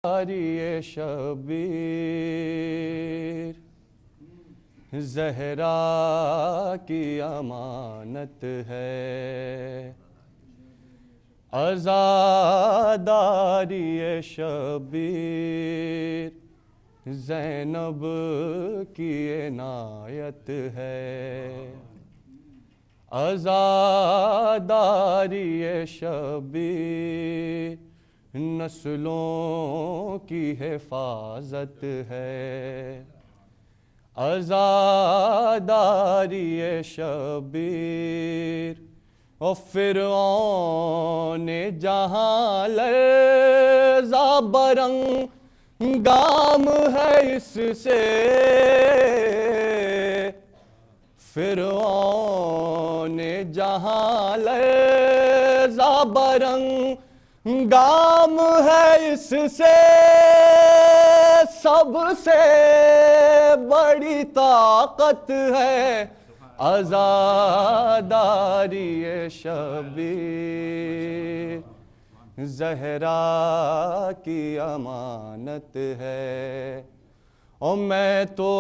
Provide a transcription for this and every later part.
یاری شبیر زہرا کی امانت ہے، عزاداری شبیر زینب کی عنایت ہے، عزاداری شبیر نسلوں کی حفاظت ہے، عزاداری شبیر و فرعون جہاں لرزا برنگ گام ہے اس سے، فرعون جہاں لرزا برنگ گام ہے اس سے، سب سے بڑی طاقت ہے عزاداری شبیر زہرا کی امانت ہے، اور میں تو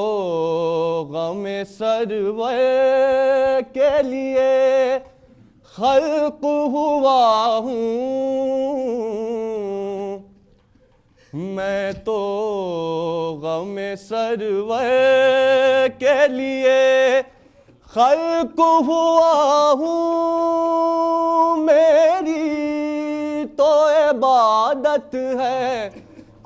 غم سرور کے لیے خلق ہوا ہوں، میں تو غم سرور کے لیے خلق ہوا ہوں، میری تو عبادت ہے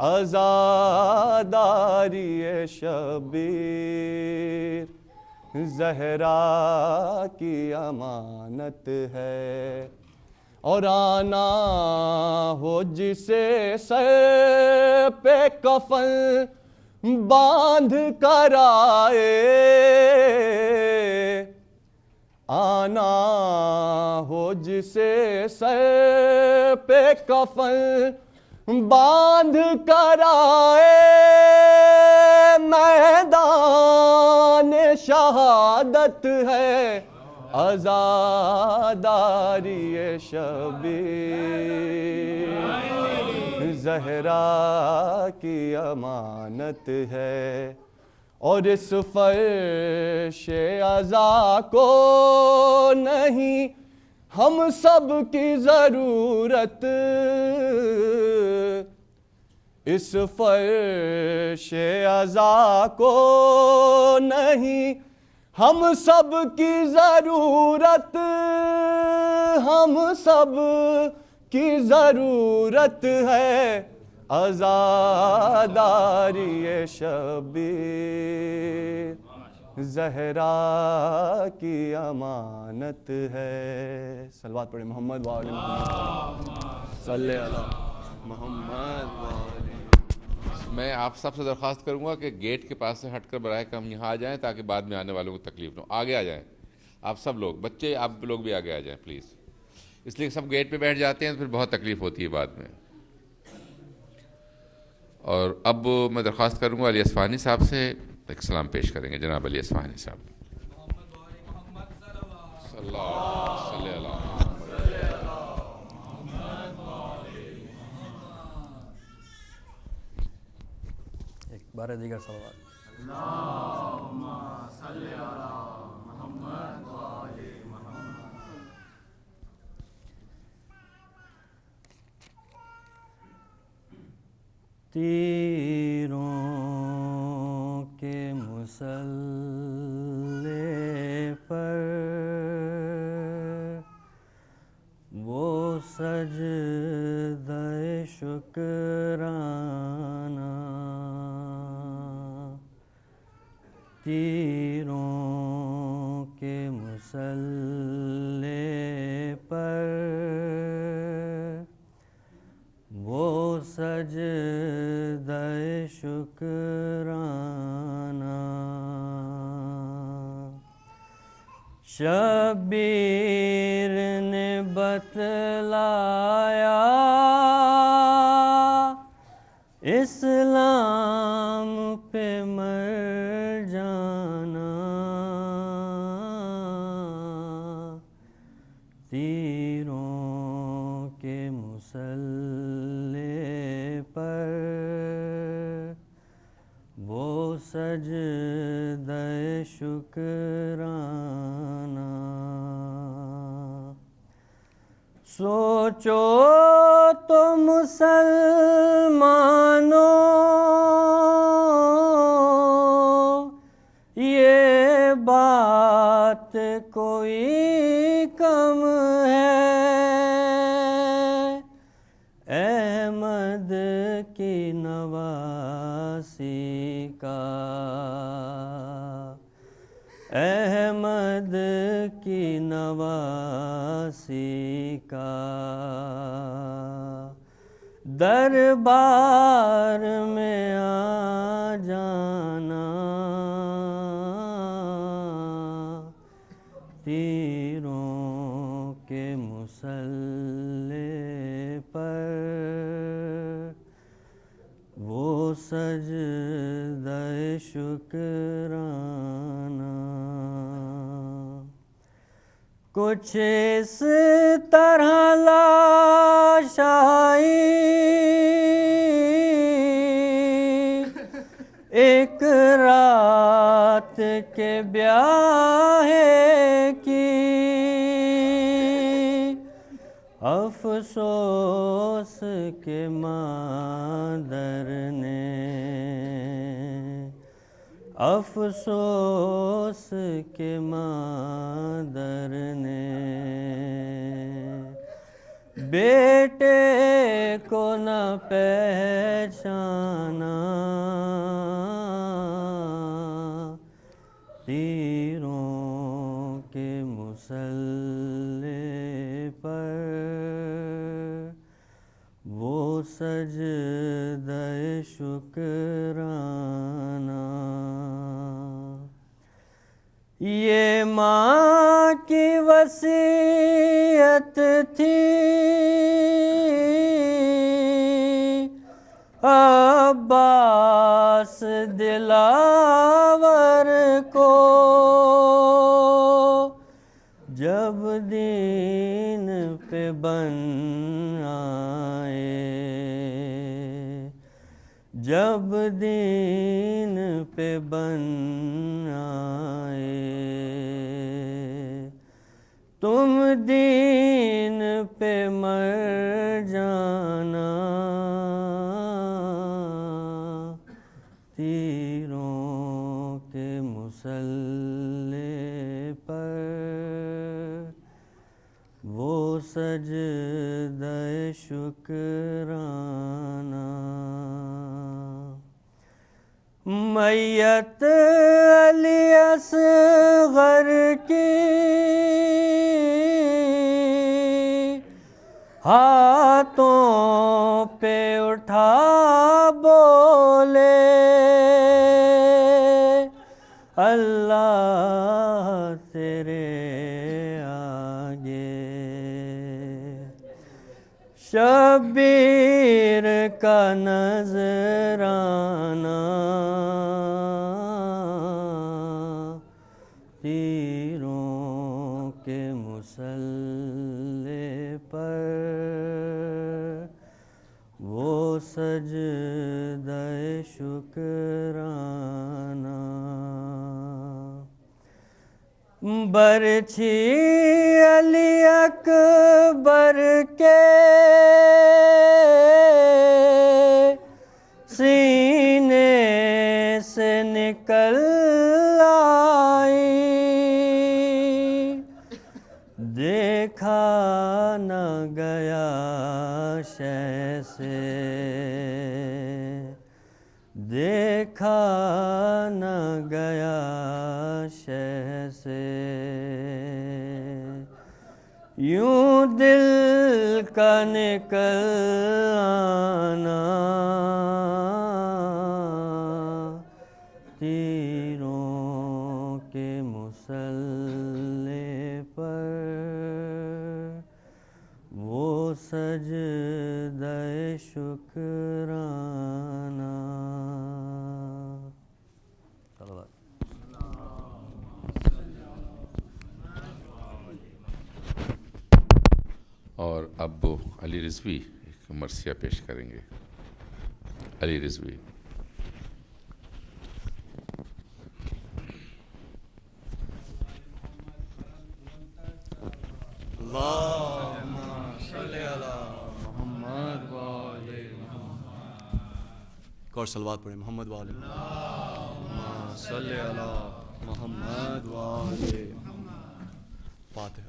عزاداری شبیر زہرا کی امانت ہے، اور آنا ہو جسے سر پہ کفن باندھ کر آئے، آنا ہو جسے سر پہ کفن باندھ کر آئے، میدان شہادت ہے عزاداری شبیر زہرا کی امانت ہے، اور اس فرش عزا کو نہیں ہم سب کی ضرورت، اس فرش عزا کو نہیں ہم سب کی ضرورت، ہم سب کی ضرورت ہے عزاداری شبیر زہرا کی امانت ہے۔ صلوات پڑھیں محمد وآل محمد صلی اللہ محمد وآل۔ میں آپ سب سے درخواست کروں گا کہ گیٹ کے پاس سے ہٹ کر برائے کرم یہاں آ جائیں تاکہ بعد میں آنے والوں کو تکلیف نہ ہو، آگے آ جائیں آپ سب لوگ، بچے آپ لوگ بھی آگے آ جائیں پلیز، اس لیے سب گیٹ پہ بیٹھ جاتے ہیں تو پھر بہت تکلیف ہوتی ہے بعد میں۔ اور اب میں درخواست کروں گا علی اصفہانی صاحب سے ایک سلام پیش کریں گے، جناب علی اصفہانی صاحب۔ صلی اللہ صلی اللہ ایک بار دیگر صلوات۔ اللہم صلی علی محمد وآل محمد۔ تیروں کے مسلح پر وہ سجدہ شکرانہ، تیروں کے مسلح پر وہ سجدہ شکرانہ، شبیر نے بتلایا اسلام پہ مر جانا، تیروں کے مسلح پر سجدہ شکرانہ سوچو تو مسلمانوں یہ بات کوئی کم ہے احمد کی نواسی کا احمد کی نواسی کا دربار میں آ جانا تیروں کے مسلح پر وہ سجدہ شکرانہ کچھ اس طرح لاشائی ایک رات کے بیاہ کی افسوس کے مادر نے افسوس کے مادر نے بیٹے کو نہ پہچانا تیروں کے مسلح پر وہ سجدہ شکرانہ یہ ماں کی وصیت تھی عباس دلاور کو جب دین پہ بن آئے جب دین پہ بن آئے تم دین پہ مر جانا تیروں کے مسلح پر وہ سجدہ شکرانہ میت علی اصغر کی ہاتھوں پہ اٹھا بولے اللہ تیرے آگے شبیر کا نذرانہ تیروں کے مسلح پر وہ سجدہ شکرانہ برچھی علی اکبر کے سینے سے نکل آئی دیکھا نہ گیا شے سے دیکھا نہ گیا شے سے یوں دل کا نکل آنا تیروں کے مسلح پر وہ سجدہ شکرانہ اور اب علی رضوی ایک مرثیہ پیش کریں گے. علی رضوی. اور صلوات پڑھیں محمد وآل محمد صلی علی محمد وآل فاتحہ.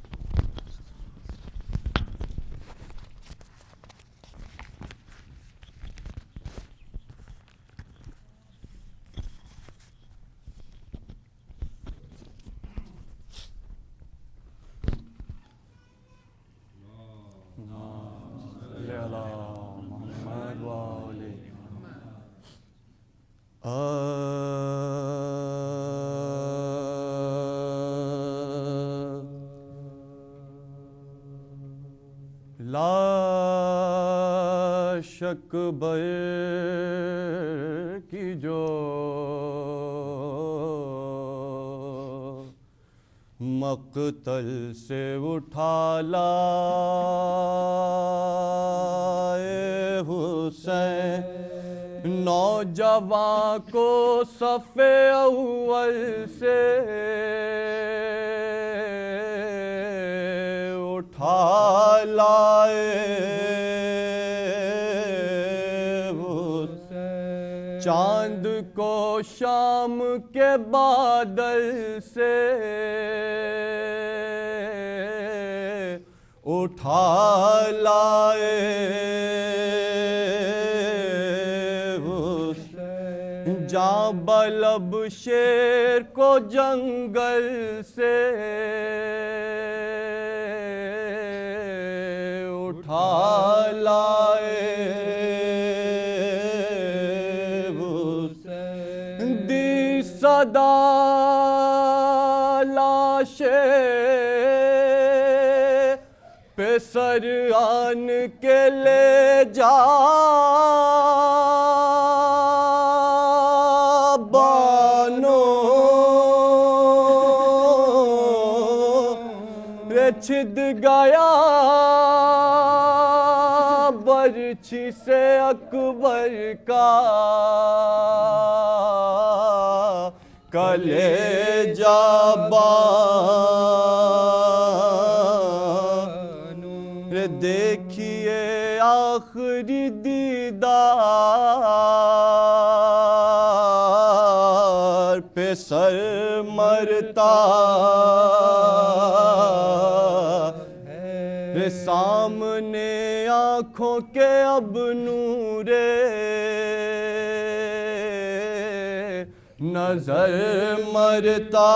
لا شک بر کی جو مقتل سے اٹھا لائے حسین نوجوان کو صف اول سے اٹھا لائے حسین چاند کو شام کے بادل سے اٹھا لائے حسین جاں بلب شیر کو جنگل سے اٹھا لائے حسین دی صدا لاشیں پہ سر آن کے لے جا بانو چھد گیا برچھی سے اکبر کا کلیجہ بانو دیکھیے آخری دیدار پہ سر مرتا سامنے آنکھوں کے اب نورے نظر مرتا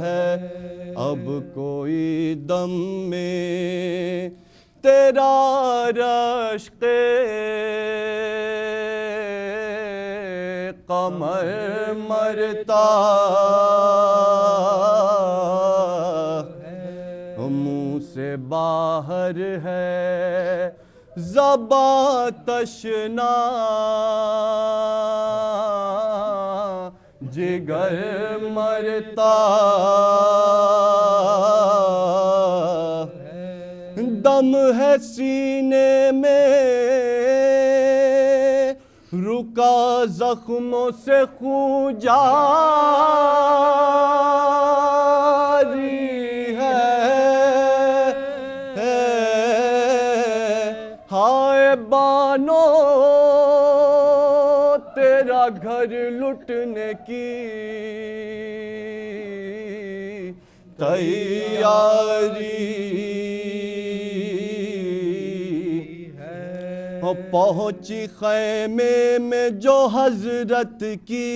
ہے اب کوئی دم میں تیرا رشق قمر مرتا منہ سے باہر ہے زباں تشنا جگر مرتا دم ہے سینے میں رکا زخموں سے خون جاری ہے ہائے بانو تیرا گھر لٹنے کی تیاری پہنچی خیمے میں جو حضرت کی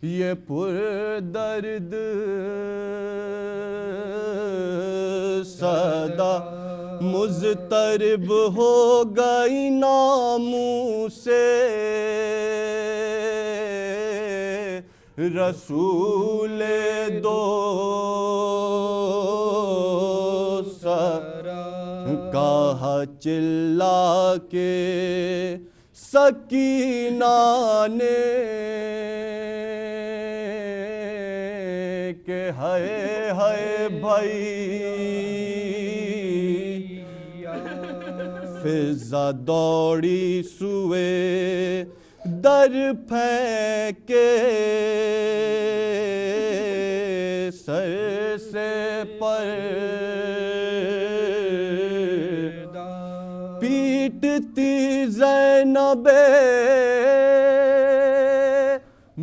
یہ پر درد صدا مضطرب ہو گئی ناموں سے رسول دو کہا چلا کے سکینہ نے کہ ہائے ہائے بھائی فضا دوڑی سوئے در پھینکے سر سے پر پیٹتی زینب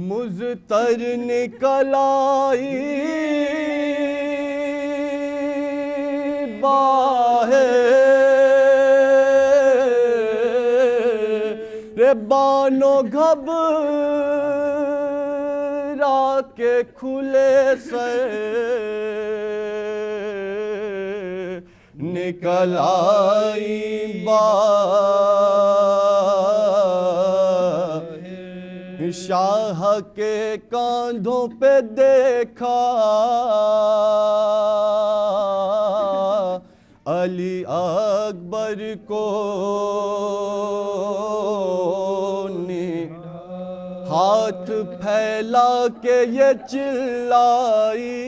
مضطر نکل آئی باہر بانو گھبرا کے کھلے سے نکل آئی باہر شاہ کے کاندھوں پہ دیکھا علی اکبر کو ہاتھ پھیلا کے یہ چلائی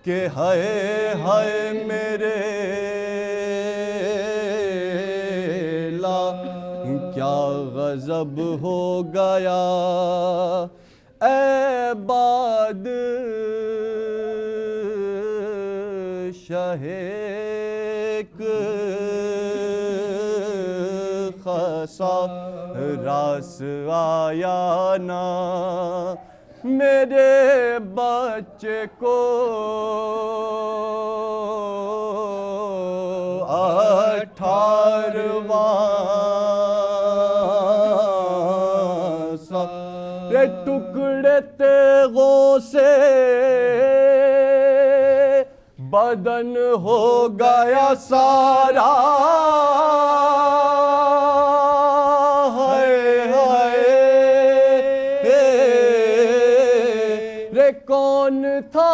کہ ہائے ہائے میرے لا کیا غضب ہو گیا اے باد شہیک خسا راس آیا نا میرے بچے کو 18واں سارے ٹکڑے تیغوں سے بدن ہو گیا سارا کون تھا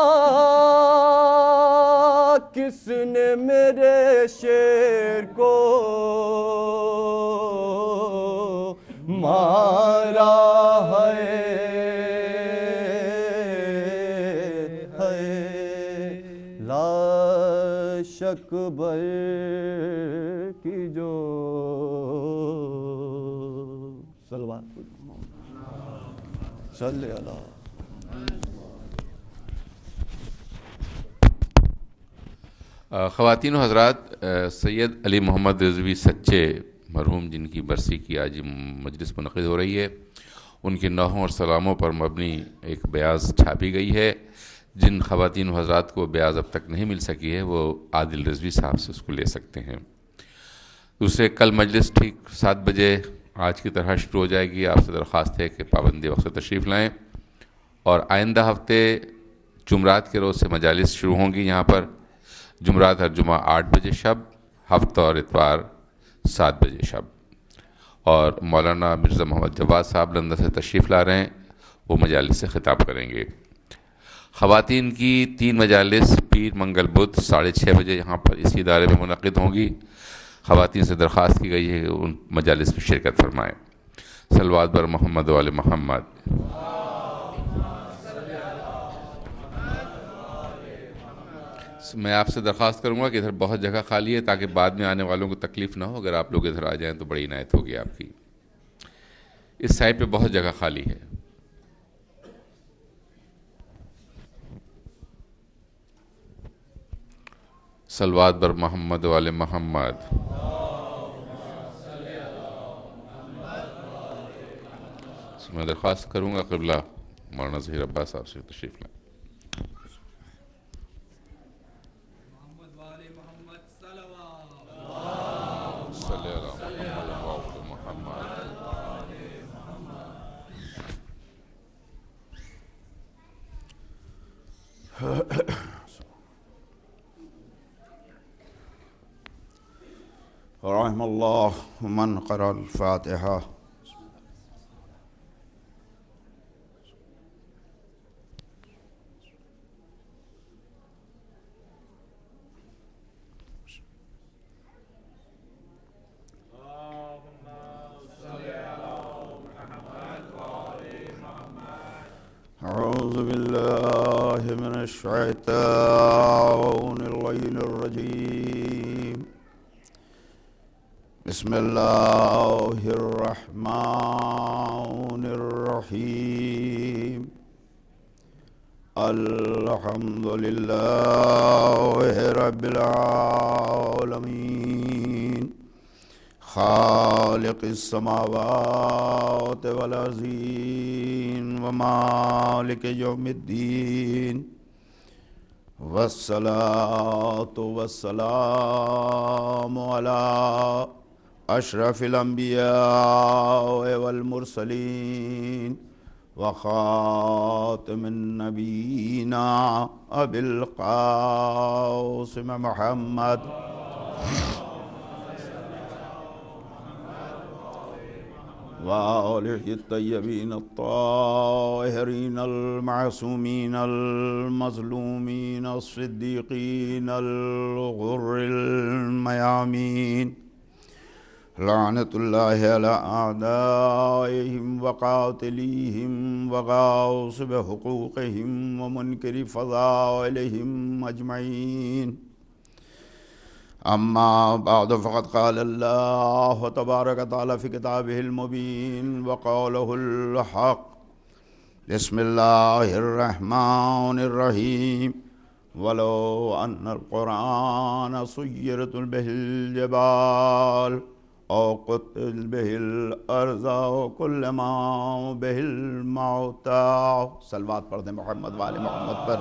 کس نے میرے شیر کو مارا ہے لاش اکبر کی جو صلوات صلی اللہ خواتین و حضرات، سید علی محمد رضوی سچے مرحوم جن کی برسی کی آج مجلس منعقد ہو رہی ہے، ان کے نوحوں اور سلاموں پر مبنی ایک بیاض چھاپی گئی ہے. جن خواتین و حضرات کو بیاض اب تک نہیں مل سکی ہے وہ عادل رضوی صاحب سے اس کو لے سکتے ہیں. دوسرے، کل مجلس ٹھیک 7 بجے آج کی طرح شروع ہو جائے گی. آپ سے درخواست ہے کہ پابندی وقت سے تشریف لائیں، اور آئندہ ہفتے جمعرات کے روز سے مجالس شروع ہوں گی. یہاں پر جمعرات ہر جمعہ 8 بجے شب، ہفتہ اور اتوار 7 بجے شب. اور مولانا مرزا محمد جواد صاحب لندن سے تشریف لا رہے ہیں، وہ مجالس سے خطاب کریں گے. خواتین کی 3 مجالس پیر منگل بدھ 6:30 بجے یہاں پر اسی ادارے میں منعقد ہوں گی. خواتین سے درخواست کی گئی ہے کہ ان مجالس میں شرکت فرمائیں. صلوات بر محمد و آل محمد. میں آپ سے درخواست کروں گا کہ ادھر بہت جگہ خالی ہے تاکہ بعد میں آنے والوں کو تکلیف نہ ہو. اگر آپ لوگ ادھر آ جائیں تو بڑی عنایت ہوگی آپ کی. اس سائڈ پہ بہت جگہ خالی ہے. صلوات بر محمد و آل محمد. میں درخواست کروں گا قبلہ مولانا ظہیر عباس صاحب سے تشریف لائیں. رحم اللہ من قرأ الفاتحہ. اعوذ باللہ من الشیطان الرجیم. بسم اللہ الرحمن الرحیم. الحمد لله رب العالمين خالق السماوات والأرضين ومالك يوم الدين والصلاة والسلام على أشرف الأنبياء والمرسلين وخاتم النبيين أبي القاسم محمد وآله الطيبين الطاهرين المعصومين المظلومين الصديقين الغر الميامين لعنة الله على أعدائهم وقاتليهم وغاصب حقوقهم ومنكر فضائلهم أجمعين أما بعد فقد قال الله تبارك وتعالى في كتابه المبين وقوله الحق بسم الله الرحمن الرحيم ولو أن القرآن سيرت به الجبال أو قتل به الأرض أو كل ما به الموتى صلوات پڑھ دیں محمد وآل محمد پر.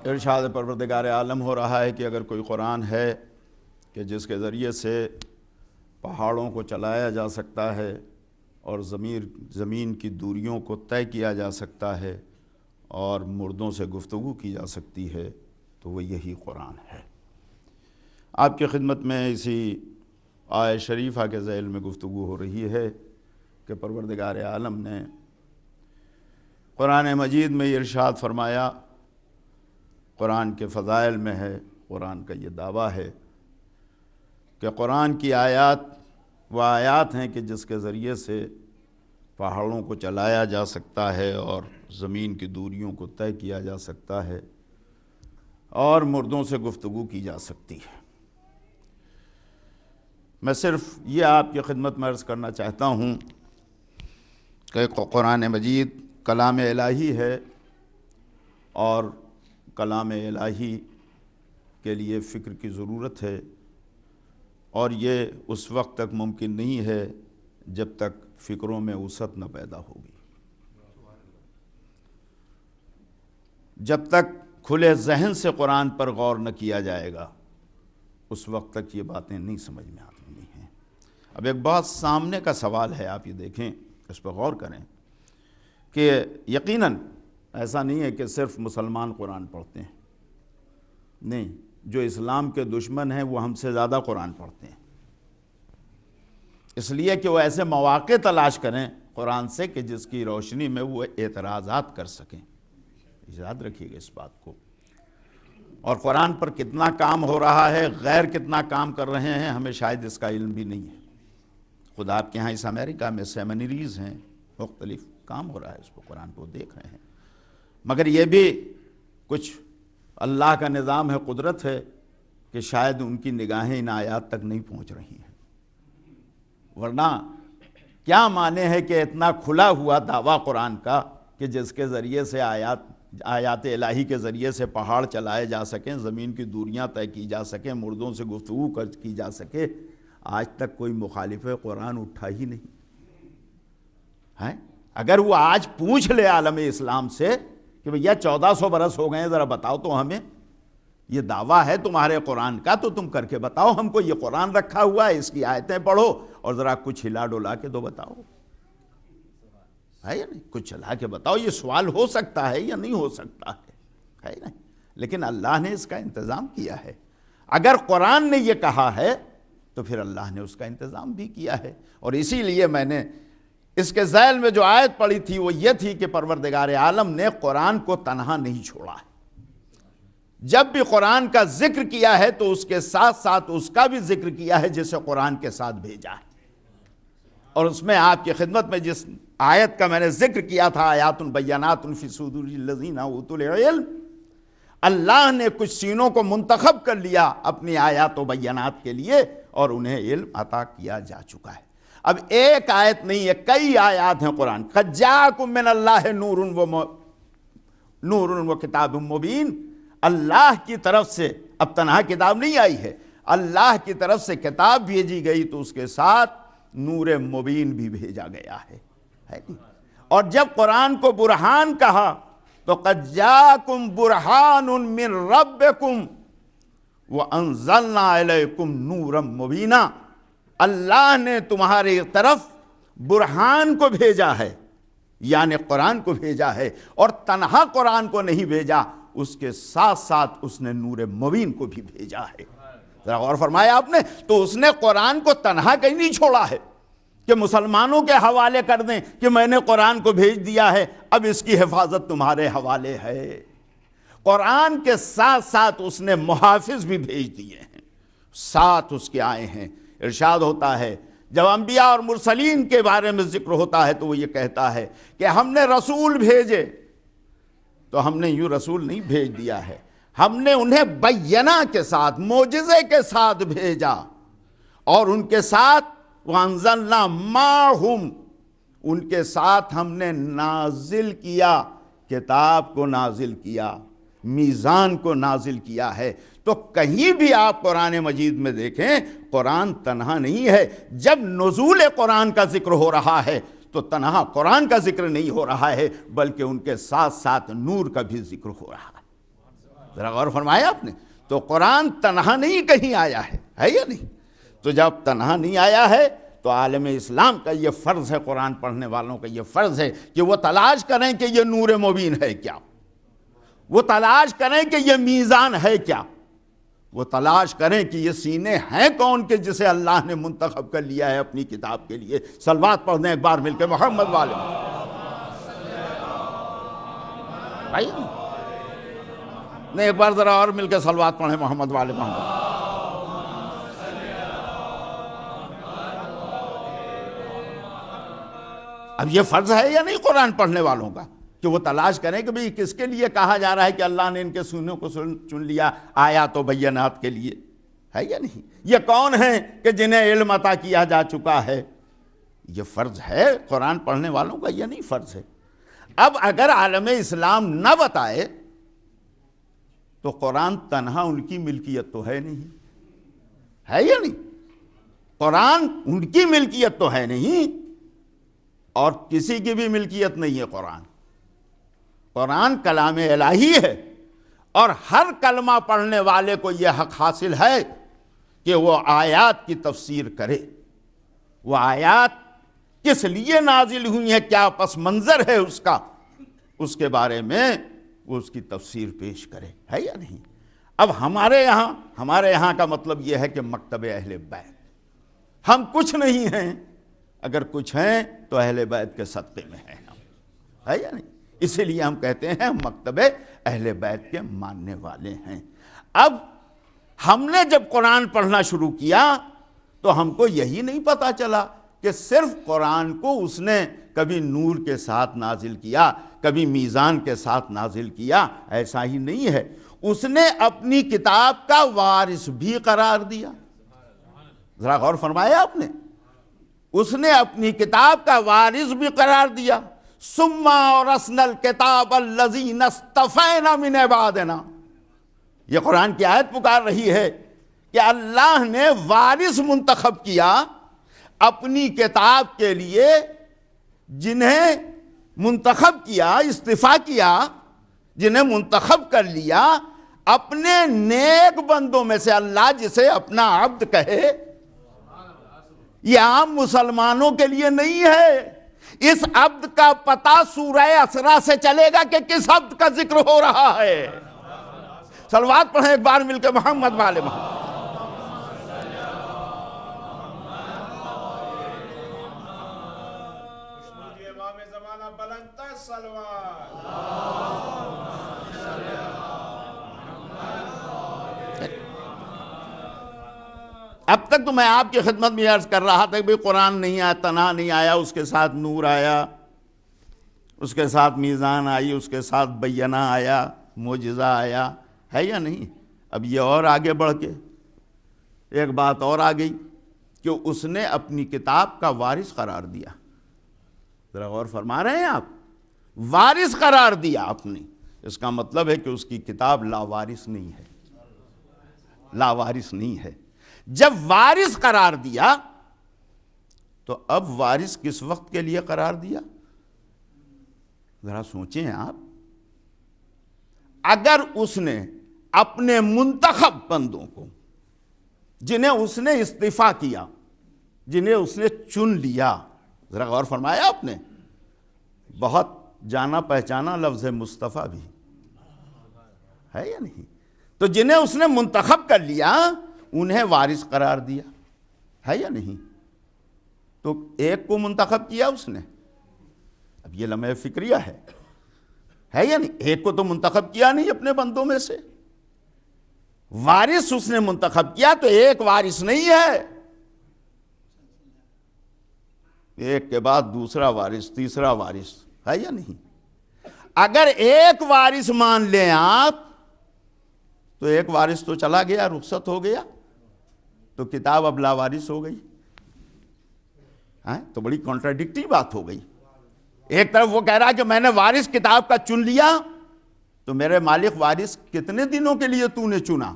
ارشاد پروردگار عالم ہو رہا ہے کہ اگر کوئی قرآن ہے کہ جس کے ذریعے سے پہاڑوں کو چلایا جا سکتا ہے اور زمین کی دوریوں کو طے کیا جا سکتا ہے اور مردوں سے گفتگو کی جا سکتی ہے تو وہ یہی قرآن ہے. آپ کی خدمت میں اسی آیت شریفہ کے ذیل میں گفتگو ہو رہی ہے کہ پروردگار عالم نے قرآن مجید میں یہ ارشاد فرمایا، قرآن کے فضائل میں ہے، قرآن کا یہ دعویٰ ہے کہ قرآن کی آیات وہ آیات ہیں کہ جس کے ذریعے سے پہاڑوں کو چلایا جا سکتا ہے اور زمین کی دوریوں کو طے کیا جا سکتا ہے اور مردوں سے گفتگو کی جا سکتی ہے. میں صرف یہ آپ کی خدمت میں عرض کرنا چاہتا ہوں کہ قرآن مجید کلام الہی ہے اور کلام الہی کے لیے فکر کی ضرورت ہے، اور یہ اس وقت تک ممکن نہیں ہے جب تک فکروں میں وسعت نہ پیدا ہوگی. جب تک کھلے ذہن سے قرآن پر غور نہ کیا جائے گا اس وقت تک یہ باتیں نہیں سمجھ میں آتی ہیں. اب ایک بات سامنے کا سوال ہے، آپ یہ دیکھیں، اس پر غور کریں کہ یقیناً ایسا نہیں ہے کہ صرف مسلمان قرآن پڑھتے ہیں، نہیں، جو اسلام کے دشمن ہیں وہ ہم سے زیادہ قرآن پڑھتے ہیں، اس لیے کہ وہ ایسے مواقع تلاش کریں قرآن سے کہ جس کی روشنی میں وہ اعتراضات کر سکیں. یاد رکھیے گا اس بات کو. اور قرآن پر کتنا کام ہو رہا ہے، غیر کتنا کام کر رہے ہیں، ہمیں شاید اس کا علم بھی نہیں ہے. خود آپ کے ہاں اس امریکہ میں سیمینریز ہیں، مختلف کام ہو رہا ہے اس کو، قرآن کو دیکھ رہے ہیں، مگر یہ بھی کچھ اللہ کا نظام ہے، قدرت ہے کہ شاید ان کی نگاہیں ان آیات تک نہیں پہنچ رہی ہیں. ورنہ کیا معنی ہے کہ اتنا کھلا ہوا دعویٰ قرآن کا کہ جس کے ذریعے سے آیات الہی کے ذریعے سے پہاڑ چلائے جا سکیں، زمین کی دوریاں طے کی جا سکیں، مردوں سے گفتگو کی جا سکے، آج تک کوئی مخالف قرآن اٹھا ہی نہیں ہے. اگر وہ آج پوچھ لے عالم اسلام سے کہ بھیا 1400 برس ہو گئے ہیں، ذرا بتاؤ تو ہمیں، یہ دعویٰ ہے تمہارے قرآن کا تو تم کر کے بتاؤ ہم کو، یہ قرآن رکھا ہوا ہے، اس کی آیتیں پڑھو اور ذرا کچھ ہلا ڈولا کے دو بتاؤ، ہے یا نہیں؟ کچھ چلا کے بتاؤ. یہ سوال ہو سکتا ہے یا نہیں ہو سکتا ہے نا؟ لیکن اللہ نے اس کا انتظام کیا ہے. اگر قرآن نے یہ کہا ہے تو پھر اللہ نے اس کا انتظام بھی کیا ہے. اور اسی لیے میں نے اس کے ذیل میں جو آیت پڑھی تھی وہ یہ تھی کہ پروردگار عالم نے قرآن کو تنہا نہیں چھوڑا ہے. جب بھی قرآن کا ذکر کیا ہے تو اس کے ساتھ ساتھ اس کا بھی ذکر کیا ہے جسے قرآن کے ساتھ بھیجا ہے. اور اس میں آپ کی خدمت میں جس آیت کا میں نے ذکر کیا تھا، آیات بینات فی صدور الذین اوتوا العلم، اللہ نے کچھ سینوں کو منتخب کر لیا اپنی آیات و بینات کے لیے اور انہیں علم عطا کیا جا چکا ہے. اب ایک آیت نہیں ہے، کئی آیات ہیں قرآن. قد جاءکم من اللہ نور و کتاب مبین. اللہ کی طرف سے اب تنہا کتاب نہیں آئی ہے، اللہ کی طرف سے کتاب بھیجی گئی تو اس کے ساتھ نور مبین بھی بھیجا گیا ہے نہیں؟ اور جب قرآن کو برہان کہا تو قد جاءکم برہان من ربکم وانزلنا الیکم نورا مبینا. اللہ نے تمہاری طرف برہان کو بھیجا ہے، یعنی قرآن کو بھیجا ہے، اور تنہا قرآن کو نہیں بھیجا، اس کے ساتھ ساتھ اس نے نور مبین کو بھی بھیجا ہے. ذرا غور فرمایا آپ نے. تو اس نے قرآن کو تنہا کہیں نہیں چھوڑا ہے کہ مسلمانوں کے حوالے کر دیں کہ میں نے قرآن کو بھیج دیا ہے، اب اس کی حفاظت تمہارے حوالے ہے. قرآن کے ساتھ ساتھ اس نے محافظ بھی بھیج دیے ہیں، ساتھ اس کے آئے ہیں. ارشاد ہوتا ہے جب انبیاء اور مرسلین کے بارے میں ذکر ہوتا ہے تو وہ یہ کہتا ہے کہ ہم نے رسول بھیجے، تو ہم نے یوں رسول نہیں بھیج دیا ہے، ہم نے انہیں بینہ کے ساتھ، معجزے کے ساتھ بھیجا، اور ان کے ساتھ وَأَنزَلْنَا مَعَهُمْ، ان کے ساتھ ہم نے نازل کیا، کتاب کو نازل کیا، میزان کو نازل کیا ہے. تو کہیں بھی آپ قرآن مجید میں دیکھیں قرآن تنہا نہیں ہے. جب نزول قرآن کا ذکر ہو رہا ہے تو تنہا قرآن کا ذکر نہیں ہو رہا ہے، بلکہ ان کے ساتھ ساتھ نور کا بھی ذکر ہو رہا ہے. ذرا غور فرمایا آپ نے. تو قرآن تنہا نہیں کہیں آیا ہے یا نہیں؟ تو جب تنہا نہیں آیا ہے تو عالم اسلام کا یہ فرض ہے، قرآن پڑھنے والوں کا یہ فرض ہے کہ وہ تلاش کریں کہ یہ نور مبین ہے کیا، وہ تلاش کریں کہ یہ میزان ہے کیا، وہ تلاش کریں کہ یہ سینے ہیں کون کہ جسے اللہ نے منتخب کر لیا ہے اپنی کتاب کے لیے. صلوات پڑھ دیں ایک بار مل کے محمد والے بھائی، نہیں ایک بار ذرا اور مل کے صلوات پڑھیں محمد والے محمد. اب یہ فرض ہے یا نہیں قرآن پڑھنے والوں کا کہ وہ تلاش کریں کہ بھئی کس کے لیے کہا جا رہا ہے کہ اللہ نے ان کے سینوں کو چن لیا آیات و بینات کے لیے، ہے یا نہیں؟ یہ کون ہیں کہ جنہیں علم عطا کیا جا چکا ہے؟ یہ فرض ہے قرآن پڑھنے والوں کا، یہ نہیں فرض ہے. اب اگر عالم اسلام نہ بتائے تو قرآن تنہا ان کی ملکیت تو ہے نہیں، ہے یا نہیں؟ قرآن ان کی ملکیت تو ہے نہیں، اور کسی کی بھی ملکیت نہیں ہے. قرآن کلام الہی ہے، اور ہر کلمہ پڑھنے والے کو یہ حق حاصل ہے کہ وہ آیات کی تفسیر کرے. وہ آیات کس لیے نازل ہوئی ہیں، کیا پس منظر ہے اس کا، اس کے بارے میں وہ اس کی تفسیر پیش کرے، ہے یا نہیں؟ اب ہمارے یہاں کا مطلب یہ ہے کہ مکتب اہل بیت. ہم کچھ نہیں ہیں، اگر کچھ ہیں تو اہل بیت کے صدقے میں ہیں ہم، ہے یا نہیں؟ اسی لیے ہم کہتے ہیں مکتب اہل بیت کے ماننے والے ہیں. اب ہم نے جب قرآن پڑھنا شروع کیا تو ہم کو یہی نہیں پتا چلا کہ صرف قرآن کو اس نے کبھی نور کے ساتھ نازل کیا، کبھی میزان کے ساتھ نازل کیا. ایسا ہی نہیں ہے، اس نے اپنی کتاب کا وارث بھی قرار دیا. ذرا غور فرمایا آپ نے، اس نے اپنی کتاب کا وارث بھی قرار دیا. ثم اورثنا الکتاب الذین اصطفینا من عبادنا. یہ قرآن کی آیت پکار رہی ہے کہ اللہ نے وارث منتخب کیا اپنی کتاب کے لیے، جنہیں منتخب کیا، استفا کیا، جنہیں منتخب کر لیا اپنے نیک بندوں میں سے. اللہ جسے اپنا عبد کہے یہ عام مسلمانوں کے لیے نہیں ہے. اس عبد کا پتہ سورہ اسراء سے چلے گا کہ کس عبد کا ذکر ہو رہا ہے. صلوات پڑھیں ایک بار مل کے محمد والے محمد. اب تک تو میں آپ کی خدمت میں عرض کر رہا تھا کہ قرآن نہیں آیا، تنہا نہیں آیا، اس کے ساتھ نور آیا، اس کے ساتھ میزان آئی، اس کے ساتھ بینہ آیا، معجزہ آیا، ہے یا نہیں؟ اب یہ اور آگے بڑھ کے ایک بات اور آ گئی کہ اس نے اپنی کتاب کا وارث قرار دیا. ذرا غور فرما رہے ہیں آپ؟ وارث قرار دیا آپ نے. اس کا مطلب ہے کہ اس کی کتاب لاوارث نہیں ہے. لاوارث نہیں ہے. جب وارث قرار دیا تو اب وارث کس وقت کے لیے قرار دیا؟ ذرا سوچیں آپ. اگر اس نے اپنے منتخب بندوں کو، جنہیں اس نے استعفا کیا، جنہیں اس نے چن لیا، ذرا غور فرمایا آپ نے؟ بہت جانا پہچانا لفظ مصطفیٰ بھی ہے یا نہیں؟ تو جنہیں اس نے منتخب کر لیا انہیں وارث قرار دیا ہے یا نہیں؟ تو ایک کو منتخب کیا اس نے. اب یہ لمحہ فکریہ ہے یا نہیں؟ ایک کو تو منتخب کیا نہیں اپنے بندوں میں سے. وارث اس نے منتخب کیا تو ایک وارث نہیں ہے. ایک کے بعد دوسرا وارث، تیسرا وارث ہے یا نہیں؟ اگر ایک وارث مان لیں آپ تو ایک وارث تو چلا گیا، رخصت ہو گیا، تو کتاب اب لاوارث ہو گئی. تو بڑی کانٹراڈکٹری بات ہو گئی. ایک طرف وہ کہہ رہا کہ میں نے وارث کتاب کا چن لیا، تو میرے مالک وارث کتنے دنوں کے لیے تو نے چنا؟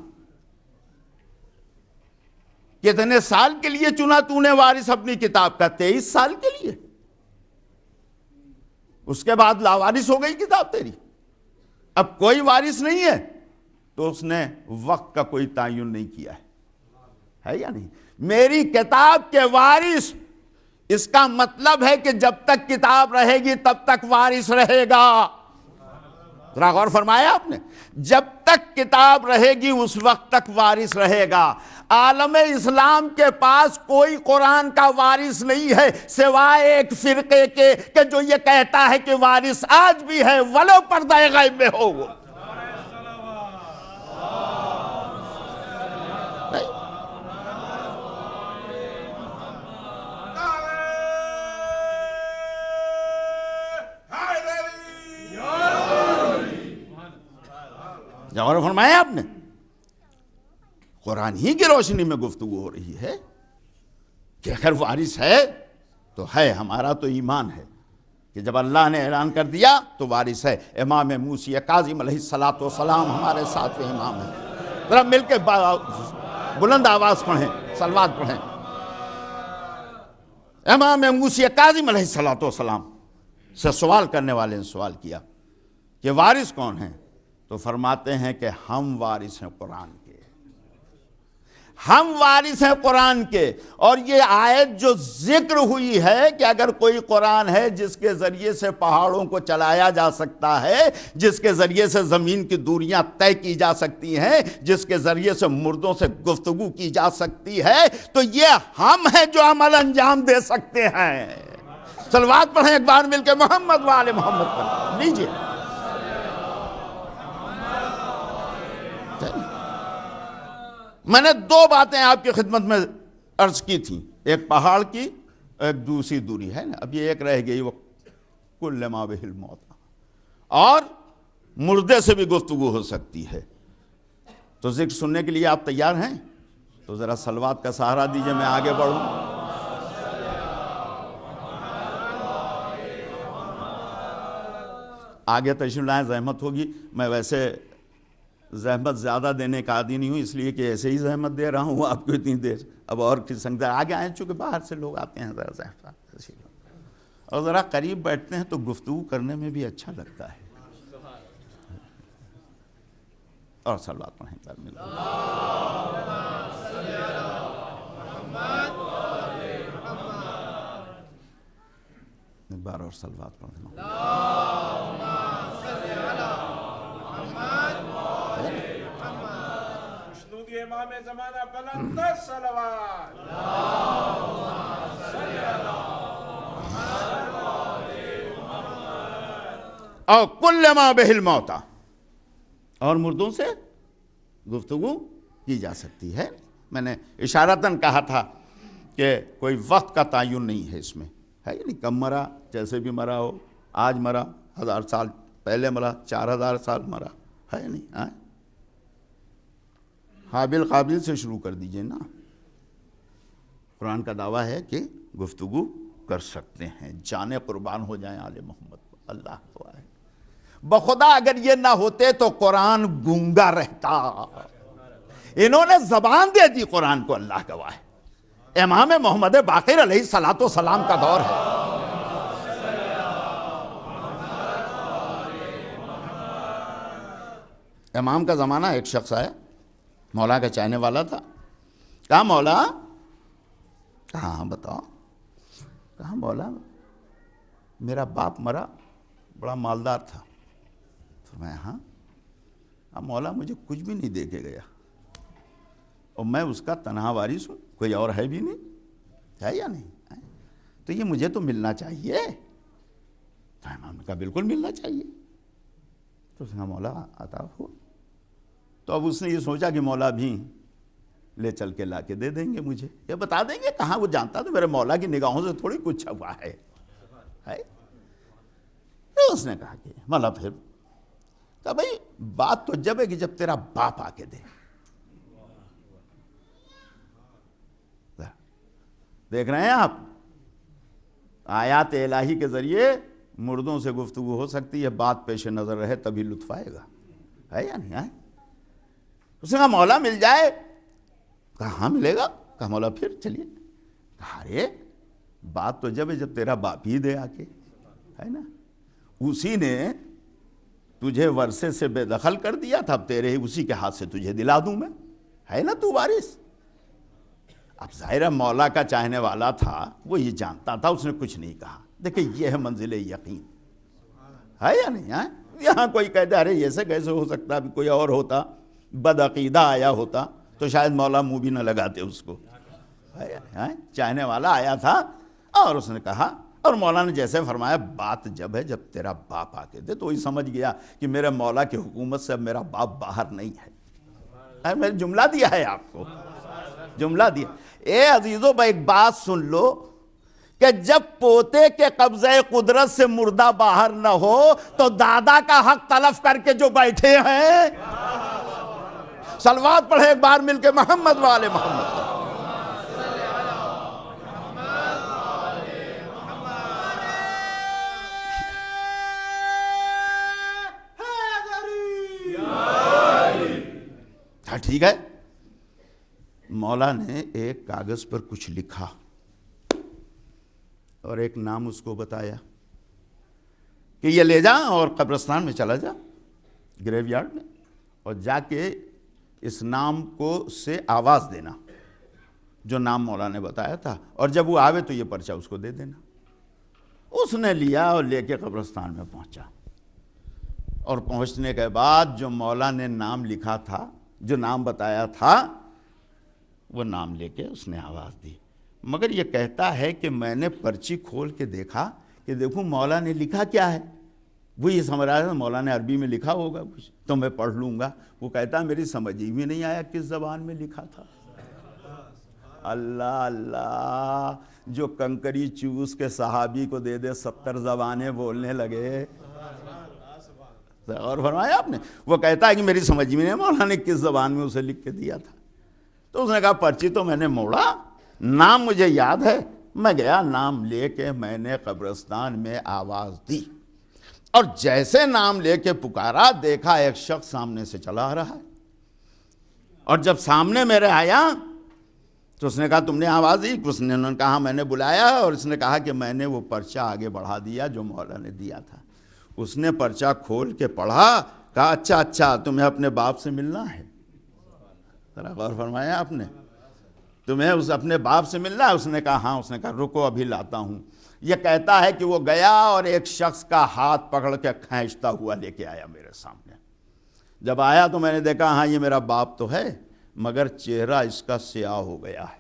کتنے سال کے لیے چنا تو نے وارث اپنی کتاب کا؟ 23 سال کے لیے. اس کے بعد لاوارث ہو گئی کتاب تیری. اب کوئی وارث نہیں ہے تو اس نے وقت کا کوئی تعین نہیں کیا ہے یا نہیں؟ میری کتاب کے وارث، اس کا مطلب ہے کہ جب تک کتاب رہے گی تب تک وارث رہے گا. ذرا غور فرمایا آپ نے؟ جب تک کتاب رہے گی اس وقت تک وارث رہے گا. عالم اسلام کے پاس کوئی قرآن کا وارث نہیں ہے سوائے ایک فرقے کے کہ جو یہ کہتا ہے کہ وارث آج بھی ہے ولو پردہ غیب میں ہو. وہ غور فرمایا آپ نے؟ قرآن ہی کی روشنی میں گفتگو ہو رہی ہے کہ اگر وارث ہے تو ہے. ہمارا تو ایمان ہے کہ جب اللہ نے اعلان کر دیا تو وارث ہے. امام موسی کاظم علیہ السلام ہمارے ساتھ امام ہیں. ذرا مل کے بلند آواز پڑھیں، صلوات پڑھیں. امام موسی کاظم علیہ السلام سے سوال کرنے والے نے سوال کیا کہ وارث کون ہیں؟ تو فرماتے ہیں کہ ہم وارث ہیں قرآن کے. ہم وارث ہیں قرآن کے. اور یہ آیت جو ذکر ہوئی ہے کہ اگر کوئی قرآن ہے جس کے ذریعے سے پہاڑوں کو چلایا جا سکتا ہے، جس کے ذریعے سے زمین کی دوریاں طے کی جا سکتی ہیں، جس کے ذریعے سے مردوں سے گفتگو کی جا سکتی ہے، تو یہ ہم ہیں جو عمل انجام دے سکتے ہیں. صلوات پڑھیں ایک بار مل کے محمد وآل محمد پر لیجئے. میں نے 2 باتیں آپ کی خدمت میں عرض کی تھیں، ایک پہاڑ کی، ایک دوسری دوری ہے نا. اب یہ ایک رہ گئی، وہ کل ما بہ الموت، اور مردے سے بھی گفتگو ہو سکتی ہے. تو ذکر سننے کے لیے آپ تیار ہیں؟ تو ذرا صلوات کا سہارا دیجئے، میں آگے بڑھوں. آگے تشریف لائیں، زحمت ہوگی. میں ویسے زحمت زیادہ دینے کا عادی نہیں ہوں، اس لیے کہ ایسے ہی زحمت دے رہا ہوں آپ کو اتنی دیر. اب اور کس سنگ آگے آئیں، چونکہ باہر سے لوگ آتے ہیں، ذرا زحمت اور ذرا قریب بیٹھتے ہیں تو گفتگو کرنے میں بھی اچھا لگتا ہے. اور صلوات پڑھیں ترمیل. ایک بار اور صلوات پڑھیں. امام زمانہ بلند صلوات. اور کل ما بہ الموت، اور مردوں سے گفتگو کی جا سکتی ہے. میں نے اشارتاً کہا تھا کہ کوئی وقت کا تعین نہیں ہے اس میں، ہے یعنی کم مرا، جیسے بھی مرا ہو، آج مرا، 1000 سال پہلے مرا، 4000 سال مرا، ہے نہیں. حابل قابل سے شروع کر دیجئے نا. قرآن کا دعویٰ ہے کہ گفتگو کر سکتے ہیں. جانے قربان ہو جائیں آل محمد. اللہ گواہ ہے. بخدا اگر یہ نہ ہوتے تو قرآن گونگا رہتا. انہوں نے زبان دے دی قرآن کو. اللہ گواہ ہے. امام محمد باقر علیہ الصلوۃ والسلام کا دور ہے. امام کا زمانہ. ایک شخص آیا, مولا کا چاہنے والا تھا. کہا مولا, کہاں بتاؤ. کہا مولا میرا باپ مرا, بڑا مالدار تھا. فرمایا ہاں. مولا مجھے کچھ بھی نہیں دے کے گیا, اور میں اس کا تنہا وارث ہوں, کوئی اور ہے بھی نہیں, ہے یا نہیں؟ تو یہ مجھے تو ملنا چاہیے. تو امام نے کہا بالکل ملنا چاہیے. تو اس نے کہا مولا عطا ہو. تو اب اس نے یہ سوچا کہ مولا بھی لے چل کے لا کے دے دیں گے مجھے, یہ بتا دیں گے. کہاں وہ جانتا تو میرے مولا کی نگاہوں سے تھوڑی کچھ ہوا ہے. تو اس نے کہا کہ مولا پھر کہا بھائی بات تو جب ہے کہ جب تیرا باپ آ کے دے. دیکھ رہے ہیں آپ, آیات الہی کے ذریعے مردوں سے گفتگو ہو سکتی ہے. بات پیش نظر رہے تبھی لطف آئے گا, ہے یا نہیں؟ اس نے کہا مولا مل جائے. کہا ہاں ملے گا. کہا مولا پھر چلیے. کہا ارے بات تو جب ہے جب تیرا باپ ہی دے آ کے, ہے نا. اسی نے تجھے ورثے سے بے دخل کر دیا تھا, اب تیرے ہی اسی کے ہاتھ سے تجھے دلا دوں میں, ہے نا تو وارث. اب ظاہر مولا کا چاہنے والا تھا, وہ یہ جانتا تھا, اس نے کچھ نہیں کہا. دیکھیں یہ ہے منزل یقین, ہے یا نہیں؟ یہاں کوئی کہتا ارے ایسے کیسے ہو سکتا, ابھی کوئی اور ہوتا, بدعقیدہ آیا ہوتا تو شاید مولا منہ بھی نہ لگاتے اس کو. چاہنے والا آیا تھا اور اس نے کہا, اور مولا نے جیسے فرمایا بات جب ہے جب تیرا باپ آ کے دے. تو وہی سمجھ گیا کہ میرے مولا کی حکومت سے اب میرا باپ باہر نہیں ہے. میں نے جملہ دیا ہے آپ کو, جملہ دیا. اے عزیزو بھائی ایک بات سن لو کہ جب پوتے کے قبضہ قدرت سے مردہ باہر نہ ہو تو دادا کا حق تلف کر کے جو بیٹھے ہیں, صلوات پڑھے ایک بار مل کے محمد والے محمد. ٹھیک ہے. مولا نے ایک کاغذ پر کچھ لکھا اور ایک نام اس کو بتایا کہ یہ لے جا اور قبرستان میں چلا جا, گریو یارڈ میں, اور جا کے اس نام کو سے آواز دینا جو نام مولا نے بتایا تھا, اور جب وہ آوے تو یہ پرچہ اس کو دے دینا. اس نے لیا اور لے کے قبرستان میں پہنچا, اور پہنچنے کے بعد جو مولا نے نام لکھا تھا, جو نام بتایا تھا, وہ نام لے کے اس نے آواز دی. مگر یہ کہتا ہے کہ میں نے پرچی کھول کے دیکھا کہ دیکھوں مولا نے لکھا کیا ہے. وہ یہ سمجھ رہا تھا مولا نے عربی میں لکھا ہوگا کچھ تو میں پڑھ لوں گا. وہ کہتا میری سمجھ ہی بھی نہیں آیا کس زبان میں لکھا تھا. اللہ اللہ, جو کنکری چوس کے صحابی کو دے دے 70 زبانیں بولنے لگے. اور فرمایا آپ نے, وہ کہتا ہے کہ میری سمجھ میں نہیں مولا نے کس زبان میں اسے لکھ کے دیا تھا. تو اس نے کہا پرچی تو میں نے موڑا, نام مجھے یاد ہے, میں گیا نام لے کے میں نے قبرستان میں آواز دی, اور جیسے نام لے کے پکارا دیکھا ایک شخص سامنے سے چلا آ رہا ہے. اور جب سامنے میرے آیا تو اس نے کہا تم نے آواز دی؟ اس نے انہوں نے کہا میں نے بلایا, اور اس نے کہا کہ میں نے وہ پرچہ آگے بڑھا دیا جو مولا نے دیا تھا. اس نے پرچہ کھول کے پڑھا, کہا اچھا تمہیں اپنے باپ سے ملنا ہے. ذرا غور فرمایا آپ نے, تمہیں اپنے باپ سے ملنا ہے؟ اس نے کہا ہاں. اس نے کہا رکو ابھی لاتا ہوں. یہ کہتا ہے کہ وہ گیا اور ایک شخص کا ہاتھ پکڑ کے کھینچتا ہوا لے کے آیا میرے سامنے. جب آیا تو میں نے دیکھا ہاں یہ میرا باپ تو ہے, مگر چہرہ اس کا سیاہ ہو گیا ہے,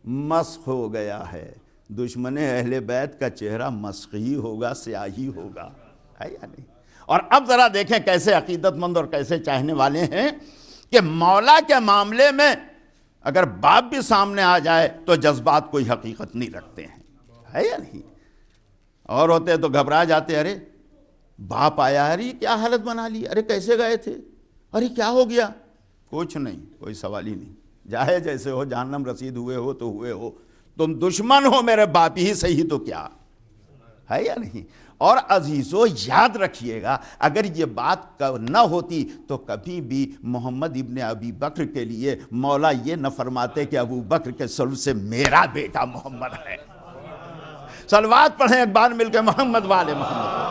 مسخ ہو گیا ہے. دشمن اہل بیت کا چہرہ مسخی ہوگا, سیاہی ہوگا, ہے یا نہیں؟ اور اب ذرا دیکھیں کیسے عقیدت مند اور کیسے چاہنے والے ہیں کہ مولا کے معاملے میں اگر باپ بھی سامنے آ جائے تو جذبات کوئی حقیقت نہیں رکھتے ہیں, ہے یا نہیں؟ اور ہوتے تو گھبرا جاتے, ارے باپ آیا, ارے کیا حالت بنا لی, ارے کیسے گئے تھے, ارے کیا ہو گیا. کچھ نہیں, کوئی سوال ہی نہیں, جائے جیسے ہو، جہنم رسید ہوئے ہو تو ہوئے ہو، تم دشمن ہو میرے باپ ہی صحیح تو کیا ہے یا نہیں؟ اور عزیزو یاد رکھیے گا، اگر یہ بات نہ ہوتی تو کبھی بھی محمد ابن ابی بکر کے لیے مولا یہ نہ فرماتے کہ ابو بکر کے سلب سے میرا بیٹا محمد ہے۔ صلوات پڑھیں ایک بار مل کے محمد والے محمد۔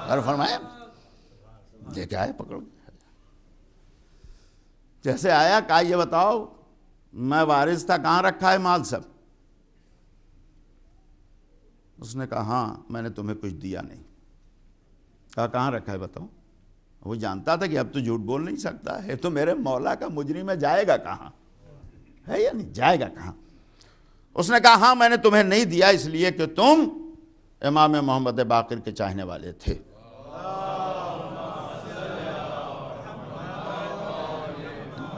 اور فرمایا یہ کیا ہے، پکڑو۔ جیسے آیا کہا یہ بتاؤ میں وارث تھا، کہاں رکھا ہے مال سب؟ اس نے کہا ہاں میں نے تمہیں کچھ دیا نہیں۔ کہا کہاں رکھا ہے بتاؤ؟ وہ جانتا تھا کہ اب تو جھوٹ بول نہیں سکتا ہے، تو میرے مولا کا مجرم ہے، جائے گا کہاں؟ ہے یا نہیں؟ جائے گا کہاں؟ اس نے کہا ہاں میں نے تمہیں نہیں دیا اس لیے کہ تم امام محمد باقر کے چاہنے والے تھے۔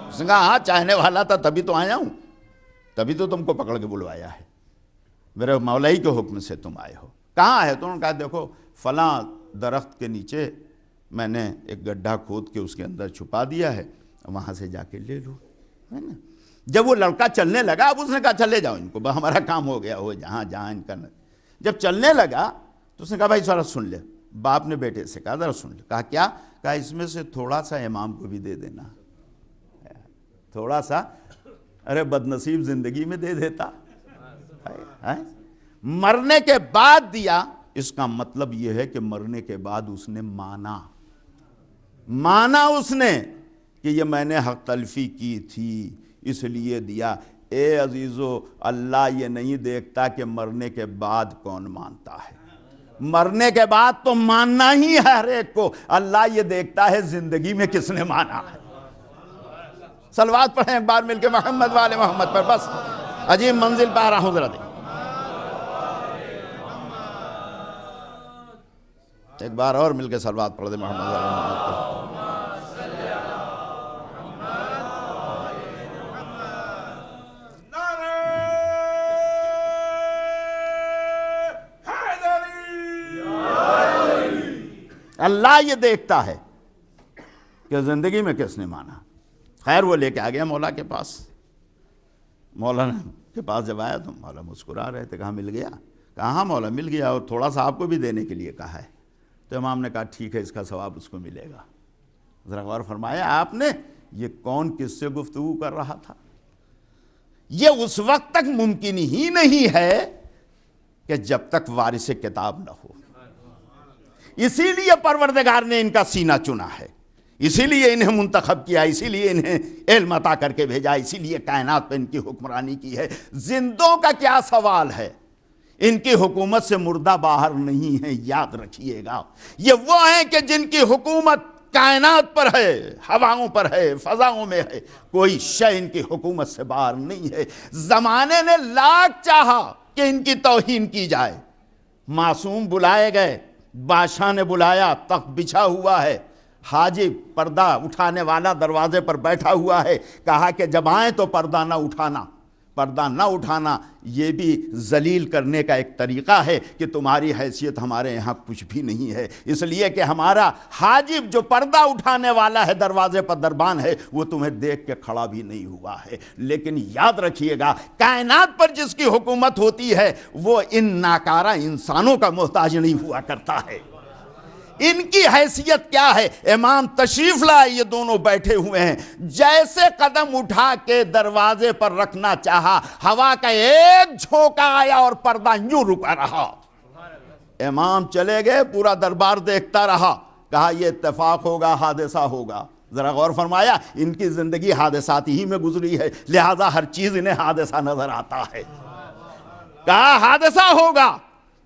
اس نے کہا ہاں چاہنے والا تھا تبھی تو آیا ہوں، تبھی تو تم کو پکڑ کے بلوایا ہے، میرے مولا ہی کے حکم سے تم آئے ہو۔ کہاں ہے؟ تو انہوں نے کہا دیکھو فلاں درخت کے نیچے میں نے ایک گڈھا کھود کے اس کے اندر چھپا دیا ہے، وہاں سے جا کے لے لو، ہے نا۔ جب وہ لڑکا چلنے لگا اب اس نے کہا چلے جاؤ ان کو، ہمارا کام ہو گیا، ہو جہاں جہاں ان کا۔ جب چلنے لگا تو اس نے کہا بھائی ذرا سن لے، باپ نے بیٹے سے کہا ذرا سن لے۔ کہا کیا؟ کہا اس میں سے تھوڑا سا امام کو بھی دے دینا، تھوڑا سا۔ ارے بدنصیب زندگی میں دے دیتا، مرنے کے بعد دیا، اس کا مطلب یہ ہے کہ مرنے کے بعد اس نے مانا اس نے کہ یہ میں نے حق تلفی کی تھی اس لیے دیا۔ اے عزیزو اللہ یہ نہیں دیکھتا کہ مرنے کے بعد کون مانتا ہے، مرنے کے بعد تو ماننا ہی ہے ہر ایک کو، اللہ یہ دیکھتا ہے زندگی میں کس نے مانا ہے۔ صلوات پڑھیں ایک بار مل کے محمد والے محمد پر۔ بس عجیب منزل پہ آ رہا ہوں، ذرا دیں ایک بار اور مل کے صلوات پڑھ دیں محمد والے محمد پر۔ اللہ یہ دیکھتا ہے کہ زندگی میں کس نے مانا۔ خیر وہ لے کے آ گیا مولا کے پاس، مولا کے پاس جب آیا تو مولا مسکرا رہے تھے۔ کہاں مل گیا؟ کہا ہاں مولا مل گیا، اور تھوڑا سا آپ کو بھی دینے کے لیے کہا ہے۔ تو امام نے کہا ٹھیک ہے اس کا ثواب اس کو ملے گا۔ ذرا غور فرمایا آپ نے یہ کون کس سے گفتگو کر رہا تھا؟ یہ اس وقت تک ممکن ہی نہیں ہے کہ جب تک وارث کتاب نہ ہو۔ اسی لیے پروردگار نے ان کا سینہ چنا ہے، اسی لیے انہیں منتخب کیا، اسی لیے انہیں علم عطا کر کے بھیجا، اسی لیے کائنات پہ ان کی حکمرانی کی ہے۔ زندوں کا کیا سوال ہے؟ ان کی حکومت سے مردہ باہر نہیں ہے، یاد رکھیے گا۔ یہ وہ ہیں کہ جن کی حکومت کائنات پر ہے، ہواؤں پر ہے، فضاؤں میں ہے، کوئی شے ان کی حکومت سے باہر نہیں ہے۔ زمانے نے لاکھ چاہا کہ ان کی توہین کی جائے، معصوم بلائے گئے، بادشاہ نے بلایا، تخت بچھا ہوا ہے، حاجب پردہ اٹھانے والا دروازے پر بیٹھا ہوا ہے، کہا کہ جب آئیں تو پردہ نہ اٹھانا۔ پردہ نہ اٹھانا یہ بھی ذلیل کرنے کا ایک طریقہ ہے کہ تمہاری حیثیت ہمارے یہاں کچھ بھی نہیں ہے، اس لیے کہ ہمارا حاجب جو پردہ اٹھانے والا ہے، دروازے پر دربان ہے، وہ تمہیں دیکھ کے کھڑا بھی نہیں ہوا ہے۔ لیکن یاد رکھیے گا کائنات پر جس کی حکومت ہوتی ہے وہ ان ناکارہ انسانوں کا محتاج نہیں ہوا کرتا ہے۔ ان کی حیثیت کیا ہے؟ امام تشریف لائے، یہ دونوں بیٹھے ہوئے ہیں، جیسے قدم اٹھا کے دروازے پر رکھنا چاہا، ہوا کا ایک جھونکا آیا اور پردہ یوں رکا رہا۔ امام چلے گئے، پورا دربار دیکھتا رہا، کہا یہ اتفاق ہوگا، حادثہ ہوگا۔ ذرا غور فرمایا، ان کی زندگی حادثات ہی میں گزری ہے، لہذا ہر چیز انہیں حادثہ نظر آتا ہے۔ کہا حادثہ ہوگا،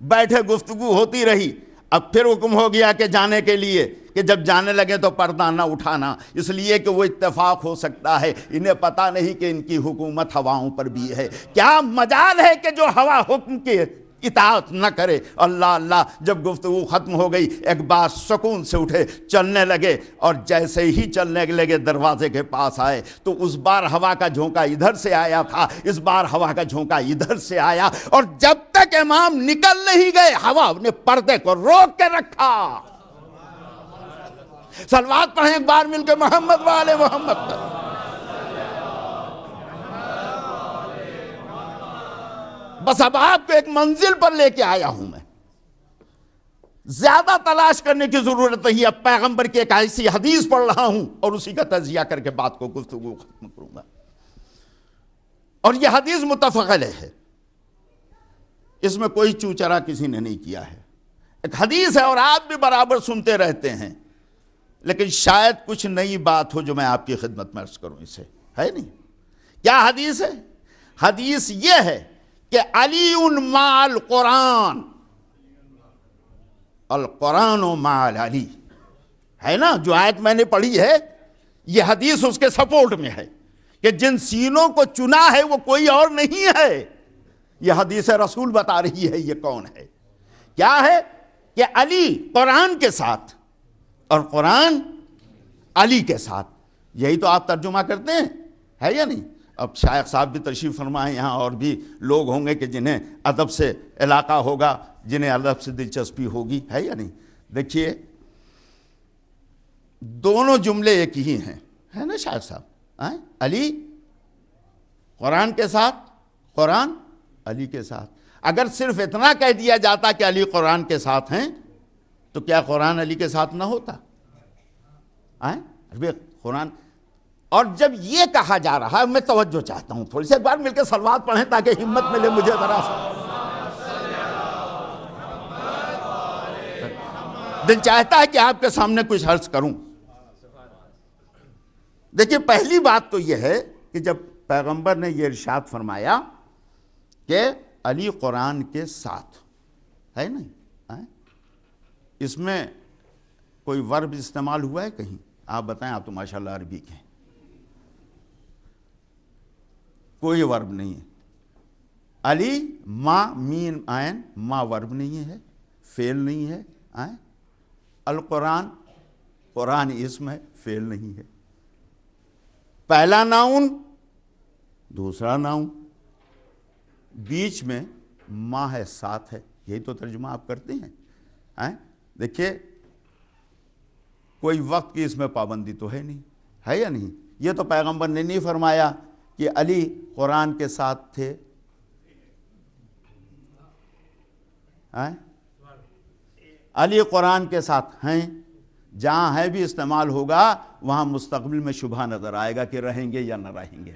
بیٹھے گفتگو ہوتی رہی۔ اب پھر حکم ہو گیا کہ جانے کے لیے، کہ جب جانے لگے تو پردہ نہ اٹھانا، اس لیے کہ وہ اتفاق ہو سکتا ہے، انہیں پتہ نہیں کہ ان کی حکومت ہواؤں پر بھی ہے۔ کیا مجال ہے کہ جو ہوا حکم کے اطاعت نہ کرے؟ اللہ اللہ، جب گفتگو ختم ہو گئی ایک بار سکون سے اٹھے، چلنے لگے، اور جیسے ہی چلنے لگے دروازے کے پاس آئے تو اس بار ہوا کا جھونکا ادھر سے آیا تھا، اس بار ہوا کا جھونکا ادھر سے آیا، اور جب تک امام نکل نہیں گئے ہوا نے پردے کو روک کے رکھا۔ صلوات پڑھیں ایک بار مل کے محمد والے محمد پر۔ بس اب آپ کو ایک منزل پر لے کے آیا ہوں میں، زیادہ تلاش کرنے کی ضرورت نہیں۔ اب پیغمبر کی ایک ایسی حدیث پڑھ رہا ہوں اور اسی کا تجزیہ کر کے بات کو گفتگو ختم کروں گا، اور یہ حدیث متفق علیہ ہے، اس میں کوئی چوچرا کسی نے نہیں کیا ہے۔ ایک حدیث ہے اور آپ بھی برابر سنتے رہتے ہیں، لیکن شاید کچھ نئی بات ہو جو میں آپ کی خدمت میں عرض کروں، اسے ہے نہیں۔ کیا حدیث ہے؟ حدیث یہ ہے کہ علی مع القرآن، القرآن مع علی، ہے نا جو آیت میں نے پڑھی ہے، یہ حدیث اس کے سپورٹ میں ہے کہ جن سینوں کو چنا ہے وہ کوئی اور نہیں ہے۔ یہ حدیث رسول بتا رہی ہے یہ کون ہے، کیا ہے کہ علی قرآن کے ساتھ اور قرآن علی کے ساتھ، یہی تو آپ ترجمہ کرتے ہیں، ہے یا نہیں؟ اب شیخ صاحب بھی تشریف فرمائیں، یہاں اور بھی لوگ ہوں گے کہ جنہیں ادب سے علاقہ ہوگا، جنہیں ادب سے دلچسپی ہوگی، ہے یا نہیں؟ دیکھیے دونوں جملے ایک ہی ہیں، ہے نا شیخ صاحب؟ علی قرآن کے ساتھ، قرآن علی کے ساتھ۔ اگر صرف اتنا کہہ دیا جاتا کہ علی قرآن کے ساتھ ہیں تو کیا قرآن علی کے ساتھ نہ ہوتا؟ قرآن، اور جب یہ کہا جا رہا ہے، میں توجہ چاہتا ہوں تھوڑی سی، ایک بار مل کے صلوات پڑھیں تاکہ ہمت ملے مجھے ذرا سا۔ دل چاہتا ہے کہ آپ کے سامنے کچھ عرض کروں۔ دیکھیے پہلی بات تو یہ ہے کہ جب پیغمبر نے یہ ارشاد فرمایا کہ علی قرآن کے ساتھ، ہے نہیں، اس میں کوئی ورب استعمال ہوا ہے کہیں؟ آپ بتائیں، آپ تو ماشاءاللہ عربی کے ہیں، کوئی ورب نہیں ہے۔ علی ما مین عین، ما ورب نہیں ہے، فعل نہیں ہے۔ القرآن، قرآن اسم ہے، فعل نہیں ہے۔ پہلا ناؤن، دوسرا ناؤن، بیچ میں ما ہے، ساتھ ہے، یہی تو ترجمہ آپ کرتے ہیں۔ دیکھیے کوئی وقت کی اس میں پابندی تو ہے نہیں، ہے یا نہیں؟ یہ تو پیغمبر نے نہیں فرمایا کہ علی قرآن کے ساتھ تھے، علی قرآن کے ساتھ ہیں، جہاں ہے بھی استعمال ہوگا وہاں مستقبل میں شبہ نظر آئے گا کہ رہیں گے یا نہ رہیں گے،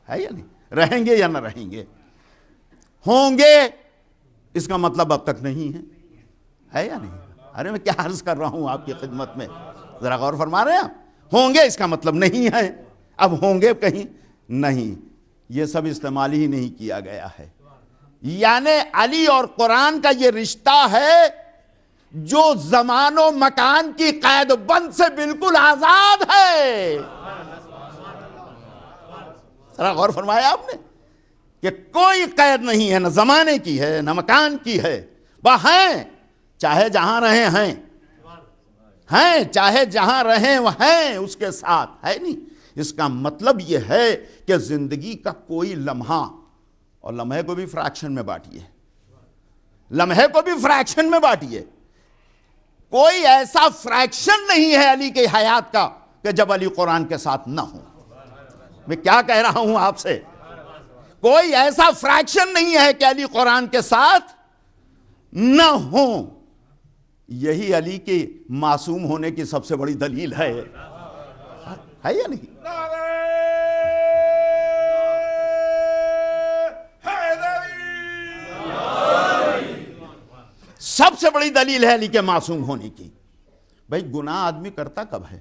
ہے یا نہیں؟ رہیں گے یا نہ رہیں گے، ہوں گے اس کا مطلب اب تک نہیں ہے یا نہیں؟ ارے میں کیا عرض کر رہا ہوں آپ کی خدمت میں، ذرا غور فرما رہے ہیں آپ؟ ہوں گے اس کا مطلب نہیں ہے، اب ہوں گے کہیں نہیں، یہ سب استعمال ہی نہیں کیا گیا ہے۔ یعنی علی اور قرآن کا یہ رشتہ ہے جو زمان و مکان کی قید بند سے بالکل آزاد ہے۔ ذرا غور فرمایا آپ نے کہ کوئی قید نہیں ہے، نہ زمانے کی ہے نہ مکان کی ہے، وہ ہیں، چاہے جہاں رہیں ہیں، چاہے جہاں رہیں وہ ہیں اس کے ساتھ، ہے نہیں؟ اس کا مطلب یہ ہے کہ زندگی کا کوئی لمحہ، اور لمحے کو بھی فریکشن میں بانٹیے، لمحے کو بھی فریکشن میں بانٹیے، کوئی ایسا فریکشن نہیں ہے علی کی حیات کا کہ جب علی قرآن کے ساتھ نہ ہوں۔ میں کیا کہہ رہا ہوں آپ سے؟ کوئی ایسا فریکشن نہیں ہے کہ علی قرآن کے ساتھ نہ ہوں۔ یہی علی کے معصوم ہونے کی سب سے بڑی دلیل ہے یا نہیں؟ سب سے بڑی دلیل ہے علی کے معصوم ہونے کی۔ بھائی گناہ آدمی کرتا کب ہے؟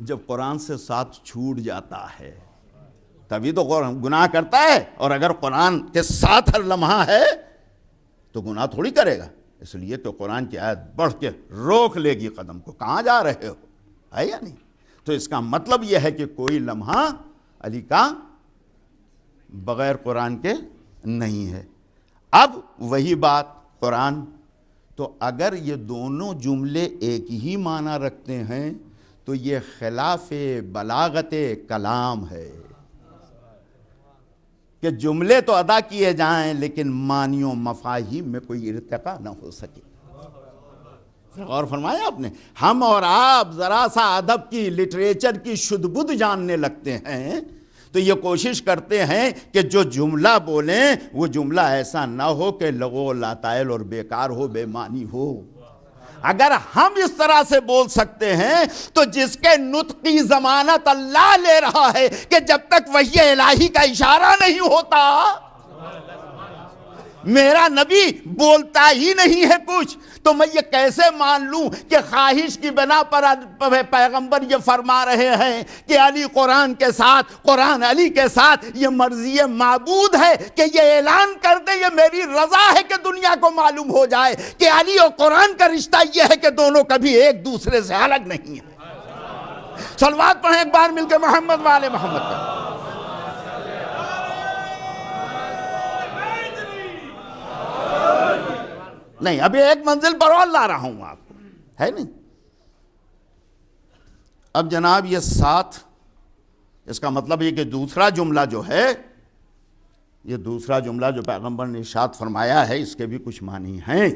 جب قرآن سے ساتھ چھوٹ جاتا ہے تبھی تو گناہ کرتا ہے، اور اگر قرآن کے ساتھ ہر لمحہ ہے تو گناہ تھوڑی کرے گا، اس لیے تو قرآن کی آیت بڑھ کے روک لے گی قدم کو، کہاں جا رہے ہو، ہے یا نہیں؟ تو اس کا مطلب یہ ہے کہ کوئی لمحہ علی کا بغیر قرآن کے نہیں ہے۔ اب وہی بات قرآن، تو اگر یہ دونوں جملے ایک ہی معنی رکھتے ہیں تو یہ خلاف بلاغت کلام ہے کہ جملے تو ادا کیے جائیں لیکن معنی و مفاہیم میں کوئی ارتقا نہ ہو سکے۔ غور فرمایا آپ نے؟ ہم اور آپ ذرا سا ادب کی، لٹریچر کی شد بد جاننے لگتے ہیں تو یہ کوشش کرتے ہیں کہ جو جملہ بولیں وہ جملہ ایسا نہ ہو کہ لغو لاتائل اور بیکار ہو، بے معنی ہو۔ اگر ہم اس طرح سے بول سکتے ہیں تو جس کے نطق کی ضمانت اللہ لے رہا ہے کہ جب تک وحی الہی کا اشارہ نہیں ہوتا میرا نبی بولتا ہی نہیں ہے کچھ، تو میں یہ کیسے مان لوں کہ خواہش کی بنا پر پیغمبر یہ فرما رہے ہیں کہ علی قرآن کے ساتھ، قرآن علی کے ساتھ یہ مرضی معبود ہے کہ یہ اعلان کر دے، یہ میری رضا ہے کہ دنیا کو معلوم ہو جائے کہ علی اور قرآن کا رشتہ یہ ہے کہ دونوں کبھی ایک دوسرے سے الگ نہیں ہیں۔ صلوات پڑھیں ایک بار مل کے محمد والے محمد کا۔ نہیں، ابھی ایک منزل پر اور لا رہا ہوں آپ کو، ہے نہیں؟ اب جناب یہ ساتھ، اس کا مطلب یہ کہ دوسرا جملہ جو ہے، یہ دوسرا جملہ جو پیغمبر نے ارشاد فرمایا ہے، اس کے بھی کچھ معنی ہیں،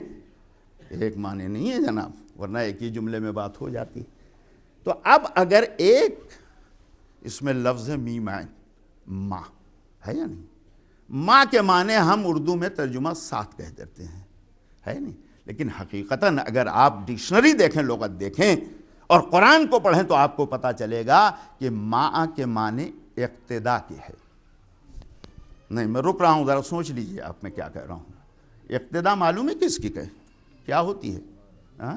ایک معنی نہیں ہے جناب، ورنہ ایک ہی جملے میں بات ہو جاتی۔ تو اب اگر ایک اس میں لفظ میم عین ماں ہے یا نہیں؟ ماں کے معنی ہم اردو میں ترجمہ ساتھ کہہ دیتے ہیں، ہے نہیں؟ لیکن حقیقتاً اگر آپ ڈکشنری دیکھیں، لغت دیکھیں اور قرآن کو پڑھیں تو آپ کو پتہ چلے گا کہ ماں کے معنی اقتدا کے ہے۔ نہیں، میں رک رہا ہوں، ذرا سوچ لیجئے آپ میں کیا کہہ رہا ہوں۔ اقتدا معلوم ہے کس کی کہے؟ کیا ہوتی ہے؟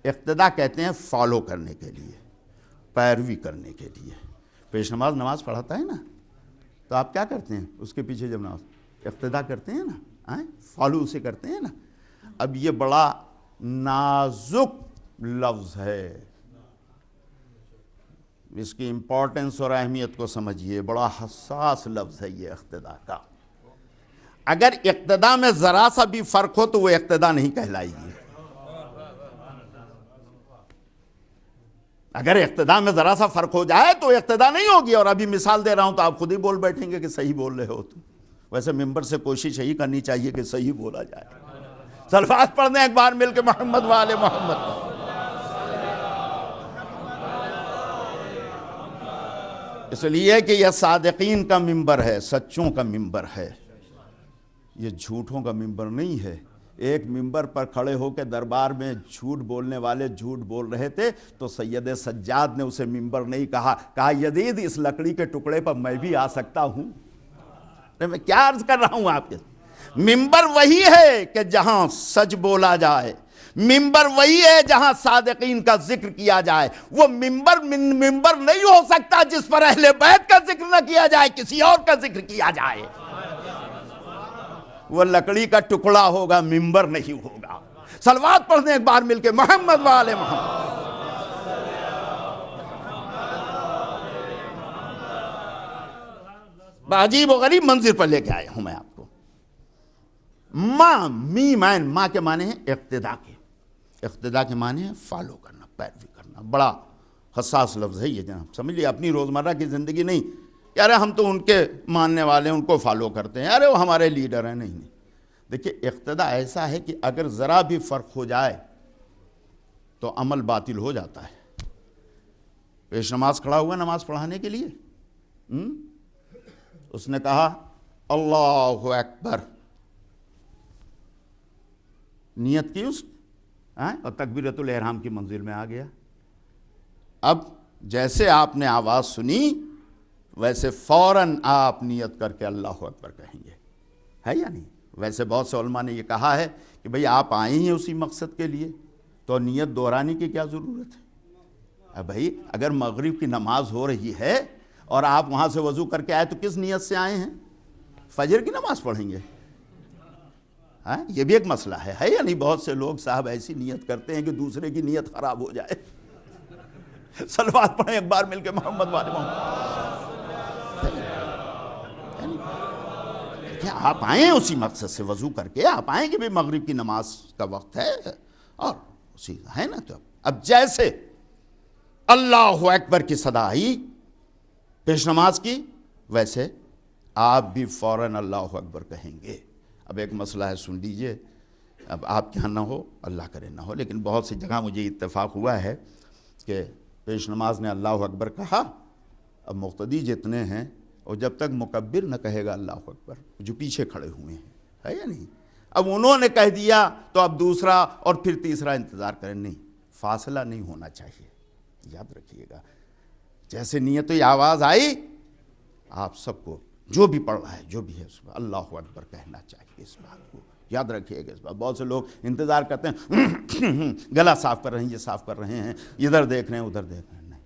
اقتدا کہتے ہیں فالو کرنے کے لیے، پیروی کرنے کے لیے۔ پیش نماز پڑھاتا ہے نا، تو آپ کیا کرتے ہیں اس کے پیچھے جب نماز اقتدا کرتے ہیں نا، فالو اسے کرتے ہیں نا۔ اب یہ بڑا نازک لفظ ہے، اس کی امپورٹنس اور اہمیت کو سمجھیے، بڑا حساس لفظ ہے یہ اقتدا کا۔ اگر اقتدا میں ذرا سا بھی فرق ہو تو وہ اقتدا نہیں کہلائے گی۔ اگر اقتدا میں ذرا سا فرق ہو جائے تو اقتدا نہیں ہوگی، اور ابھی مثال دے رہا ہوں تو آپ خود ہی بول بیٹھیں گے کہ صحیح بول رہے ہو تم۔ ویسے ممبر سے کوشش یہی کرنی چاہیے کہ صحیح بولا جائے۔ صلوات پڑھ دیں ایک بار مل کے محمد والے محمد۔ اس لیے کہ یہ صادقین کا ممبر ہے، سچوں کا ممبر ہے، یہ جھوٹوں کا ممبر نہیں ہے۔ ایک ممبر پر کھڑے ہو کے دربار میں جھوٹ بولنے والے جھوٹ بول رہے تھے تو سید سجاد نے اسے ممبر نہیں کہا یزید اس لکڑی کے ٹکڑے پر میں بھی آ سکتا ہوں۔ میں کیا عرض کر رہا ہوں آپ کے؟ ممبر وہی ہے کہ جہاں سچ بولا جائے، ممبر وہی ہے جہاں صادقین کا ذکر کیا جائے۔ وہ ممبر نہیں ہو سکتا جس پر اہل بیت کا ذکر نہ کیا جائے، کسی اور کا ذکر کیا جائے۔ وہ لکڑی کا ٹکڑا ہوگا، ممبر نہیں ہوگا۔ صلوات پڑھ دیں ایک بار مل کے محمد والے محمد۔ عجیب و غریب منظر پر لے کے آیا ہوں میں آپ کو۔ ماں، میم عین، ماں کے معنی ہیں اقتدا کے، اقتدا کے معنی ہیں فالو کرنا، پیروی کرنا۔ بڑا حساس لفظ ہے یہ جناب، سمجھ لیے، اپنی روزمرہ کی زندگی نہیں یار ہم تو ان کے ماننے والے ہیں، ان کو فالو کرتے ہیں، ارے وہ ہمارے لیڈر ہیں، نہیں۔ دیکھیے اقتدا ایسا ہے کہ اگر ذرا بھی فرق ہو جائے تو عمل باطل ہو جاتا ہے۔ پیش نماز کھڑا ہوا نماز پڑھانے کے لیے، اس نے کہا اللہ اکبر، نیت کی اس اور تکبیرۃ الاحرام کی منزل میں آ گیا۔ اب جیسے آپ نے آواز سنی ویسے فوراً آپ نیت کر کے اللہ اکبر کہیں گے، ہے یا نہیں؟ ویسے بہت سے علماء نے یہ کہا ہے کہ بھئی آپ آئے ہیں اسی مقصد کے لیے تو نیت دہرانے کی کیا ضرورت ہے؟ بھئی اگر مغرب کی نماز ہو رہی ہے اور آپ وہاں سے وضو کر کے آئے تو کس نیت سے آئے ہیں؟ فجر کی نماز پڑھیں گے۔ یہ بھی ایک مسئلہ ہے یا نہیں؟ بہت سے لوگ صاحب ایسی نیت کرتے ہیں کہ دوسرے کی نیت خراب ہو جائے۔ صلوات پڑھیں ایک بار مل کے محمد والے محمد۔ آپ آئیں اسی مقصد سے وضو کر کے، آپ آئیں کہ بھی مغرب کی نماز کا وقت ہے اور اسی ہے نا۔ تو اب جیسے اللہ اکبر کی صدا آئی پیش نماز کی، ویسے آپ بھی فوراً اللہ اکبر کہیں گے۔ اب ایک مسئلہ ہے، سن لیجئے، اب آپ کے یہاں نہ ہو، اللہ کرے نہ ہو، لیکن بہت سی جگہ مجھے اتفاق ہوا ہے کہ پیش نماز نے اللہ اکبر کہا، اب مقتدی جتنے ہیں اور جب تک مکبر نہ کہے گا اللہ اکبر، جو پیچھے کھڑے ہوئے ہیں، ہے یا نہیں، اب انہوں نے کہہ دیا تو اب دوسرا اور پھر تیسرا انتظار کریں، نہیں، فاصلہ نہیں ہونا چاہیے، یاد رکھیے گا۔ جیسے نیت و آواز آئی، آپ سب کو جو بھی پڑھ رہا ہے، جو بھی ہے، اس میں اللہ اکبر کہنا چاہیے، اس بات کو یاد رکھیے گا۔ اس بات بہت سے لوگ انتظار کرتے ہیں، گلا صاف کر رہے ہیں، یہ صاف کر رہے ہیں، ادھر دیکھ رہے ہیں، ادھر دیکھ رہے ہیں، نہیں،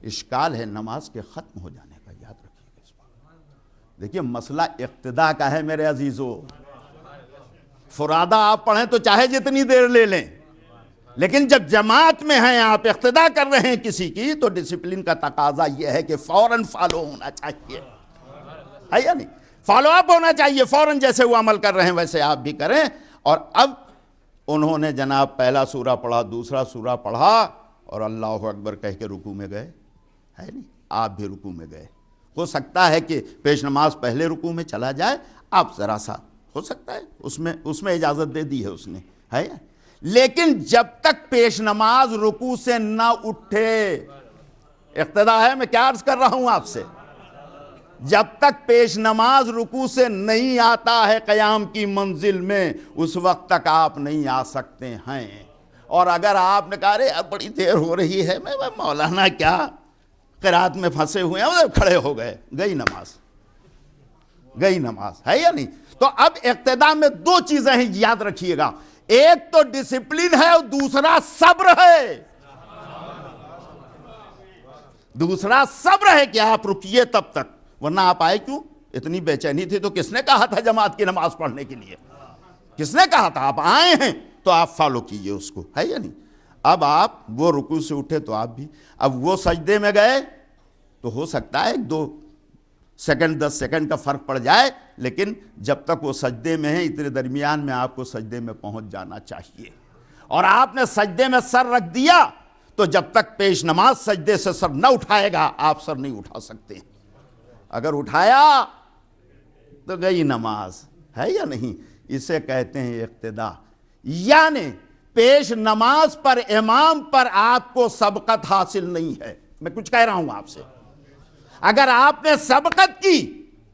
اشکال ہے نماز کے ختم ہو جانے کا، یاد رکھیے گا اس بات۔ دیکھیے مسئلہ اقتداء کا ہے میرے عزیزو، فرادہ آپ پڑھیں تو چاہے جتنی دیر لے لیں، لیکن جب جماعت میں ہیں، آپ اقتداء کر رہے ہیں کسی کی، تو ڈسپلن کا تقاضا یہ ہے کہ فوراً فالو ہونا چاہیے، ہے یا نہیں، فالو اپ ہونا چاہیے، فوراً جیسے وہ عمل کر رہے ہیں ویسے آپ بھی کریں۔ اور اب انہوں نے جناب پہلا سورہ پڑھا، دوسرا سورہ پڑھا اور اللہ اکبر کہہ کے رکوع میں گئے، ہے نہیں، آپ بھی رکوع میں گئے۔ ہو سکتا ہے کہ پیش نماز پہلے رکوع میں چلا جائے، آپ ذرا سا ہو سکتا ہے اس میں اجازت دے دی ہے اس نے، ہے، لیکن جب تک پیش نماز رکوع سے نہ اٹھے، اقتداء ہے، میں کیا عرض کر رہا ہوں آپ سے، جب تک پیش نماز رکوع سے نہیں آتا ہے قیام کی منزل میں، اس وقت تک آپ نہیں آ سکتے ہیں۔ اور اگر آپ نے کہا رے بڑی دیر ہو رہی ہے، میں مولانا کیا قرات میں پھنسے ہوئے ہیں، کھڑے ہو گئے، گئی نماز، ہے یا نہیں؟ تو اب اقتداء میں دو چیزیں ہیں، یاد رکھیے گا، ایک تو ڈسپلن ہے اور دوسرا صبر ہے، دوسرا صبر ہے کہ آپ رکیے تب تک، ورنہ آپ آئے کیوں؟ اتنی بے چینی تھی تو کس نے کہا تھا جماعت کی نماز پڑھنے کے لیے؟ کس نے کہا تھا؟ آپ آئے ہیں تو آپ فالو کیجئے اس کو، ہے یا نہیں؟ اب آپ وہ رکوع سے اٹھے تو آپ بھی، اب وہ سجدے میں گئے تو ہو سکتا ہے 2 سیکنڈ 10 سیکنڈ کا فرق پڑ جائے، لیکن جب تک وہ سجدے میں ہیں اتنے درمیان میں آپ کو سجدے میں پہنچ جانا چاہیے۔ اور آپ نے سجدے میں سر رکھ دیا تو جب تک پیش نماز سجدے سے سر نہ اٹھائے گا آپ سر نہیں اٹھا سکتے، اگر اٹھایا تو گئی نماز، ہے یا نہیں؟ اسے کہتے ہیں اقتداء، یعنی پیش نماز پر امام پر آپ کو سبقت حاصل نہیں ہے۔ میں کچھ کہہ رہا ہوں آپ سے، اگر آپ نے سبقت کی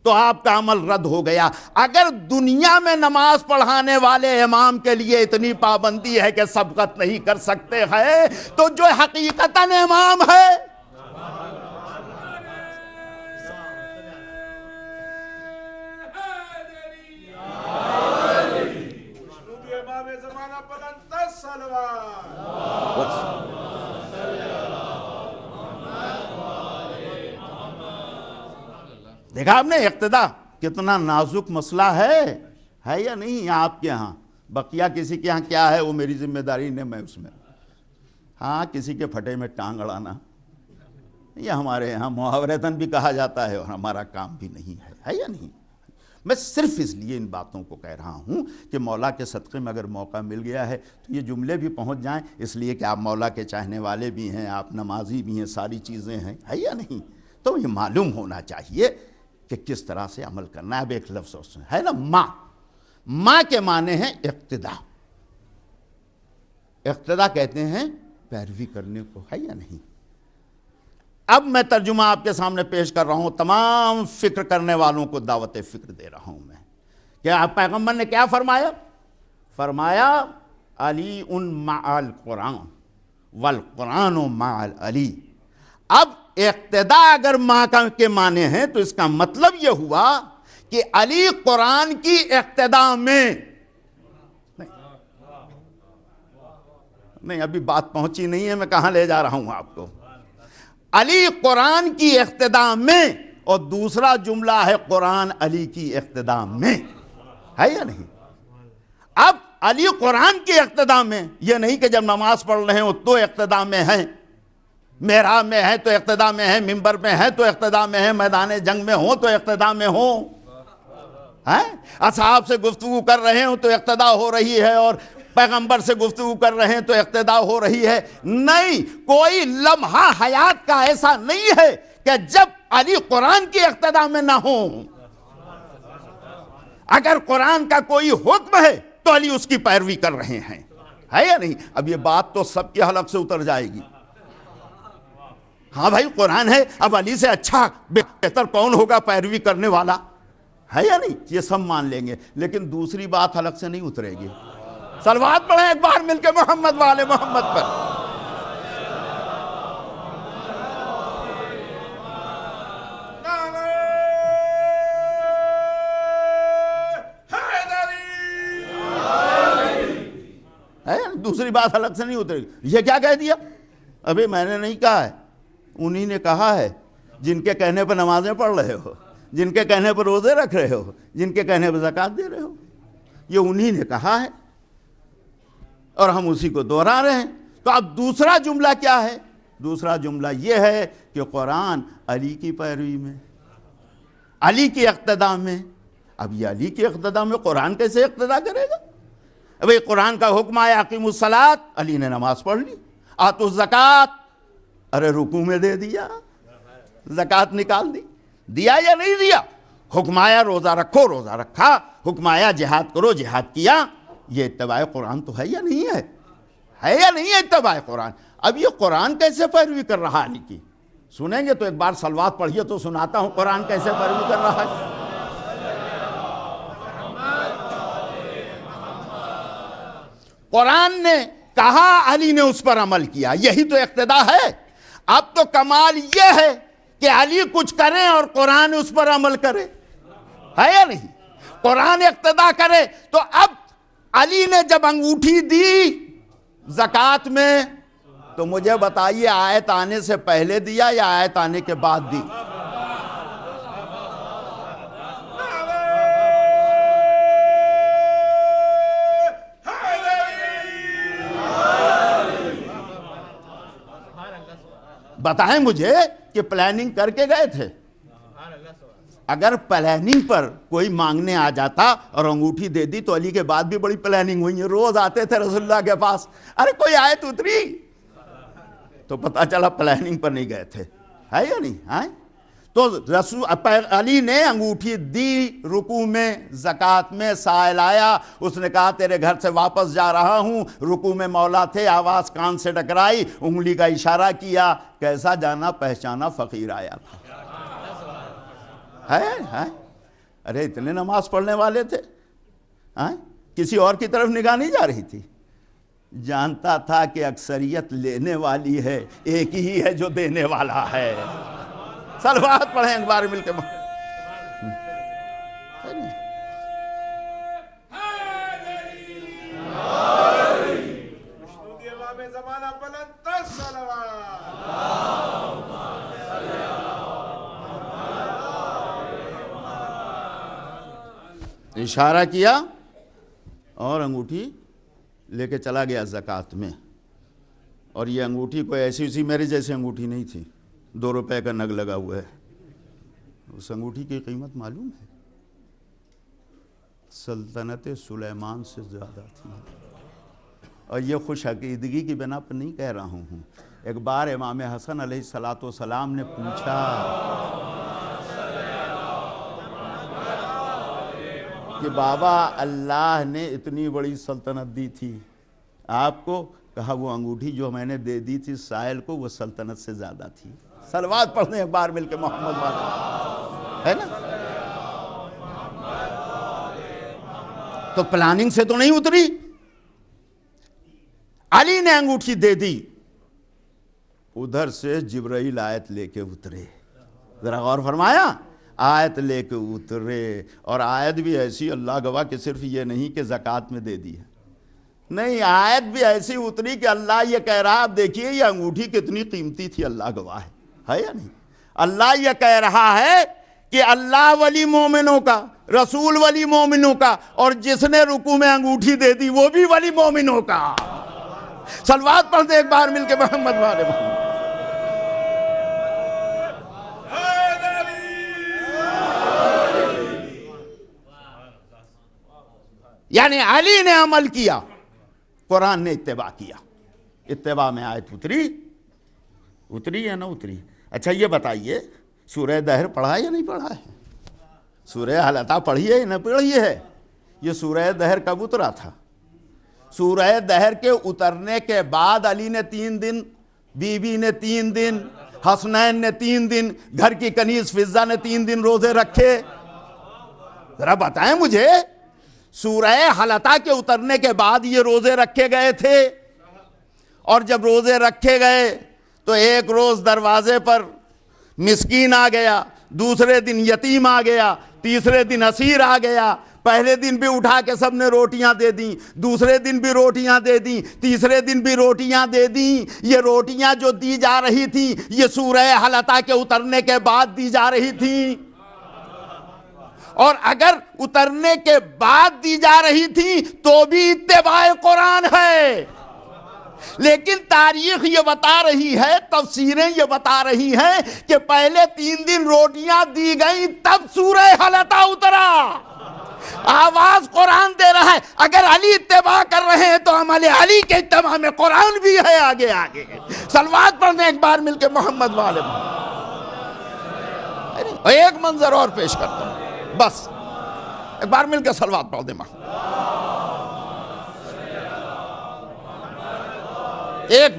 تو آپ کا عمل رد ہو گیا۔ اگر دنیا میں نماز پڑھانے والے امام کے لیے اتنی پابندی ہے کہ سبقت نہیں کر سکتے ہیں، تو جو حقیقتاً امام ہے، امام زمانہ بلند صلوات۔ دیکھا آپ نے اقتداء کتنا نازک مسئلہ ہے یا نہیں؟ آپ کے ہاں بقیہ کسی کے ہاں کیا ہے وہ میری ذمہ داری نہیں، میں اس میں، ہاں کسی کے پھٹے میں ٹانگ اڑانا یہ ہمارے یہاں محاورتاً بھی کہا جاتا ہے اور ہمارا کام بھی نہیں ہے یا نہیں؟ میں صرف اس لیے ان باتوں کو کہہ رہا ہوں کہ مولا کے صدقے میں اگر موقع مل گیا ہے تو یہ جملے بھی پہنچ جائیں، اس لیے کہ آپ مولا کے چاہنے والے بھی ہیں، آپ نمازی بھی ہیں، ساری چیزیں ہیں، ہے یا نہیں؟ تو یہ معلوم ہونا چاہیے کہ کس طرح سے عمل کرنا ہے۔ اب ایک لفظ ہے نا، ماں کے معنی ہے اقتداء، اقتداء کہتے ہیں پیروی کرنے کو، ہے یا نہیں؟ اب میں ترجمہ آپ کے سامنے پیش کر رہا ہوں، تمام فکر کرنے والوں کو دعوت فکر دے رہا ہوں میں، کہ پیغمبر نے کیا فرمایا؟ فرمایا علی مع القرآن والقرآن مع علی۔ اب اقتداء اگر ماں کے معنی ہیں تو اس کا مطلب یہ ہوا کہ علی قرآن کی اقتداء میں نہیں، ابھی بات پہنچی نہیں ہے، میں کہاں لے جا رہا ہوں آپ کو۔ علی قرآن کی اقتداء میں، اور دوسرا جملہ ہے قرآن علی کی اقتداء میں، ہے یا نہیں؟ اب علی قرآن کی اقتداء میں، یہ نہیں کہ جب نماز پڑھ رہے ہوں تو اقتداء میں ہیں، محراب میں ہے تو اقتداء میں ہے، منبر میں ہے تو اقتداء میں ہے، میدان جنگ میں ہوں تو اقتداء میں ہوں، اصحاب سے گفتگو کر رہے ہوں تو اقتداء ہو رہی ہے، اور پیغمبر سے گفتگو کر رہے ہیں تو اقتداء ہو رہی ہے۔ نہیں، کوئی لمحہ حیات کا ایسا نہیں ہے کہ جب علی قرآن کی اقتداء میں نہ ہوں۔ اگر قرآن کا کوئی حکم ہے تو تو علی اس کی پیروی کر رہے ہیں، ہے یا نہیں؟ اب یہ بات تو سب کے حلق سے اتر جائے گی. ہاں بھائی قرآن ہے، اب علی سے اچھا بہتر کون ہوگا پیروی کرنے والا، ہے یا نہیں؟ یہ سب مان لیں گے، لیکن دوسری بات حلق سے نہیں اترے گی. صلوات پڑھیں ایک بار مل کے محمد والے محمد پر. دوسری بات حلق سے نہیں اترے گی. یہ کیا کہہ دیا؟ ابھی میں نے نہیں کہا ہے، انہی نے کہا ہے. جن کے کہنے پر نمازیں پڑھ رہے ہو، جن کے کہنے پر روزے رکھ رہے ہو، جن کے کہنے پر زکوٰۃ دے رہے ہو، یہ انہی نے کہا ہے اور ہم اسی کو دوہرا رہے ہیں. تو اب دوسرا جملہ کیا ہے؟ دوسرا جملہ یہ ہے کہ قرآن علی کی پیروی میں، علی کی اقتداء میں. اب یہ علی کی اقتداء میں قرآن کیسے اقتداء کرے گا؟ ابھی قرآن کا حکم آیا اقیموا الصلاۃ، علی نے نماز پڑھ لی. آتوا الزکوٰۃ، ارے رکوع میں دے دیا، زکوٰۃ نکال دی. دیا یا نہیں دیا؟ حکم آیا روزہ رکھو، روزہ رکھا. حکم آیا جہاد کرو، جہاد کیا. یہ اتباع قرآن تو ہے یا نہیں ہے؟ ہے یا نہیں ہے اتباع قرآن؟ اب یہ قرآن کیسے پیروی کر رہا علی کی؟ سنیں گے تو ایک بار صلوات پڑھیے تو سناتا ہوں قرآن کیسے پیروی کر رہا ہے. قرآن نے کہا، علی نے اس پر عمل کیا، یہی تو اقتداء ہے. اب تو کمال یہ ہے کہ علی کچھ کریں اور قرآن اس پر عمل کرے، ہے یا نہیں؟ قرآن اقتداء کرے. تو اب علی نے جب انگوٹھی دی زکوٰۃ میں، تو مجھے بتائیے آیت آنے سے پہلے دیا یا آیت آنے کے بعد دی؟ بتائیں مجھے کہ پلاننگ کر کے گئے تھے؟ اگر پلاننگ پر کوئی مانگنے آ جاتا اور انگوٹھی دے دی تو علی کے بعد بھی بڑی پلاننگ ہوئی ہے. روز آتے تھے رسول اللہ کے پاس، ارے کوئی آیت اتری تو پتہ چلا پلاننگ پر نہیں گئے تھے، ہے یا نہیں؟ تو علی نے انگوٹھی دی رکوع میں، زکوٰۃ میں. سائل آیا، اس نے کہا تیرے گھر سے واپس جا رہا ہوں. رکوع میں مولا تھے، آواز کان سے ٹکرائی، انگلی کا اشارہ کیا. کیسا جانا پہچانا فقیر آیا تھا. ہے ارے اتنے نماز پڑھنے والے تھے، کسی اور کی طرف نگاہ نہیں جا رہی تھی. جانتا تھا کہ اکثریت لینے والی ہے، ایک ہی ہے جو دینے والا ہے. صلوات پڑھیں ایک بار مل کے. اشارہ کیا اور انگوٹھی لے کے چلا گیا زکوٰۃ میں. اور یہ انگوٹھی کوئی ایسی اسی میرے جیسی انگوٹھی نہیں تھی، 2 روپے کا نگ لگا ہوا ہے. اس انگوٹھی کی قیمت معلوم ہے؟ سلطنت سلیمان سے زیادہ تھی. اور یہ خوش عقیدگی کی بنا پر نہیں کہہ رہا ہوں. ایک بار امام حسن علیہ السلام نے پوچھا کہ بابا اللہ نے اتنی بڑی سلطنت دی تھی آپ کو، کہا وہ انگوٹھی جو میں نے دے دی تھی سائل کو وہ سلطنت سے زیادہ تھی. صلوات پڑھنے ایک بار مل کے محمد والے، ہے نا؟ تو پلاننگ سے تو نہیں اتری. علی نے انگوٹھی دے دی، ادھر سے جبرائیل آیت لے کے اترے. ذرا غور فرمایا، آیت لے کے اترے. اور آیت بھی ایسی، اللہ گواہ کہ صرف یہ نہیں کہ زکوٰۃ میں دے دی ہے، نہیں، آیت بھی ایسی اتری کہ اللہ یہ کہہ رہا، اب دیکھیے یہ انگوٹھی کتنی قیمتی تھی، اللہ گواہ ہے یا نہیں؟ اللہ یہ کہہ رہا ہے کہ اللہ ولی مومنوں کا، رسول ولی مومنوں کا، اور جس نے رکوع میں انگوٹھی دے دی وہ بھی ولی مومنوں کا. صلوات پڑھتے ایک بار مل کے محمد والے محمد. یعنی علی نے عمل کیا، قرآن نے اتباع کیا. اتباع میں آیت اتری یا نہ اتری؟ اچھا یہ بتائیے سورہ دہر پڑھا یا نہیں پڑھا ہے؟ سورہ حلطہ پڑھی ہے یا نہ پڑھی ہے؟ یہ سورہ دہر کب اترا تھا؟ سورہ دہر کے اترنے کے بعد علی نے 3 دن، بی بی نے 3 دن، حسنین نے 3 دن، گھر کی کنیز فضہ نے 3 دن روزے رکھے. ذرا بتائیں مجھے، سورہ حلطہ کے اترنے کے بعد یہ روزے رکھے گئے تھے، اور جب روزے رکھے گئے تو ایک روز دروازے پر مسکین آ گیا، دوسرے دن یتیم آ گیا، تیسرے دن اسیر آ گیا. پہلے دن بھی اٹھا کے سب نے روٹیاں دے دیں، دوسرے دن بھی روٹیاں دے دیں، تیسرے دن بھی روٹیاں دے دیں. یہ روٹیاں جو دی جا رہی تھیں یہ سورہ حلطہ کے اترنے کے بعد دی جا رہی تھیں. اور اگر اترنے کے بعد دی جا رہی تھی تو بھی اتباع قرآن ہے. لیکن تاریخ یہ بتا رہی ہے، تفسیریں یہ بتا رہی ہیں کہ پہلے 3 دن روٹیاں دی گئیں تب سورہ حلطہ اترا. آواز قرآن دے رہا ہے، اگر علی اتباع کر رہے ہیں تو عمل علی کے اتباع میں قرآن بھی ہے. آگے آگے صلوات پڑھنے ایک بار مل کے محمد والے. ایک منظر اور پیش کرتا ہوں، بس ایک بار مل کے صلوات پڑھ دیں. ایک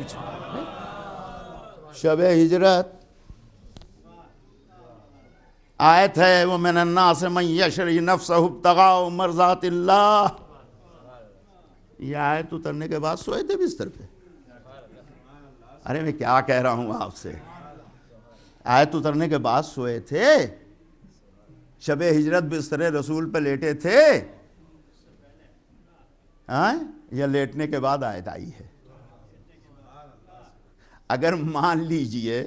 شب ہجرت آیت ہے، وَمِنَ النَّاسِ مَن يَشْرِي نَفْسَهُ ابْتِغَاءَ مَرْضَاتِ اللَّهِ. یہ آیت اترنے کے بعد سوئے تھے بستر پہ. ارے میں کیا کہہ رہا ہوں آپ سے، آیت اترنے کے بعد سوئے تھے، شب ہجرت بستر رسول پہ لیٹے تھے، یا لیٹنے کے بعد آیت آئی ہے؟ اگر مان لیجئے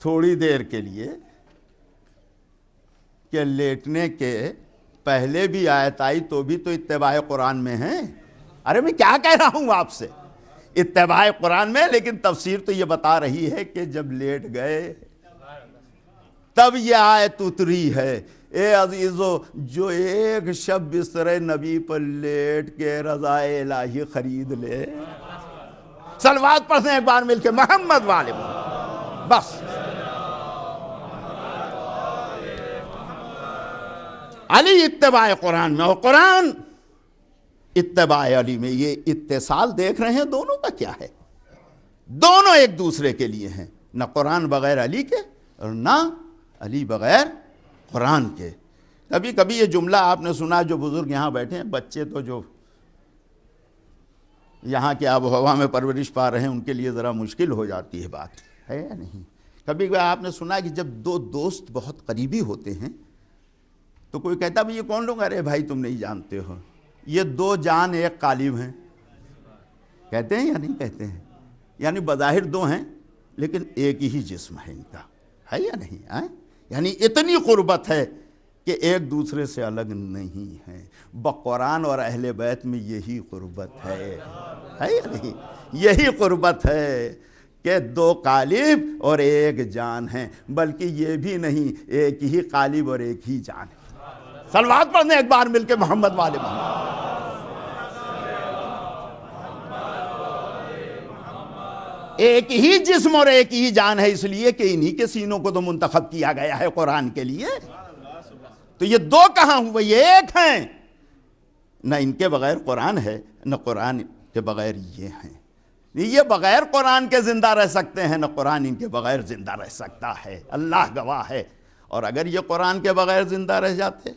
تھوڑی دیر کے لیے کہ لیٹنے کے پہلے بھی آیت آئی تو بھی تو اتباع قرآن میں ہے. ارے میں کیا کہہ رہا ہوں آپ سے، اتباع قرآن میں. لیکن تفسیر تو یہ بتا رہی ہے کہ جب لیٹ گئے تب یہ آیت اتری ہے. اے عزیزو، جو ایک شب بستر نبی پر لیٹ کے رضائے الہی خرید لے، صلوات پڑھیں ایک بار مل کے محمد والے. بس علی اتباع قرآن میں، اور قرآن اتباع علی میں. یہ اتصال دیکھ رہے ہیں دونوں کا کیا ہے؟ دونوں ایک دوسرے کے لیے ہیں، نہ قرآن بغیر علی کے اور نہ علی بغیر قرآن کے. کبھی کبھی یہ جملہ آپ نے سنا، جو بزرگ یہاں بیٹھے ہیں، بچے تو جو یہاں کے آب و ہوا میں پرورش پا رہے ہیں ان کے لیے ذرا مشکل ہو جاتی ہے بات، ہے یا نہیں؟ کبھی کبھی آپ نے سنا کہ جب 2 دوست بہت قریبی ہوتے ہیں تو کوئی کہتا بھئی یہ کون لوگ؟ ارے بھائی تم نہیں جانتے ہو، یہ 2 جان ایک قالب ہیں. کہتے ہیں یا نہیں کہتے ہیں؟ یعنی بظاہر 2 ہیں لیکن ایک ہی جسم ہے ان کا، ہے یا نہیں؟ یعنی اتنی قربت ہے کہ ایک دوسرے سے الگ نہیں ہیں. بقرآن اور اہل بیت میں یہی قربت ہے یا نہیں؟ یہی قربت ہے کہ 2 قالب اور ایک جان ہیں. بلکہ یہ بھی نہیں، ایک ہی قالب اور ایک ہی جان ہے. صلوات پڑھنے ایک بار مل کے محمد والے محمد. ایک ہی جسم اور ایک ہی جان ہے، اس لیے کہ انہی کے سینوں کو تو منتخب کیا گیا ہے قرآن کے لیے. تو یہ 2 کہاں ہوئے؟ یہ ایک ہیں. نہ ان کے بغیر قرآن ہے، نہ قرآن کے بغیر یہ ہیں. یہ بغیر قرآن کے زندہ رہ سکتے ہیں، نہ قرآن ان کے بغیر زندہ رہ سکتا ہے. اللہ گواہ ہے. اور اگر یہ قرآن کے بغیر زندہ رہ جاتے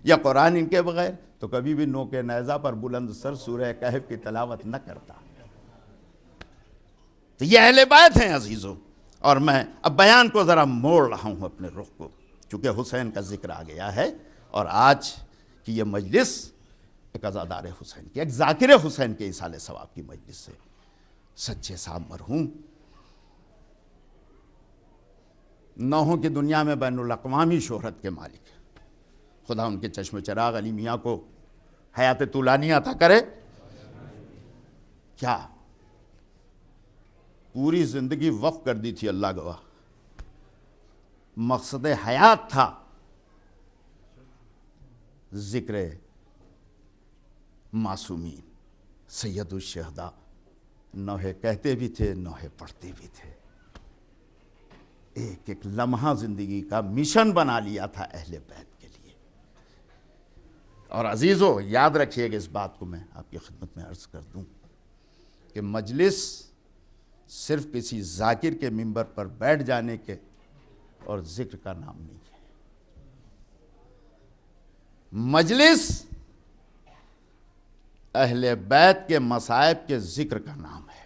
یا قرآن ان کے بغیر، تو کبھی بھی نوک نیزہ پر بلند سر سورہ کہف کی تلاوت نہ کرتا. تو یہ اہل بیت ہیں عزیزوں. اور میں اب بیان کو ذرا موڑ رہا ہوں اپنے رخ کو، چونکہ حسین کا ذکر آ گیا ہے. اور آج کی یہ مجلس ایک عزادار حسین کی، ایک ذاکر حسین کے ایصال ثواب کی مجلس سے. سچے صاحب مرحوم نوحوں کی دنیا میں بین الاقوامی شہرت کے مالک، خدا ان کے چشم چراغ علی میاں کو حیات طولانی عطا کرے. کیا پوری زندگی وقف کر دی تھی، اللہ گواہ. مقصد حیات تھا ذکر معصومین، سید الشہداء. نوحے کہتے بھی تھے، نوحے پڑھتے بھی تھے. ایک ایک لمحہ زندگی کا مشن بنا لیا تھا اہل بیت کے لیے. اور عزیزو یاد رکھیے گا اس بات کو میں آپ کی خدمت میں عرض کر دوں کہ مجلس صرف کسی ذاکر کے منبر پر بیٹھ جانے کے اور ذکر کا نام نہیں ہے. مجلس اہل بیت کے مصائب کے ذکر کا نام ہے.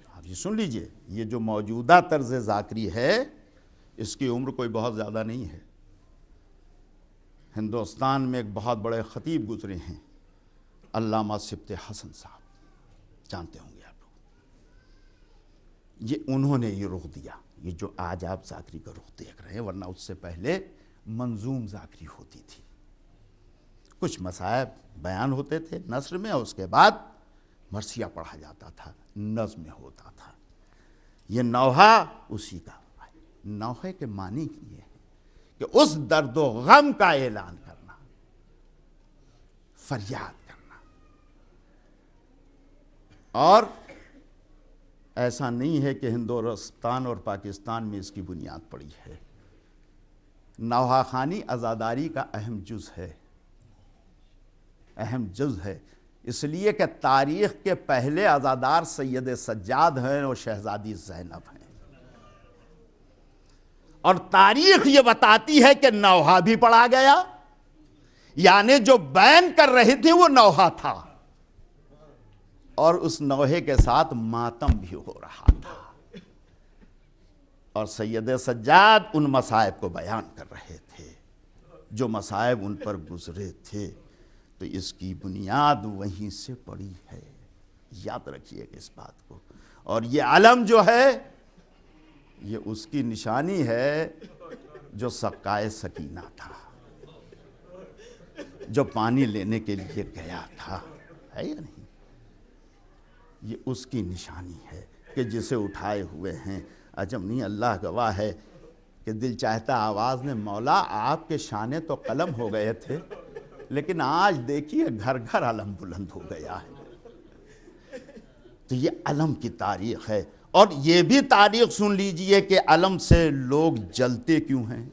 آپ یہ سن لیجئے, یہ جو موجودہ طرز ذاکری ہے اس کی عمر کوئی بہت زیادہ نہیں ہے. ہندوستان میں ایک بہت بڑے خطیب گزرے ہیں, علامہ سبط حسن صاحب, جانتے ہوں گے آپ لوگ. یہ انہوں نے یہ رخ دیا, یہ جو آج آپ ذاکری کا رخ دیکھ رہے ہیں, ورنہ اس سے پہلے منظوم ذاکری ہوتی تھی. کچھ مصائب بیان ہوتے تھے نثر میں, اور اس کے بعد مرثیہ پڑھا جاتا تھا, نظم میں ہوتا تھا. یہ نوحہ اسی کا. نوحے کے معنی یہ ہے کہ اس درد و غم کا اعلان کرنا, فریاد کرنا. اور ایسا نہیں ہے کہ ہندوستان اور پاکستان میں اس کی بنیاد پڑی ہے. نوحہ خوانی عزاداری کا اہم جز ہے, اہم جز ہے. اس لیے کہ تاریخ کے پہلے عزادار سید سجاد ہیں اور شہزادی زینب ہیں, اور تاریخ یہ بتاتی ہے کہ نوحہ بھی پڑھا گیا, یعنی جو بیان کر رہے تھے وہ نوحہ تھا, اور اس نوحے کے ساتھ ماتم بھی ہو رہا تھا. اور سید سجاد ان مصائب کو بیان کر رہے تھے جو مصائب ان پر گزرے تھے. تو اس کی بنیاد وہیں سے پڑی ہے, یاد رکھیے گا اس بات کو. اور یہ علم جو ہے یہ اس کی نشانی ہے جو سقائے سکینہ تھا, جو پانی لینے کے لیے گیا تھا, ہے یا نہیں؟ یہ اس کی نشانی ہے کہ جسے اٹھائے ہوئے ہیں. عجب نہیں, اللہ گواہ ہے کہ دل چاہتا آواز میں, مولا آپ کے شانے تو قلم ہو گئے تھے, لیکن آج دیکھیے گھر گھر علم بلند ہو گیا ہے. تو یہ علم کی تاریخ ہے. اور یہ بھی تاریخ سن لیجئے کہ علم سے لوگ جلتے کیوں ہیں,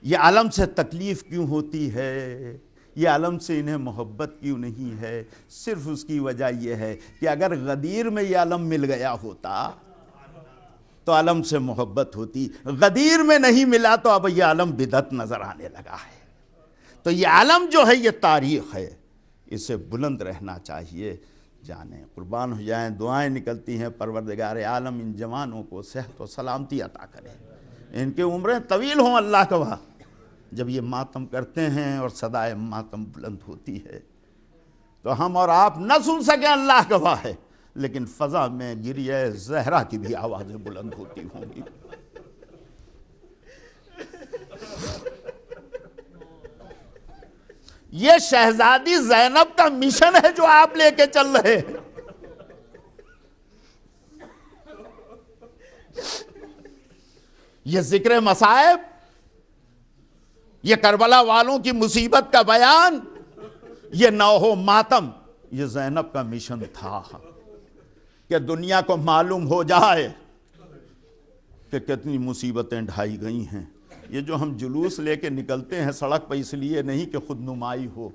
یہ علم سے تکلیف کیوں ہوتی ہے, یہ علم سے انہیں محبت کیوں نہیں ہے. صرف اس کی وجہ یہ ہے کہ اگر غدیر میں یہ علم مل گیا ہوتا تو علم سے محبت ہوتی. غدیر میں نہیں ملا تو اب یہ علم بدعت نظر آنے لگا ہے. تو یہ علم جو ہے یہ تاریخ ہے, اسے بلند رہنا چاہیے. جانیں قربان ہو جائیں, دعائیں نکلتی ہیں, پروردگار عالم ان جوانوں کو صحت و سلامتی عطا کرے, ان کے عمریں طویل ہوں. اللہ گواہ جب یہ ماتم کرتے ہیں اور صدائے ماتم بلند ہوتی ہے تو ہم اور آپ نہ سن سکیں, اللہ گواہ ہے, لیکن فضا میں گریہ زہرا کی بھی آوازیں بلند ہوتی ہوں گی. یہ شہزادی زینب کا مشن ہے جو آپ لے کے چل رہے ہیں. یہ ذکر مصائب, یہ کربلا والوں کی مصیبت کا بیان, یہ نوح و ماتم, یہ زینب کا مشن تھا کہ دنیا کو معلوم ہو جائے کہ کتنی مصیبتیں ڈھائی گئی ہیں. یہ جو ہم جلوس لے کے نکلتے ہیں سڑک پہ اس لیے نہیں کہ خود نمائی ہو,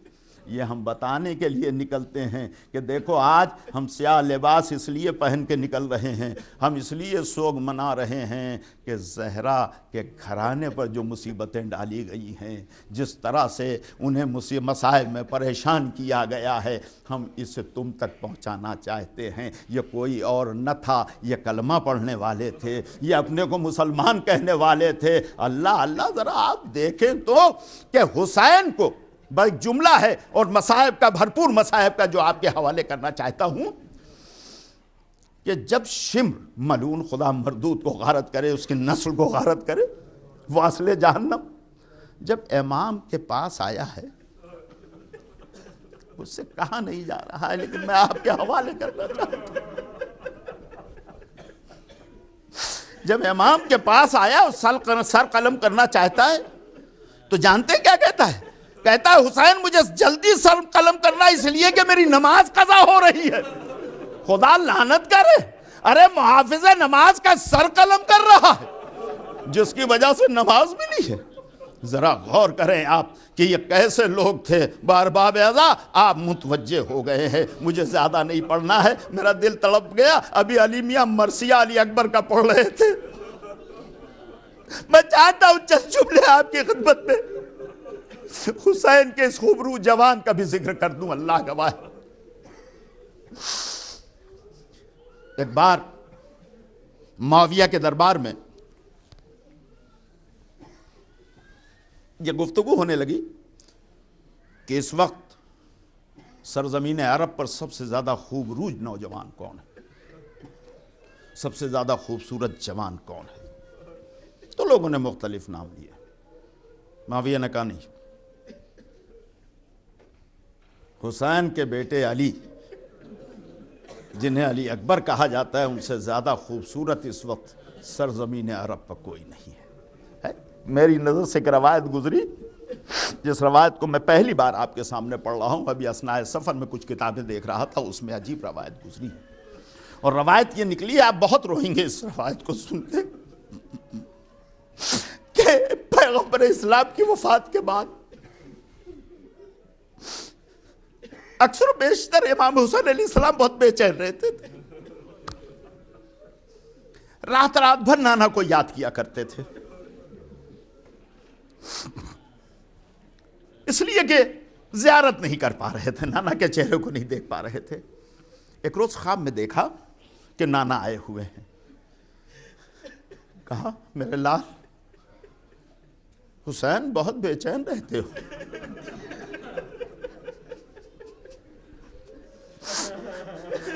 یہ ہم بتانے کے لیے نکلتے ہیں کہ دیکھو آج ہم سیاہ لباس اس لیے پہن کے نکل رہے ہیں, ہم اس لیے سوگ منا رہے ہیں کہ زہرا کے گھرانے پر جو مصیبتیں ڈالی گئی ہیں, جس طرح سے انہیں مصائب میں پریشان کیا گیا ہے, ہم اسے تم تک پہنچانا چاہتے ہیں. یہ کوئی اور نہ تھا, یہ کلمہ پڑھنے والے تھے, یہ اپنے کو مسلمان کہنے والے تھے. اللہ اللہ, ذرا آپ دیکھیں تو کہ حسین کو بڑا جملہ ہے اور مصائب کا, بھرپور مصائب کا جو آپ کے حوالے کرنا چاہتا ہوں کہ جب شمر ملعون خدا مردود کو غارت کرے, اس کی نسل کو غارت کرے, واصل جہنم, جب امام کے پاس آیا ہے, اس سے کہا نہیں جا رہا ہے لیکن میں آپ کے حوالے کرنا چاہتا ہوں. جب امام کے پاس آیا اور سر قلم کرنا چاہتا ہے تو جانتے کیا کہتا ہے؟ کہتا ہے حسین مجھے جلدی سر قلم کرنا اس لیے کہ میری نماز قضا ہو رہی ہے. خدا لعنت کرے, ارے محافظ نماز کا سر قلم کر رہا ہے جس کی وجہ سے نماز ملی ہے. ذرا غور کریں آپ کہ یہ کیسے لوگ تھے. بارباب اعضا آپ متوجہ ہو گئے ہیں. مجھے زیادہ نہیں پڑھنا ہے, میرا دل تڑپ گیا. ابھی علی میاں مرثیہ علی اکبر کا پڑھ رہے تھے. میں چاہتا ہوں چند جملے آپ کی خدمت میں حسین کے اس خوبرو جوان کا بھی ذکر کر دوں. اللہ گواہ, ایک بار معاویہ کے دربار میں یہ گفتگو ہونے لگی کہ اس وقت سرزمین عرب پر سب سے زیادہ خوبروج نوجوان کون ہے, سب سے زیادہ خوبصورت جوان کون ہے. تو لوگوں نے مختلف نام دیے. معاویہ نے کہا نہیں, حسین کے بیٹے علی, جنہیں علی اکبر کہا جاتا ہے, ان سے زیادہ خوبصورت اس وقت سرزمین عرب پر کوئی نہیں ہے. میری نظر سے ایک روایت گزری, جس روایت کو میں پہلی بار آپ کے سامنے پڑھ رہا ہوں. ابھی اثناء سفر میں کچھ کتابیں دیکھ رہا تھا, اس میں عجیب روایت گزری ہے, اور روایت یہ نکلی ہے, آپ بہت روئیں گے اس روایت کو سنتے, کہ پیغمبر اسلام کی وفات کے بعد اکثر و بیشتر امام حسین علیہ السلام بہت بے چین رہتے تھے. رات بھر نانا کو یاد کیا کرتے تھے, اس لیے کہ زیارت نہیں کر پا رہے تھے, نانا کے چہرے کو نہیں دیکھ پا رہے تھے. ایک روز خواب میں دیکھا کہ نانا آئے ہوئے ہیں. کہا میرے لال حسین بہت بے چین رہتے ہو.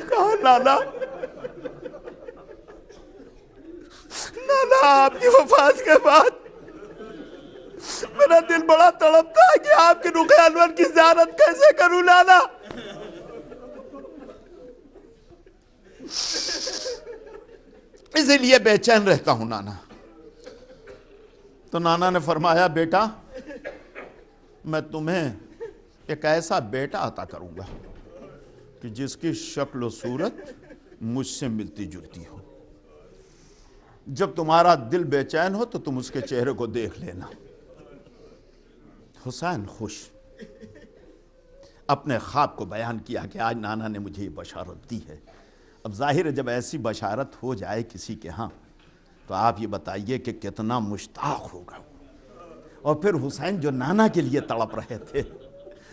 کہا نانا آپ کی وفات کے بعد میرا دل بڑا تڑپتا ہے کہ آپ کے رخ انور کی زیارت کیسے کروں نانا. اسی لیے بے چین رہتا ہوں نانا. تو نانا نے فرمایا بیٹا میں تمہیں ایک ایسا بیٹا عطا کروں گا کہ جس کی شکل و صورت مجھ سے ملتی جلتی ہو. جب تمہارا دل بے چین ہو تو تم اس کے چہرے کو دیکھ لینا. حسین خوش, اپنے خواب کو بیان کیا کہ آج نانا نے مجھے یہ بشارت دی ہے. اب ظاہر ہے جب ایسی بشارت ہو جائے کسی کے ہاں تو آپ یہ بتائیے کہ کتنا مشتاق ہوگا. اور پھر حسین جو نانا کے لیے تڑپ رہے تھے,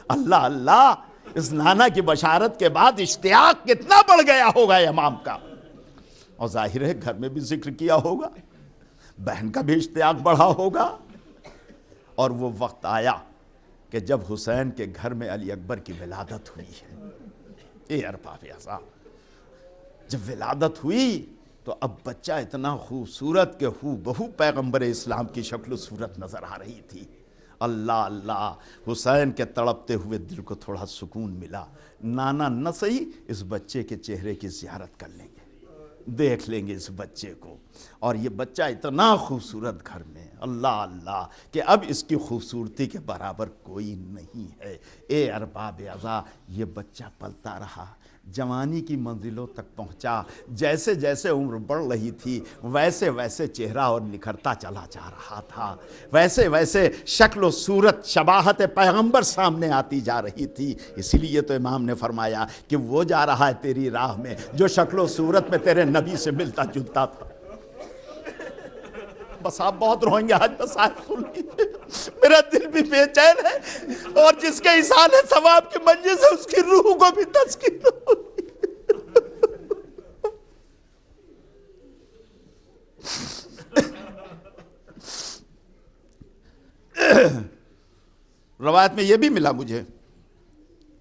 اللہ اللہ, اس نانا کی بشارت کے بعد اشتیاق کتنا بڑھ گیا ہوگا امام کا. اور ظاہر ہے گھر میں بھی ذکر کیا ہوگا, بہن کا بھی اشتیاق بڑھا ہوگا. اور وہ وقت آیا کہ جب حسین کے گھر میں علی اکبر کی ولادت ہوئی ہے. اے ارباب اعضا, جب ولادت ہوئی تو اب بچہ اتنا خوبصورت کہ ہو بہو پیغمبر اسلام کی شکل و صورت نظر آ رہی تھی. اللہ اللہ, حسین کے تڑپتے ہوئے دل کو تھوڑا سکون ملا. نانا نہ صحیح اس بچے کے چہرے کی زیارت کر لیں گے, دیکھ لیں گے اس بچے کو. اور یہ بچہ اتنا خوبصورت گھر میں, اللہ اللہ, کہ اب اس کی خوبصورتی کے برابر کوئی نہیں ہے. اے ارباب اعضا, یہ بچہ پلتا رہا, جوانی کی منزلوں تک پہنچا. جیسے جیسے عمر بڑھ رہی تھی ویسے ویسے چہرہ اور نکھرتا چلا جا رہا تھا, ویسے ویسے شکل و صورت شباہت پیغمبر سامنے آتی جا رہی تھی. اسی لیے تو امام نے فرمایا کہ وہ جا رہا ہے تیری راہ میں جو شکل و صورت میں تیرے نبی سے ملتا جلتا تھا. بس آپ بہت روئیں گے آج, بس آج سن لیجیے, میرا دل بھی بے چین ہے, اور جس کے ایصال ثواب کی منزل سے اس کی روح کو بھی تسکین ہوگی. روایت میں یہ بھی ملا مجھے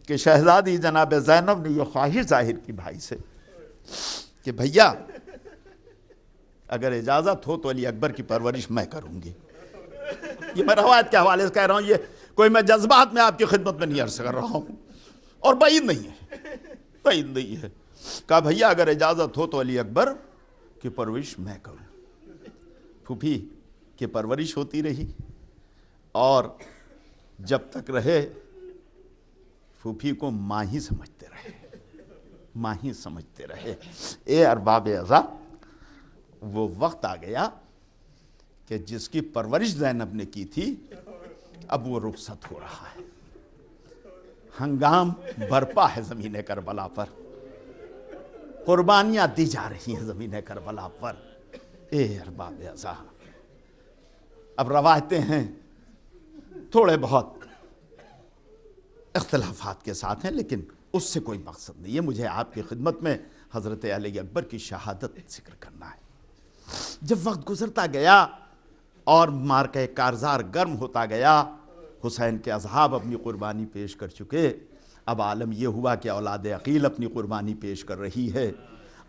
کہ شہزادی جناب زینب نے یہ خواہش ظاہر کی بھائی سے کہ بھیا اگر اجازت ہو تو علی اکبر کی پرورش میں کروں گی. یہ میں روایت کے حوالے سے کہہ رہا ہوں, یہ کوئی میں جذبات میں آپ کی خدمت میں نہیں عرض کر رہا ہوں, اور بعید نہیں ہے, بعید نہیں ہے. کہا بھیا اگر اجازت ہو تو علی اکبر کی پرورش میں کروں. پھوپھی کی پرورش ہوتی رہی, اور جب تک رہے پھوپھی کو ماں ہی سمجھتے رہے, ماں ہی سمجھتے رہے. اے ارباب اعضا, وہ وقت آ گیا کہ جس کی پرورش زینب نے کی تھی اب وہ رخصت ہو رہا ہے، ہنگام برپا ہے زمین کربلا پر، قربانیاں دی جا رہی ہیں زمین کربلا پر۔ اے ارباب ازا، اب روایتیں ہیں تھوڑے بہت اختلافات کے ساتھ ہیں، لیکن اس سے کوئی مقصد نہیں ہے، مجھے آپ کی خدمت میں حضرت علی اکبر کی شہادت ذکر کرنا ہے۔ جب وقت گزرتا گیا اور مارکہ کارزار گرم ہوتا گیا، حسین کے اصحاب اپنی قربانی پیش کر چکے، اب عالم یہ ہوا کہ اولاد عقیل اپنی قربانی پیش کر رہی ہے،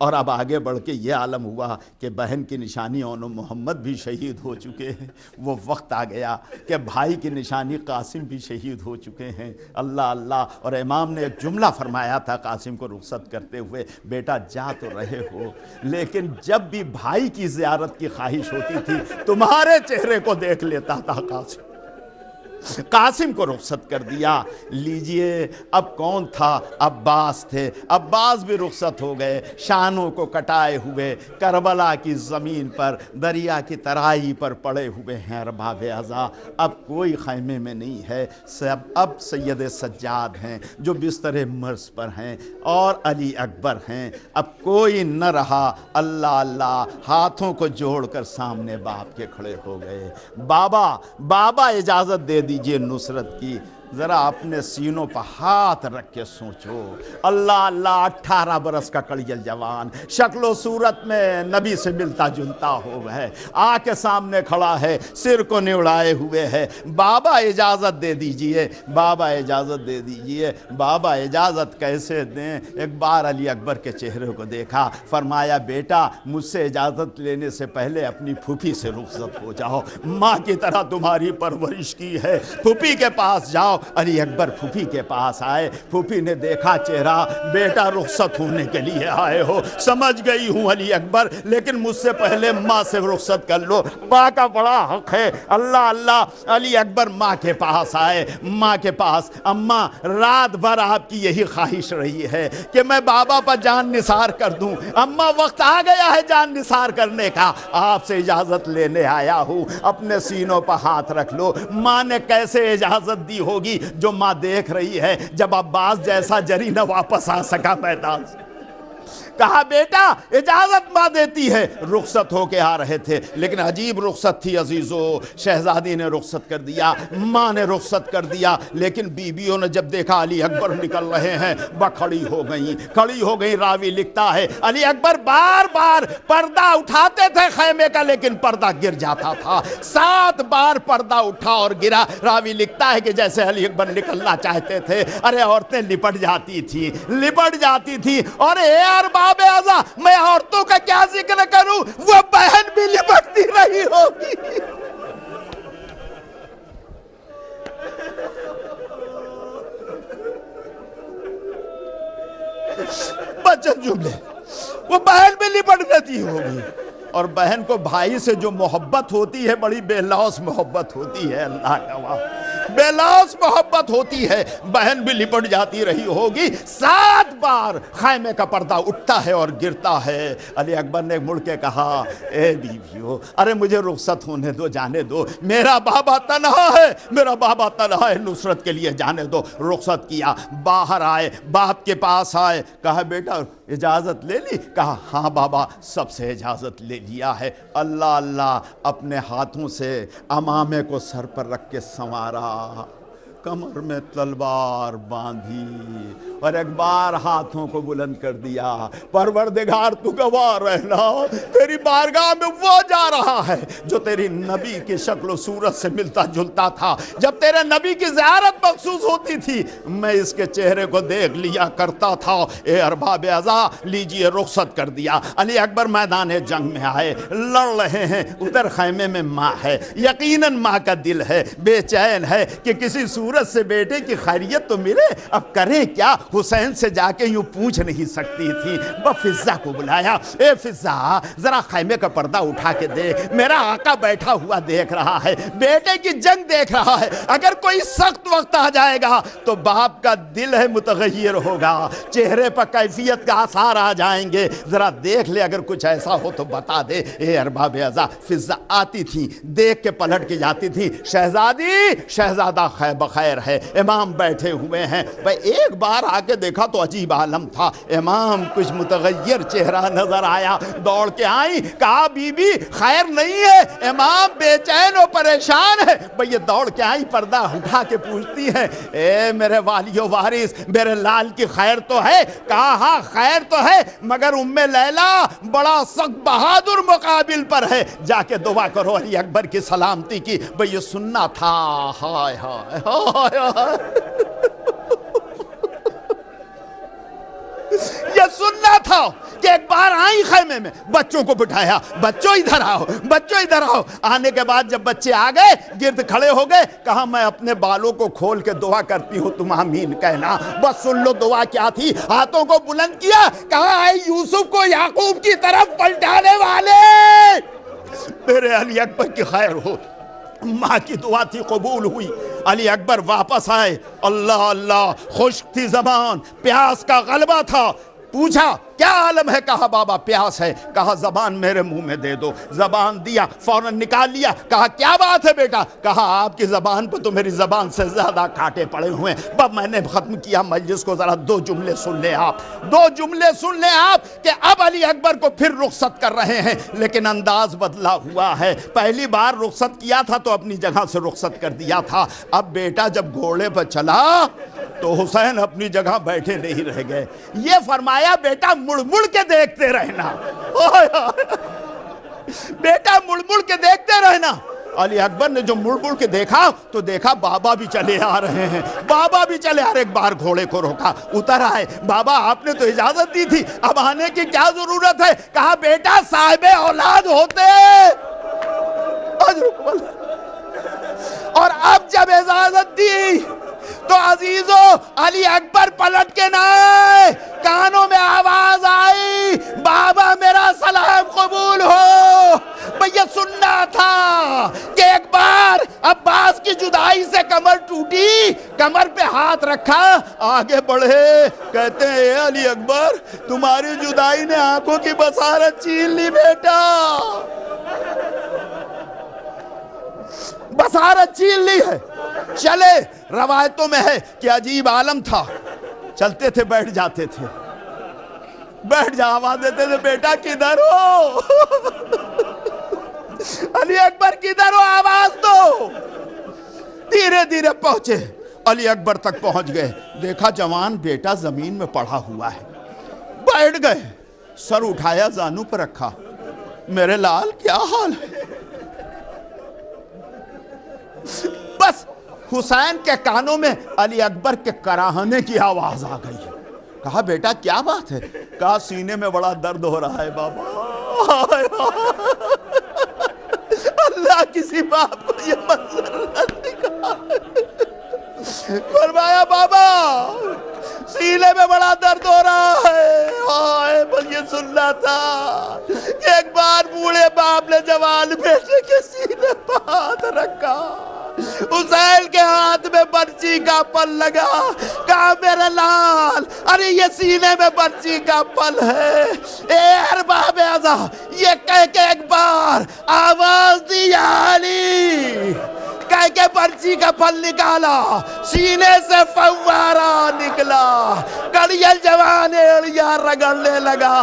اور اب آگے بڑھ کے یہ عالم ہوا کہ بہن کی نشانی اون محمد بھی شہید ہو چکے ہیں۔ وہ وقت آ گیا کہ بھائی کی نشانی قاسم بھی شہید ہو چکے ہیں۔ اللہ اللہ، اور امام نے ایک جملہ فرمایا تھا قاسم کو رخصت کرتے ہوئے، بیٹا جا تو رہے ہو لیکن جب بھی بھائی کی زیارت کی خواہش ہوتی تھی تمہارے چہرے کو دیکھ لیتا تھا قاسم۔ قاسم کو رخصت کر دیا۔ لیجئے اب کون تھا؟ عباس تھے، عباس بھی رخصت ہو گئے، شانوں کو کٹائے ہوئے کربلا کی زمین پر دریا کی ترائی پر پڑے ہوئے ہیں ارباب ازا۔ اب کوئی خیمے میں نہیں ہے، اب سید سجاد ہیں جو بستر مرض پر ہیں، اور علی اکبر ہیں، اب کوئی نہ رہا۔ اللہ اللہ، ہاتھوں کو جوڑ کر سامنے باپ کے کھڑے ہو گئے۔ بابا اجازت دے دیجئے نصرت کی۔ ذرا اپنے سینوں پر ہاتھ رکھ کے سوچو، اللہ اللہ، 18 برس کا کڑیل جوان، شکل و صورت میں نبی سے ملتا جلتا ہو ہے، آ کے سامنے کھڑا ہے، سر کو نوڑائے ہوئے ہے۔ بابا اجازت دے دیجئے، بابا اجازت دے دیجئے۔ بابا اجازت کیسے دیں؟ ایک بار علی اکبر کے چہرے کو دیکھا، فرمایا بیٹا مجھ سے اجازت لینے سے پہلے اپنی پھوپھی سے رخصت ہو جاؤ، ماں کی طرح تمہاری پرورش کی ہے، پھوپھی کے پاس جاؤ۔ علی اکبر پھوپھی کے پاس آئے، پھوپھی نے دیکھا چہرہ، بیٹا رخصت ہونے کے لیے آئے ہو، سمجھ گئی ہوں علی اکبر، لیکن مجھ سے پہلے ماں سے رخصت کر لو، ماں کا بڑا حق ہے۔ اللہ اللہ، علی اکبر ماں کے پاس آئے، ماں کے پاس۔ اماں رات بھر آپ کی یہی خواہش رہی ہے کہ میں بابا پر جان نثار کر دوں، اماں وقت آ گیا ہے جان نثار کرنے کا، آپ سے اجازت لینے آیا ہوں، اپنے سینوں پر ہاتھ رکھ لو۔ ماں نے کیسے اجازت دی ہوگی جو ماں دیکھ رہی ہے جب عباس جیسا جری نہ واپس آ سکا میدان سے؟ کہا بیٹا اجازت ماں دیتی ہے، رخصت ہو کے آ رہے تھے، لیکن عجیب رخصت تھی عزیزو۔ شہزادی نے رخصت کر دیا، ماں نے رخصت کر دیا، لیکن بیویوں نے جب دیکھا علی اکبر نکل رہے ہیں کھڑی ہو گئی۔ راوی لکھتا ہے علی اکبر بار بار پردہ اٹھاتے تھے خیمے کا، لیکن پردہ گر جاتا تھا، 7 بار پردہ اٹھا اور گرا۔ راوی لکھتا ہے کہ جیسے علی اکبر نکلنا چاہتے تھے، ارے عورتیں لپٹ جاتی تھی، اور ارباب ازا میں عورتوں کا کیا ذکر کروں، وہ بہن بھی لپٹتی رہی ہوگی۔ بچن جملے، وہ بہن بھی لپٹ رہتی ہوگی، اور بہن کو بھائی سے جو محبت ہوتی ہے بڑی بے لوث محبت ہوتی ہے، اللہ کا واہ، بے لوث محبت ہوتی ہے، بہن بھی لپٹ جاتی رہی ہوگی۔ 7 بار خیمے کا پردہ اٹھتا ہے اور گرتا ہے۔ علی اکبر نے مڑ کے کہا اے بیویو، ارے مجھے رخصت ہونے دو، جانے دو، میرا بابا تنہا ہے، نصرت کے لیے جانے دو۔ رخصت کیا، باہر آئے، باپ کے پاس آئے، کہا بیٹا اجازت لے لی؟ کہا ہاں بابا سب سے اجازت لے لیا ہے۔ اللہ اللہ، اپنے ہاتھوں سے امامے کو سر پر رکھ کے سنوارا، کمر میں تلوار باندھی، اور ایک بار ہاتھوں کو بلند کر دیا، پروردگار تو گواہ رہنا، تیری بارگاہ میں وہ جا رہا ہے جو تیری نبی کی شکل و صورت سے ملتا جلتا تھا۔ جب تیرے نبی کی زیارت مخصوص ہوتی تھی میں اس کے چہرے کو دیکھ لیا کرتا تھا۔ اے ارباب ازا، لیجئے رخصت کر دیا۔ علی اکبر میدان جنگ میں آئے، لڑ رہے ہیں، ادھر خیمے میں ماں ہے، یقیناً ماں کا دل ہے، بے چین ہے کہ کسی صورت صورت سے بیٹے کی خیریت تو ملے، اب کریں کیا؟ حسین سے جا کے یوں پوچھ نہیں سکتی تھی، وہ فضہ کو بلایا، اے فضہ ذرا خیمے کا پردہ اٹھا کے دے، میرا آقا بیٹھا ہوا دیکھ رہا ہے، بیٹے کی جنگ دیکھ رہا ہے، اگر کوئی سخت وقت آ جائے گا تو باپ کا دل ہے متغیر ہوگا، چہرے پر کیفیت کا آثار آ جائیں گے، ذرا دیکھ لے، اگر کچھ ایسا ہو تو بتا دے۔ اے ارباب اعضاء، فضہ آتی تھی، دیکھ کے پلٹ کے جاتی تھی، شہزادی شہزادہ خیر بخیر ہے، امام بیٹھے ہوئے ہیں۔ بھئی ایک بار آ کے دیکھا تو عجیب عالم تھا، امام کچھ متغیر چہرہ نظر آیا، دوڑ کے آئی، کہا بی بی خیر نہیں ہے؟ امام بے چین و پریشان ہے۔ بھئی یہ دوڑ کے آئی، پردہ اٹھا کے پوچھتی ہے، اے میرے والی و وارث، میرے لال کی خیر تو ہے؟ کہا ہاں خیر تو ہے، مگر ام لیلا بڑا سخت بہادر مقابل پر ہے، جا کے دعا کرو علی اکبر کی سلامتی کی۔ بھئی یہ سننا تھا، ہائے ہائے ہائے ہائے، یہ سننا تھا کہ ایک بار آئی خیمے میں، بچوں کو بٹھایا، بچوں ادھر آؤ، بچوں ادھر آؤ۔ آنے کے بعد جب بچے آ گئے، گرد کھڑے ہو گئے، کہا میں اپنے بالوں کو کھول کے دعا کرتی ہوں، تم آمین کہنا، بس سن لو دعا کیا تھی۔ ہاتھوں کو بلند کیا، کہا اے یوسف کو یعقوب کی طرف پلٹانے والے، میرے علی اکبر کی خیر ہو۔ ماں کی دعا تھی، قبول ہوئی۔ علی اکبر واپس آئے، اللہ اللہ، خشک تھی زبان، پیاس کا غلبہ تھا۔ پوچھا کیا عالم ہے؟ کہا بابا پیاس ہے۔ کہا زبان میرے منہ میں دے دو، زبان دیا، فوراً نکال لیا۔ کہا کیا بات ہے بیٹا؟ کہا آپ کی زبان پہ تو میری زبان سے زیادہ کانٹے پڑے ہوئے ہیں۔ بب میں نے ختم کیا مجلس کو، ذرا دو جملے سن لیں آپ، دو جملے سن لیں آپ، کہ اب علی اکبر کو پھر رخصت کر رہے ہیں، لیکن انداز بدلا ہوا ہے۔ پہلی بار رخصت کیا تھا تو اپنی جگہ سے رخصت کر دیا تھا، اب بیٹا جب گھوڑے پر چلا تو حسین اپنی جگہ بیٹھے نہیں رہ گئے۔ یہ فرمایا بیٹا مڑ مڑ کے دیکھتے رہنا، بیٹا مڑ مڑ کے دیکھتے رہنا۔ علی اکبر نے جو مڑ مڑ کے دیکھا تو دیکھا بابا بھی چلے آ رہے ہیں، بابا بھی چلے آ رہے۔ ایک بار گھوڑے کو روکا، اتر آئے۔ بابا آپ نے تو اجازت دی تھی، اب آنے کی کیا ضرورت ہے؟ کہا بیٹا صاحب اولاد ہوتے، اور اب جب اجازت دی تو عزیزو علی اکبر پلٹ کے نہ آئے، کانوں میں آواز آئی، بابا میرا سلام قبول ہو۔ بھئی سننا تھا کہ ایک بار عباس کی جدائی سے کمر ٹوٹی، کمر پہ ہاتھ رکھا، آگے بڑھے، کہتے ہیں اے علی اکبر تمہاری جدائی نے آنکھوں کی بصارت چھین لی بیٹا، بصارت چھین لی ہے۔ چلے، روایتوں میں ہے کہ عجیب عالم تھا، چلتے تھے بیٹھ جاتے تھے، بیٹھ جا، آواز دیتے تھے بیٹا کدھر ہو؟ علی اکبر کدھر ہو؟ آواز دو۔ دھیرے دھیرے پہنچے، علی اکبر تک پہنچ گئے، دیکھا جوان بیٹا زمین میں پڑا ہوا ہے، بیٹھ گئے، سر اٹھایا زانوں پر رکھا، میرے لال کیا حال ہے؟ بس حسین کے کانوں میں علی اکبر کے کراہنے کی آواز آ گئی۔ کہا بیٹا کیا بات ہے؟ کہا سینے میں بڑا درد ہو رہا ہے بابا۔ اللہ کسی باپ کو یہ منظر نہ دکھا۔ فرمایا بابا سینے میں بڑا درد ہو رہا ہے، ہائے بس یہ سننا تھا کہ ایک بار بوڑھے باپ نے جوان بیٹے کے سینے پر ہاتھ رکھا، حسین کے ہاتھ میں برچی کا پل لگا، کہا میرے لال ارے یہ سینے میں برچی کا پل ہے۔ اے ارباب اعضاء، یہ کہہ کے ایک بار آواز دی یا علی، کہہ کے برچی کا پل نکالا، سینے سے فوارہ نکلا، کڑیل جوان اڑیا رگڑنے لگا۔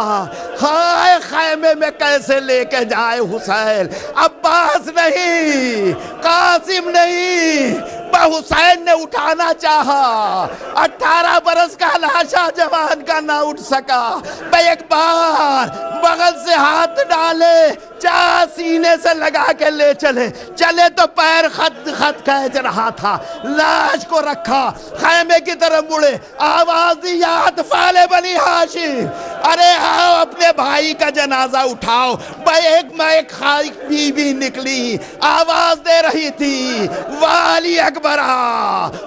ہائے خیمے میں کیسے لے کے جائے حسین، عباس نہیں، قاسم نہیں، حسین نے اٹھانا چاہا، 18 برس کا لاشا جوان کا نہ اٹھ سکا۔ بھئی ایک بار بغل سے ہاتھ ڈالے، چاہ سینے سے لگا کے لے چلے، چلے تو پیر خط خط کھینچ رہا تھا، لاش کو رکھا، خیمے کی طرف مڑے، آواز دی یا اطفال بنی ہاشم، ارے آؤ اپنے بھائی کا جنازہ اٹھاؤ۔ ایک خائق بیوی نکلی، آواز دے رہی تھی والی اکبرہ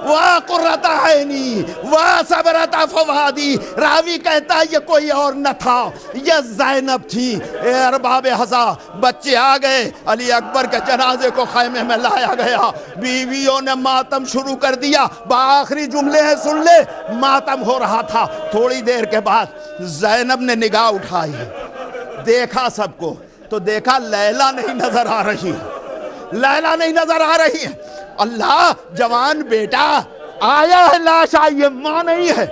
وا قرۃ عینی وا صبرۃ فؤادی. راوی کہتا ہے یہ کوئی اور نہ تھا، یہ زینب تھی. اے ارباب حضا، بچے آ گئے، علی اکبر کے جنازے کو خیمے میں لایا گیا، بیویوں نے ماتم شروع کر دیا. بآخری جملے ہیں سن لے، ماتم ہو رہا تھا. تھوڑی دیر کے بعد زینب نے نگاہ اٹھائی، دیکھا سب کو، تو دیکھا لیلا نہیں نظر آ رہی ہے، لیلا نہیں نظر آ رہی ہے. اللہ، جوان بیٹا آیا ہے، لاش آئی ہے، ماں نہیں ہے.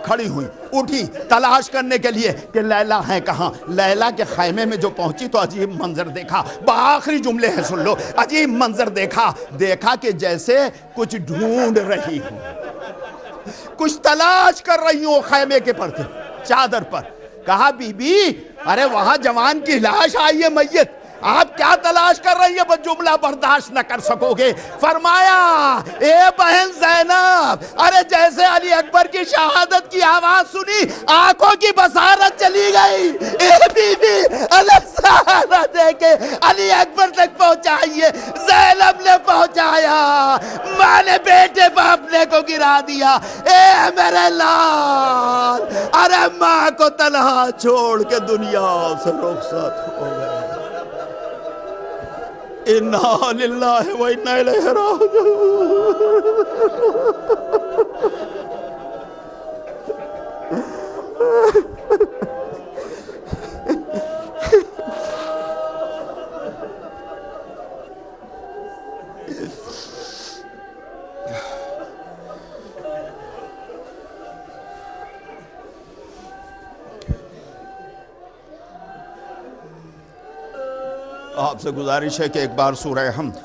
کھڑی ہوئی، اٹھی تلاش کرنے کے لیے کہ لیلا ہیں کہاں. لیلا کے خیمے میں جو پہنچی تو عجیب منظر دیکھا. بآخری جملے ہیں سن لو، عجیب منظر دیکھا کہ جیسے کچھ ڈھونڈ رہی ہوں، کچھ تلاش کر رہی ہوں خیمے کے پردے چادر پر. کہا بی بی، ارے وہاں جوان کی لاش آئی ہے، میت، آپ کیا تلاش کر رہی ہے؟ وہ جملہ برداشت نہ کر سکو گے. فرمایا اے بہن زینب، ارے جیسے علی اکبر کی شہادت کی آواز سنی آنکھوں کی بصارت چلی گئی. اے بی بی، اللہ سہارا دے کے علی اکبر تک پہنچائیے. زینب نے پہنچایا، ماں نے بیٹے پہ اپنے کو گرا دیا. اے میرے لال، ارے ماں کو تنہا چھوڑ کے دنیا سے رخصت ہو گئے. اِنَّا لِلَّهِ وَإِنَّا إِلَيْهِ آپ سے گزارش ہے کہ ایک بار سورہ حمد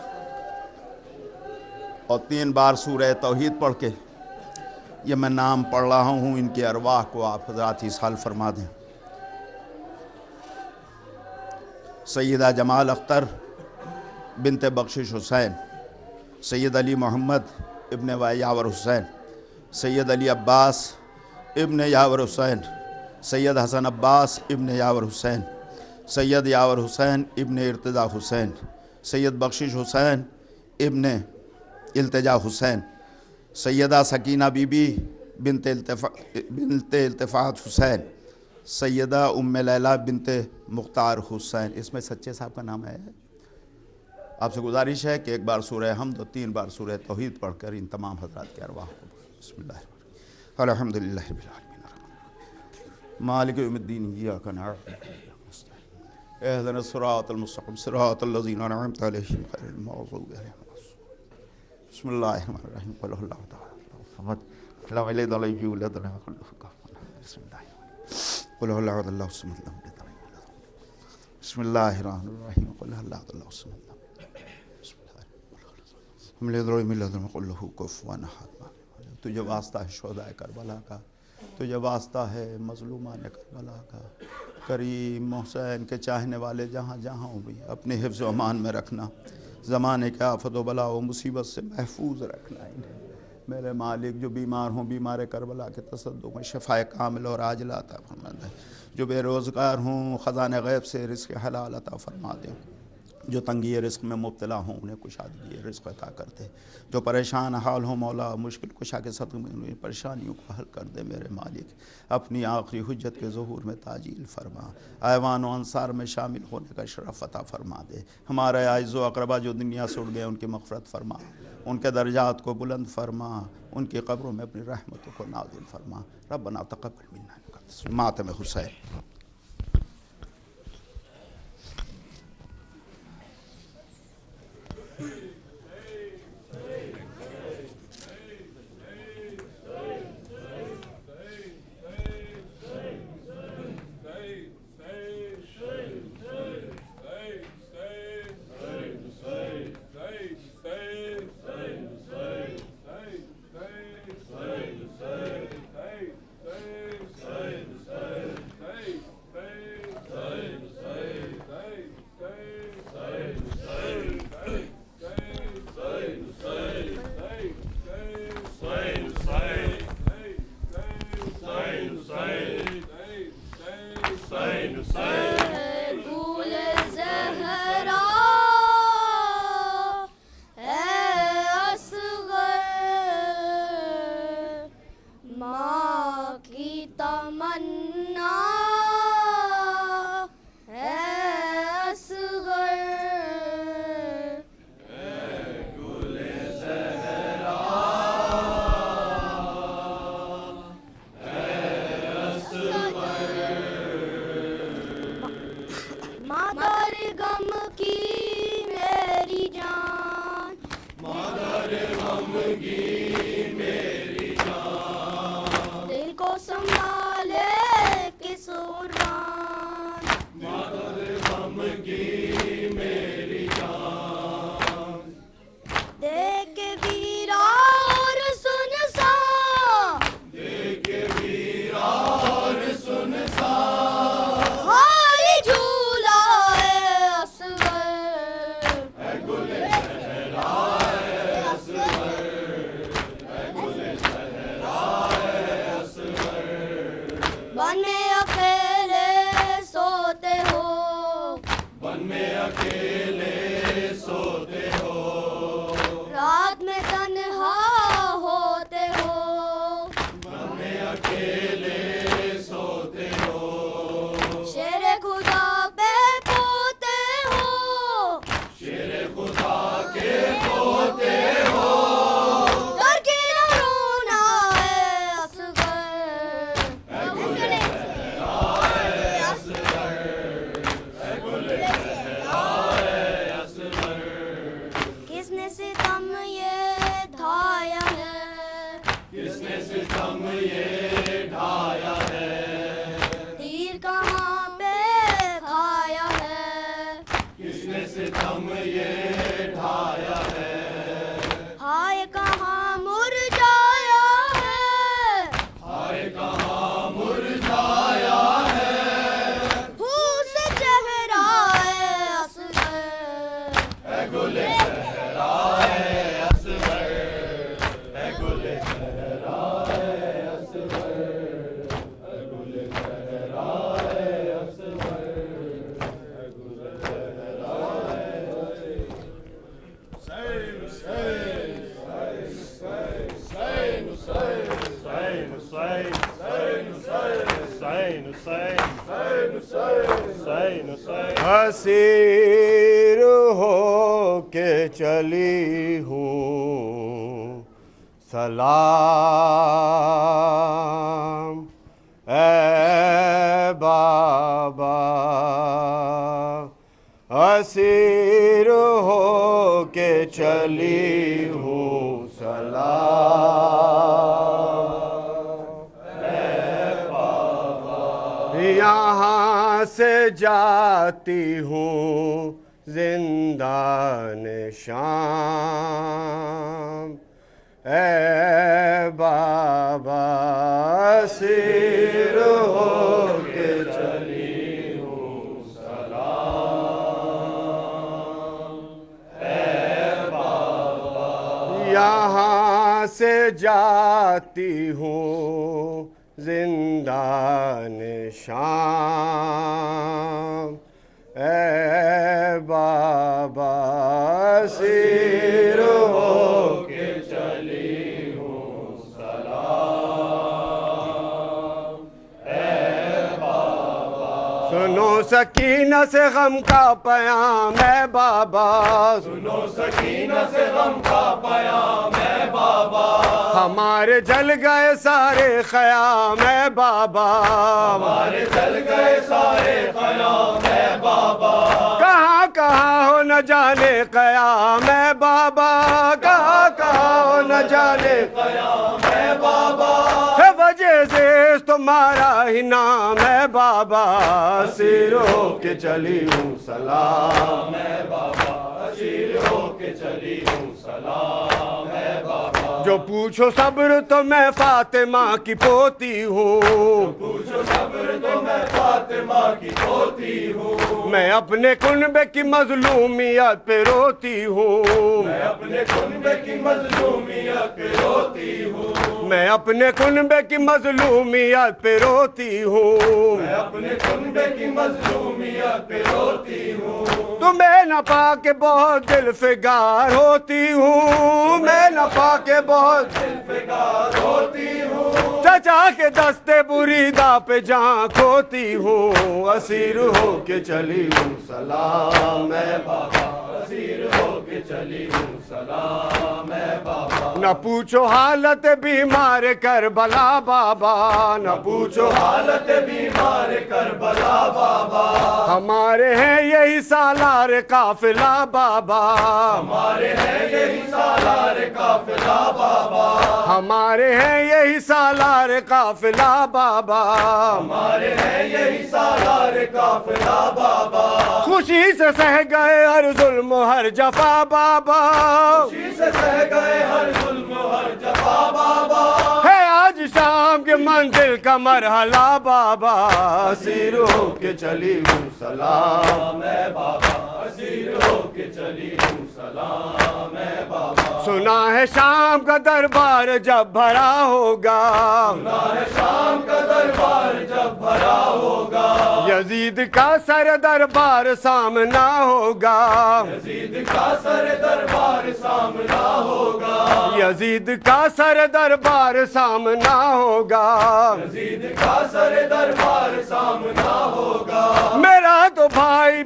اور 3 بار سورہ توحید پڑھ کے یہ میں نام پڑھ رہا ہوں، ان کی ارواح کو آپ حضرات ایصال فرما دیں. سیدہ جمال اختر بنت بخشش حسین، سید علی محمد ابن یاور حسین، سید علی عباس ابن یاور حسین، سید حسن عباس ابن یاور حسین، سید یاور حسین ابن ارتضیٰ حسین، سید بخشش حسین ابن التجا حسین، سیدہ سکینہ بی بی بنت التفات حسین، سیدہ ام لیلہ بنت مختار حسین. اس میں سچے صاحب کا نام ہے. آپ سے گزارش ہے کہ ایک بار سورہ حمد اور 3 بار سورہ توحید پڑھ کر ان تمام حضرات کے ارواح کو بسم اللہ الرحمن الرحیم الحمدللہ رب العالمین مالک یوم الدین ایاک نعبد اهدنا الصراط المستقیم صراط الذین انعمت علیہم غیر المغضوب علیہم. بسم اللہ الرحمن الرحیم قل هو الله تعالی الصمد لم یلد ولم یولد ولم یکن له کفوا احد. بسم اللہ قل هو الله احد الله الصمد لم یلد ولم یولد. بسم اللہ الرحمن الرحیم قل هو الله احد الله الصمد لم یلد ولم یولد ولم یکن له کفوا احد. تجھے واسطہ ہے شہدائے کربلا کا، تجھے واسطہ ہے مظلومان کربلا کا. کریم محسن کے چاہنے والے جہاں جہاں ہوں بھی اپنے حفظ و امان میں رکھنا، زمانے کے آفت و بلا و مصیبت سے محفوظ رکھنا. انہیں میرے مالک جو بیمار ہوں، بیمار کربلا کے تصدق میں شفائے کامل اور عاجلہ عطا فرما دے. جو بے روزگار ہوں خزانہ غیب سے رزق حلال عطا فرما دے. جو تنگی رزق میں مبتلا ہوں انہیں کشادگی رزق عطا کر دے. جو پریشان حال ہوں مولا مشکل کشا کے صدقے میں انہیں پریشانیوں کو حل کر دے. میرے مالک اپنی آخری حجت کے ظہور میں تاجیل فرما. ایوان و انصار میں شامل ہونے کا شرف عطا فرما دے. ہمارے اعز و اقربا جو دنیا سے اڑ گئے ان کی مغفرت فرما، ان کے درجات کو بلند فرما، ان کی قبروں میں اپنی رحمتوں کو نازل فرما. ربنا تقبل منا ماتم حسین. تیر کہاں پہ کھایا ہے، ہائے کہاں مرجھایا ہے، پھوس چہرہ اصغر، اسیر ہو کے چلی ہوں سلام اے بابا، اسیر ہو کے چلی ہوں سلام، یہاں سے جاتی ہوں زندان شام، اے بابا اسیر ہو کے چلی ہوں سلام، اے بابا یہاں سے جاتی ہوں زندان شام، اے بابا اسیر ہو کے چلی ہوں سلام، اے بابا سنو سکینہ سے غم کا پیام اے بابا، سنو سکینہ سے غم کا پیام اے بابا، ہمارے جل گئے سارے خیام اے بابا، ہمارے جل گئے سارے خیام اے بابا، کہاں کہاں ہو نہ جانے قیام اے بابا، کہاں کہاں ہو نہ جانے قیام اے بابا، ہے وجہ سے تمہارا ہی نام اے بابا، اسیر ہو کے چلی ہوں سلام اے بابا، اسیر ہو کے چلی ہوں سلام اے بابا، جو پوچھو صبر تو میں فاطمہ کی پوتی ہوں، پوچھو صبر تو میں فاطمہ کی پوتی ہوں، میں اپنے کنبے کی مظلومیت پہ روتی ہوں، میں اپنے کنبے کی مظلومیت پہ روتی ہوں، میں اپنے کنبے کی مظلومیت پہ روتی ہوں، میں اپنے کنبے کی مظلومیت پہ روتی ہوں، تمہیں نہ پا کے بہت دل فگار ہوتی ہوں، میں نہ پا کے بہت دل فگار ہوتی ہوں، چچا کے دستے بریدہ پہ جان کھوتی ہوں، اسیر ہو کے چلی ہوں سلام اے بابا، اسیر ہو کے چلی ہوں سلام اے بابا، نہ پوچھو حالت بیمار کربلا بابا، نہ پوچھو حالت بیمار کربلا بابا، ہمارے ہیں یہی سالار قافلہ بابا، ہمارے ہیں یہی سالار قافلہ بابا، ہمارے ہیں یہی سالار قافلہ بابا، ہمارے ہیں یہی سالار قافلہ بابا، خوشی سے سہ گئے ہر ظلم و ہر جفا بابا، خوشی سے سہ گئے ہر ظلم و ہر جفا بابا، ہے آج شام کے منزل کا مرحلہ بابا، اسیر ہو کے چلی ہوں سلام اے بابا، اسیر ہو کے چلی ہوں سلام اے بابا، سنا ہے شام کا دربار جب بھرا ہوگا، سنا ہے شام کا دربار جب بھرا ہوگا، یزید کا سر دربار سامنا ہوگا، یزید کا سر دربار سامنا ہوگا، یزید کا سر دربار سامنا ہوگا، یزید کا سر دربار سامنا ہوگا، میرا تو بھائی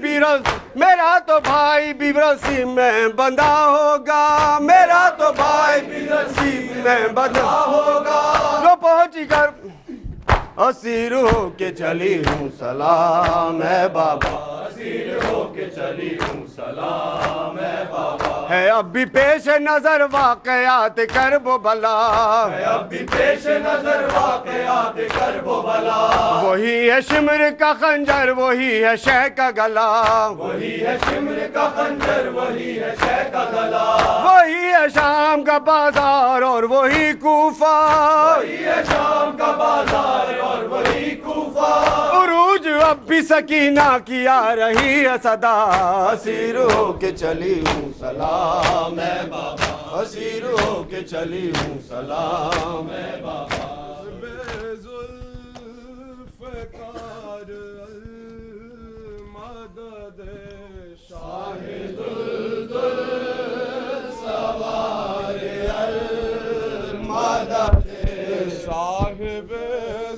بھی رسی میں بندھا ہوگا، میرا تو بھائی بھی رسی میں بندھا ہوگا، جو پہنچی کر اسیر ہو کے چلی ہوں سلام اے بابا، ہے اب بھی پیش نظر واقعات کرب و بلا، وہی ہے شمر کا خنجر وہی ہے شہ کا گلا، وہی ہے شام کا بازار اور وہی کوفہ، عروج اب بھی سکینہ کی آ رہی ہے صدا، اسیر ہو کے چلی ہوں سلام ہے بابا، اسیر ہو کے چلی ہوں سلام ہے بابا، ذوالفقار المدد شاہد سوار المدد صاحب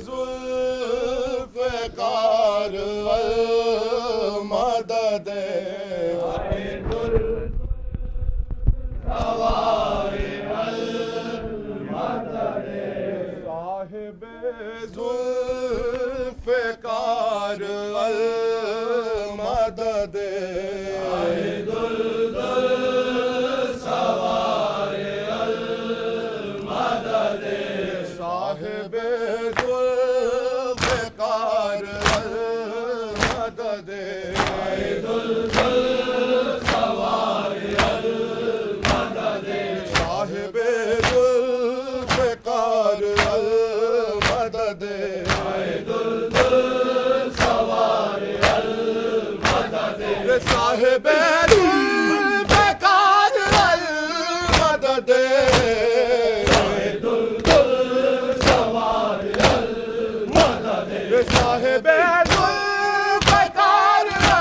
ذوالفقار المدد صاحب ذوالفقار المدد صاحب ذوالفقار المدد صاحب ذوالفقار المدد صاحب ذوالفقار المدد صاحب ذوالفقار المدد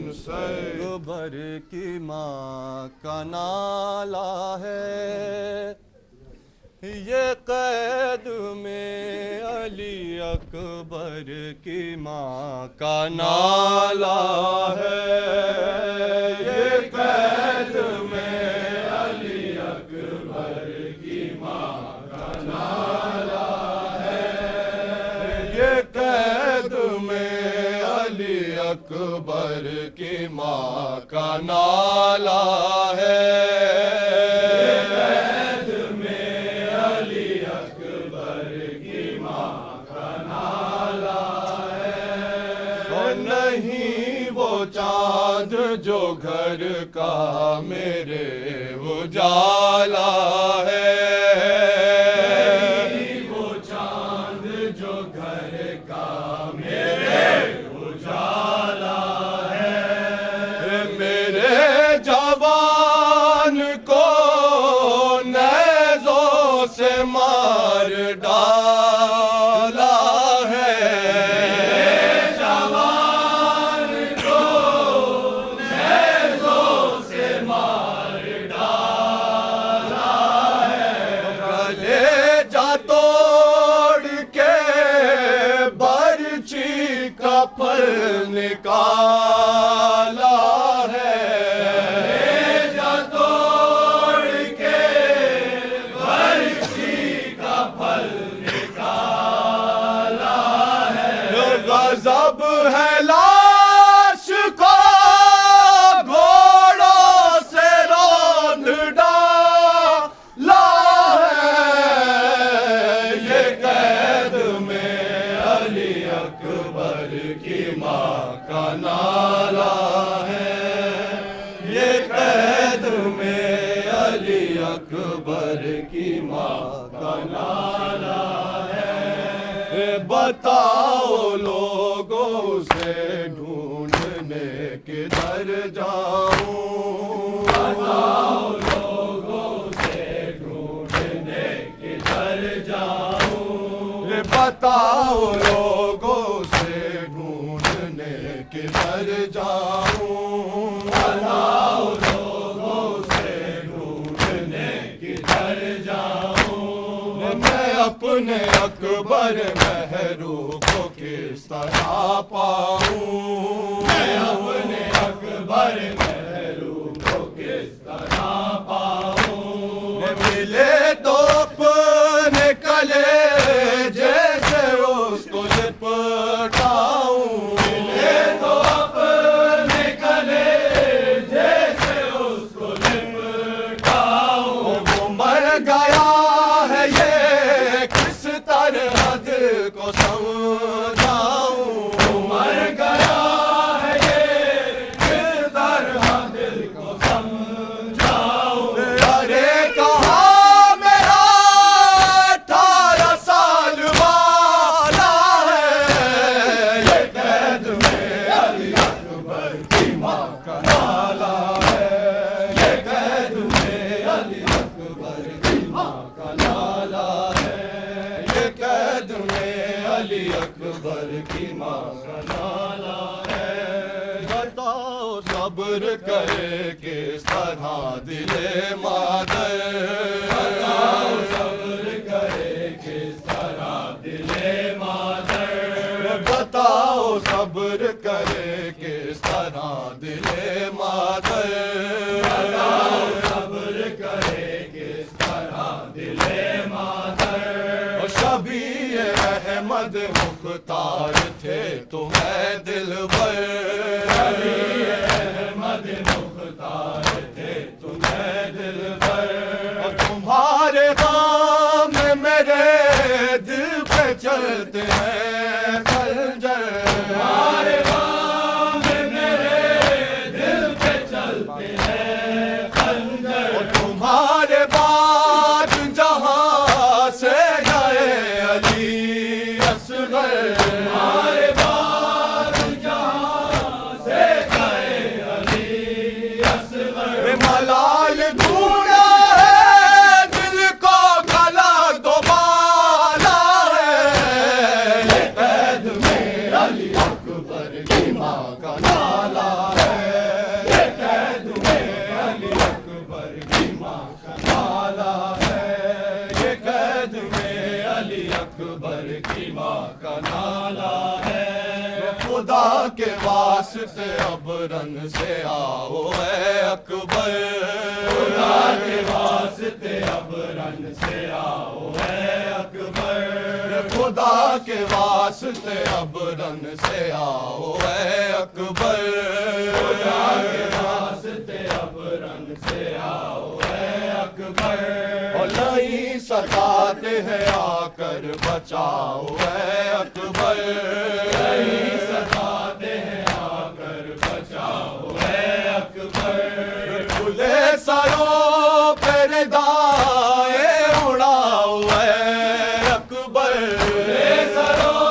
اکبر کی ماں کا نالا ہے، یہ قید میں علی اکبر کی ماں کا نالا ہے، یہ قید میں علی اکبر کی ماں کا نالا ہے، یہ قید میں علی اکبر کی ماں کا نالا ہے، قید میں علی اکبر کی ماں کا نالا ہے، اور نہیں وہ چاند جو گھر کا میرے اجالا ہے، وہ چاند جو گھر کا میرے اجالا ہے، میرے جوان کو نیزوں سے مار ڈالا ہے، جوان کو نیزوں سے مار ڈالا ہے، گلے جا توڑ کے برچی کا پھل نکالا ہے، جا توڑ کے برچی کا پھل نکالا ہے، غضب ہے لاش کو گھوڑوں سے روند ڈالا ہے، یہ قید میں علی اکبر کی ماں کا نالا ہے، یہ قید میں علی اکبر کی ماں کا نالا ہے، بتاؤ لوگوں سے ڈھونڈنے کدھر جاؤں، بتاؤ لوگوں سے ڈھونڈنے کدھر جاؤں، بتاؤ لوگوں سے ڈھونڈنے کدھر جاؤں، بتاؤ لوگوں سے ڈھونڈنے کدھر جاؤں، میں اپنے اکبر مہرو کو کس طرح پاؤں، میں اپنے اکبر مہرو کو کس طرح پاؤں، صبر کرے کس طرح دل مادر بتاؤ صبر کرے کس طرح دل مادر بتاؤ صبر کرے کس طرح دل مادر بتاؤ صبر کرے کس طرح دل مادر شبیہ احمد مختار تھے تمہیں دلبر شبیہ احمد مختار تھے تمہیں دلبر اور تمہارے غم میرے دل پہ چلتے ہیں خنجر تمہارے غم میرے دل پہ چلتے ہیں خنجر اور تمہارے بعد جہاں سے گئے علی اصغر تمہارے بعد جہاں سے گئے علی اصغر ملال ڈھونڈا ہے دل کو کلا دوبالا ہے یہ قید میں علی اکبر کی ماں کا نالا ہے یہ قید میں علی اکبر کی ماں کا نالا ہے یہ قید میں علی اکبر کی ماں کا نالا ہے خدا کے واسطے اب رن سے آؤ اے اکبر خدا کے واسطے اب رن سے آؤ اے اکبر خدا کے واسطے اب رن سے آؤ اے اکبر خدا کے واسطے اب رن سے آؤ اے اکبر اور نہیں ستاتے ہیں آ کر بچاؤ اے اکبر نہیں ستاتے ہیں آ کر بچاؤ اے اکبر کھلے سروں پہ ردائیں اڑاؤ اے اکبر کھلے سروں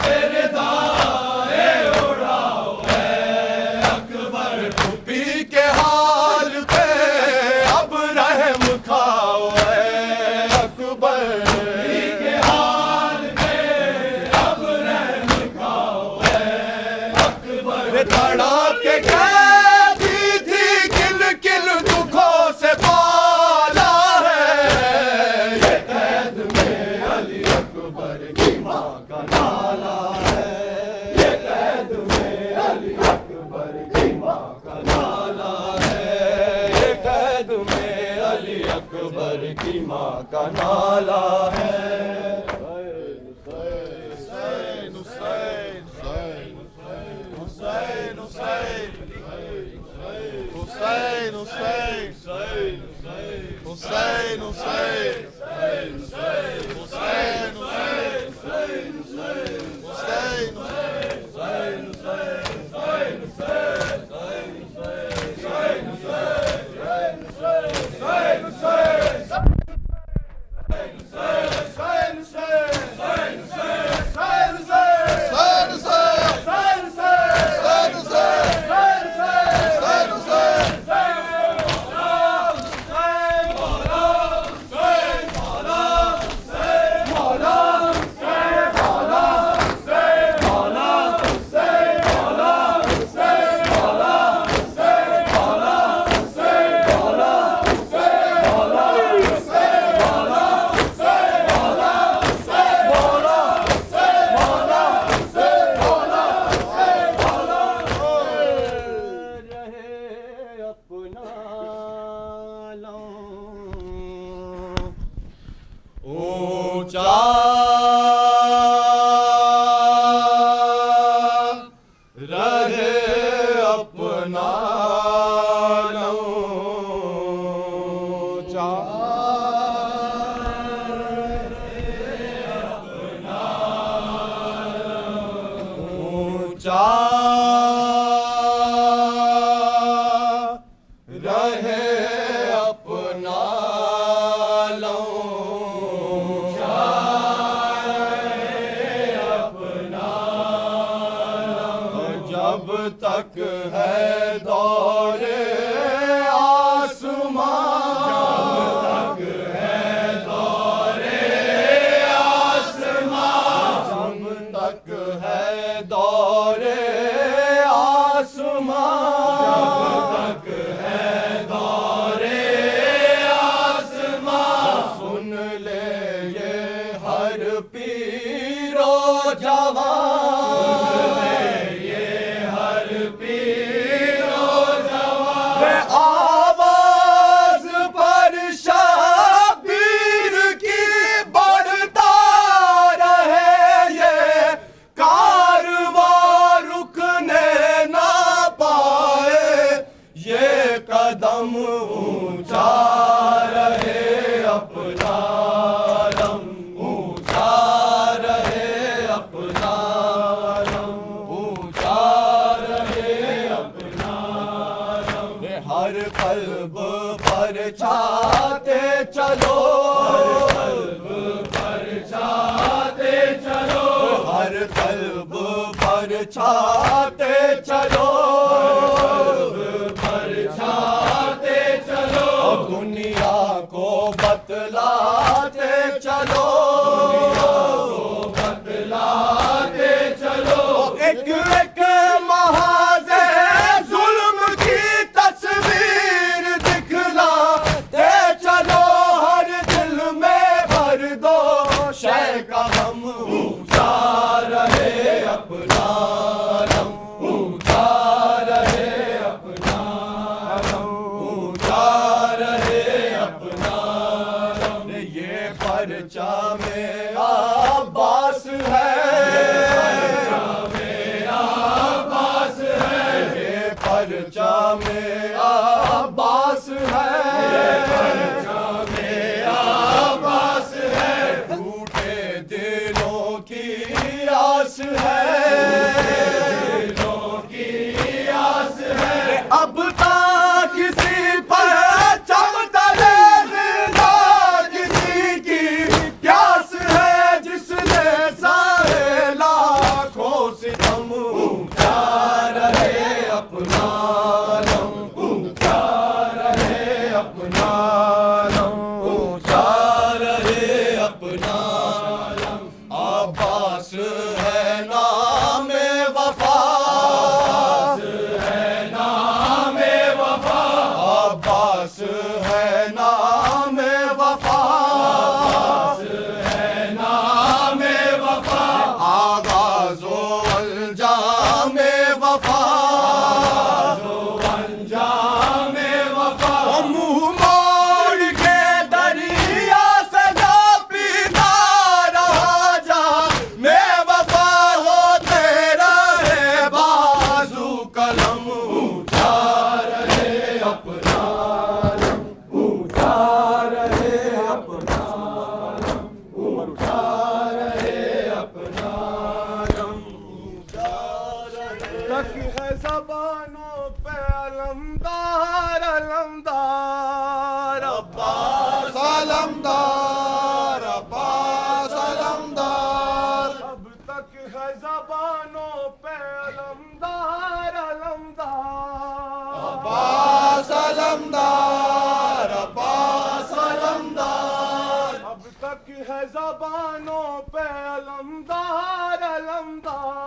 پہ ردائیں اڑاؤ اے اکبر ٹوپی کے حال پہ اب رحم کھاؤ اے اکبر ٹوپی کے حال پہ اب رحم کھاؤ اے اکبر تڑپ کے قیدی تھی کل کل دکھوں سے پالا ہے یہ قید میں علی اکبر کی ماں کا نالا ہے یہ قید میں علی اکبر کی ماں کا نالا ہے یہ قید میں علی اکبر کی ماں کا نالا ہے حسین حسین حسین حسین حسین حسین حسین دور آسمان غم اونچا رہے اپنا علم اونچا رہے اپنا علم اونچا رہے اپنا علم ہر قلب پر چھاتے چلو ہر قلب پر چھاتے چلو ہر قلب پر چھاتے چلو دنیا کو بتلاتے چلو بتلاتے چلو ایک ایک محاذ ظلم کی تصویر دکھلاتے چلو ہر دل میں بھر دو شے کا غم اونچا رہے اپنا علم اونچا رہے اپنا علم اونچا رہے اپنا علم یہ پرچم عباس ہے عباس ہے یہ پرچم عباس ہے عباس ہے ٹوٹے دلوں کی آس ہے دلوں کی آس ہے اب تک کسی پر چمتلے زندہ کسی کی پیاس ہے جس نے سارے لاکھوں ستم اونچا رہے اپنا علم اونچا رہے اپنا علم اونچا رہے اپنا علم عباس ہے نام وفا ہے نام وفا عباس ہے نام وفا ہے نام وفا آغاز و انجام وفا انجام وفا منہ موڑ کے دریا سے جا پیتا رہا جا میں وفا ہو تیرا ہے بازو قلم اونچا رہے اپنا علم اونچا رہے اپنا علم اونچا رہے اپنا علم اونچا رہے تک ہے زبانوں پہ علمدار علمدار عباس علمدار عباس علمدار اب تک ہے زبانوں پہ علمدار علمدار عباس علمدار عباس علمدار اب تک ہے زبانوں پہ علمدار علمدار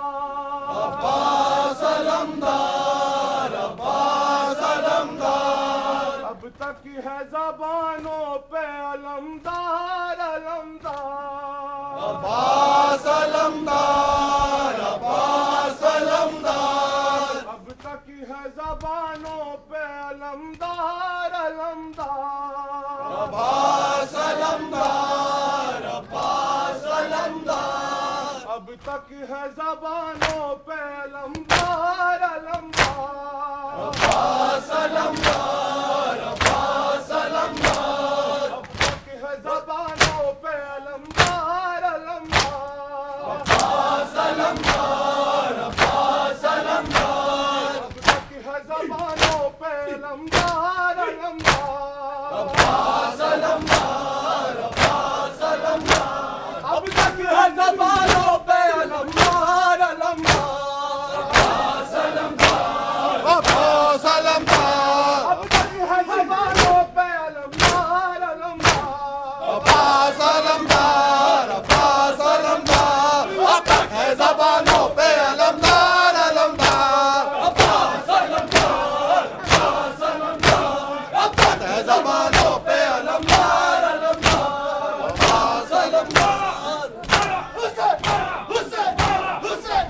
عباس علمدار عباس علمدار اب تک ہے زبانوں پہ علمدار علمدار عباس علمدار عباس علمدار اب تک ہے زبانوں پہ علمدار علمدار عباس علمدار عباس علمدار اب تک ہے زبانوں پہ علمدار علمدار عباس علمدار عباس علمدار اب تک ہے زبانوں پہ علمدار علمدار عباس علمدار عباس علمدار اب تک ہے زبانوں پہ علمدار علمدار عباس علمدار عباس علمدار اب تک ہے زبانوں پہ علمدار علمدار عباس علمدار عباس علمدار اب تک ہے زبانوں پہ علمدار علمدار عباس علمدار عباس علمدار اب تک ہے زبانوں پہ علمدار علمدار عباس علمدار عباس علمدار اب تک ہے زبانوں پہ علمدار علمدار عباس علمدار حسین حسین حسین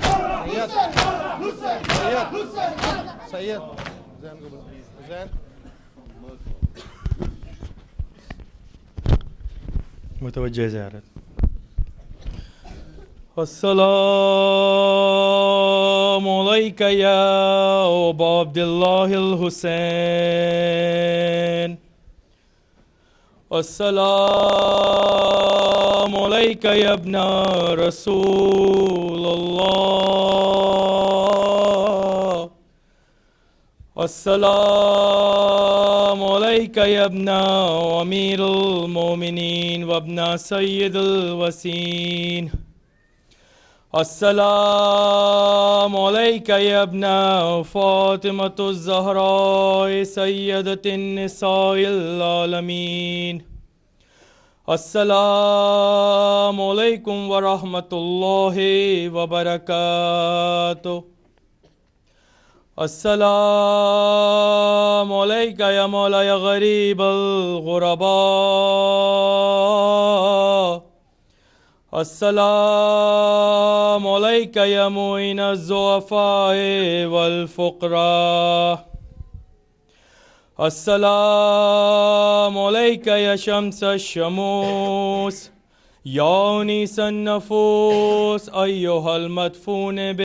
حسین حسین سید متوجہ زیارت السلام عليك يا أبا عبد الله الحسين. السلام عليك يا ابن رسول الله. السلام عليك يا ابن أمير المؤمنين وابن سيد الوسين. السلام عليك يا ابن فاطمة الزهراء سيدة النساء العالمين. السلام عليكم ورحمة الله وبركاته. السلام عليك يا مولاي غريب الغرباء. السلام عليك يا معين الضعفاء والفقراء. السلام عليك يا شمس الشموس. يا أنيس النفوس أيها المدفون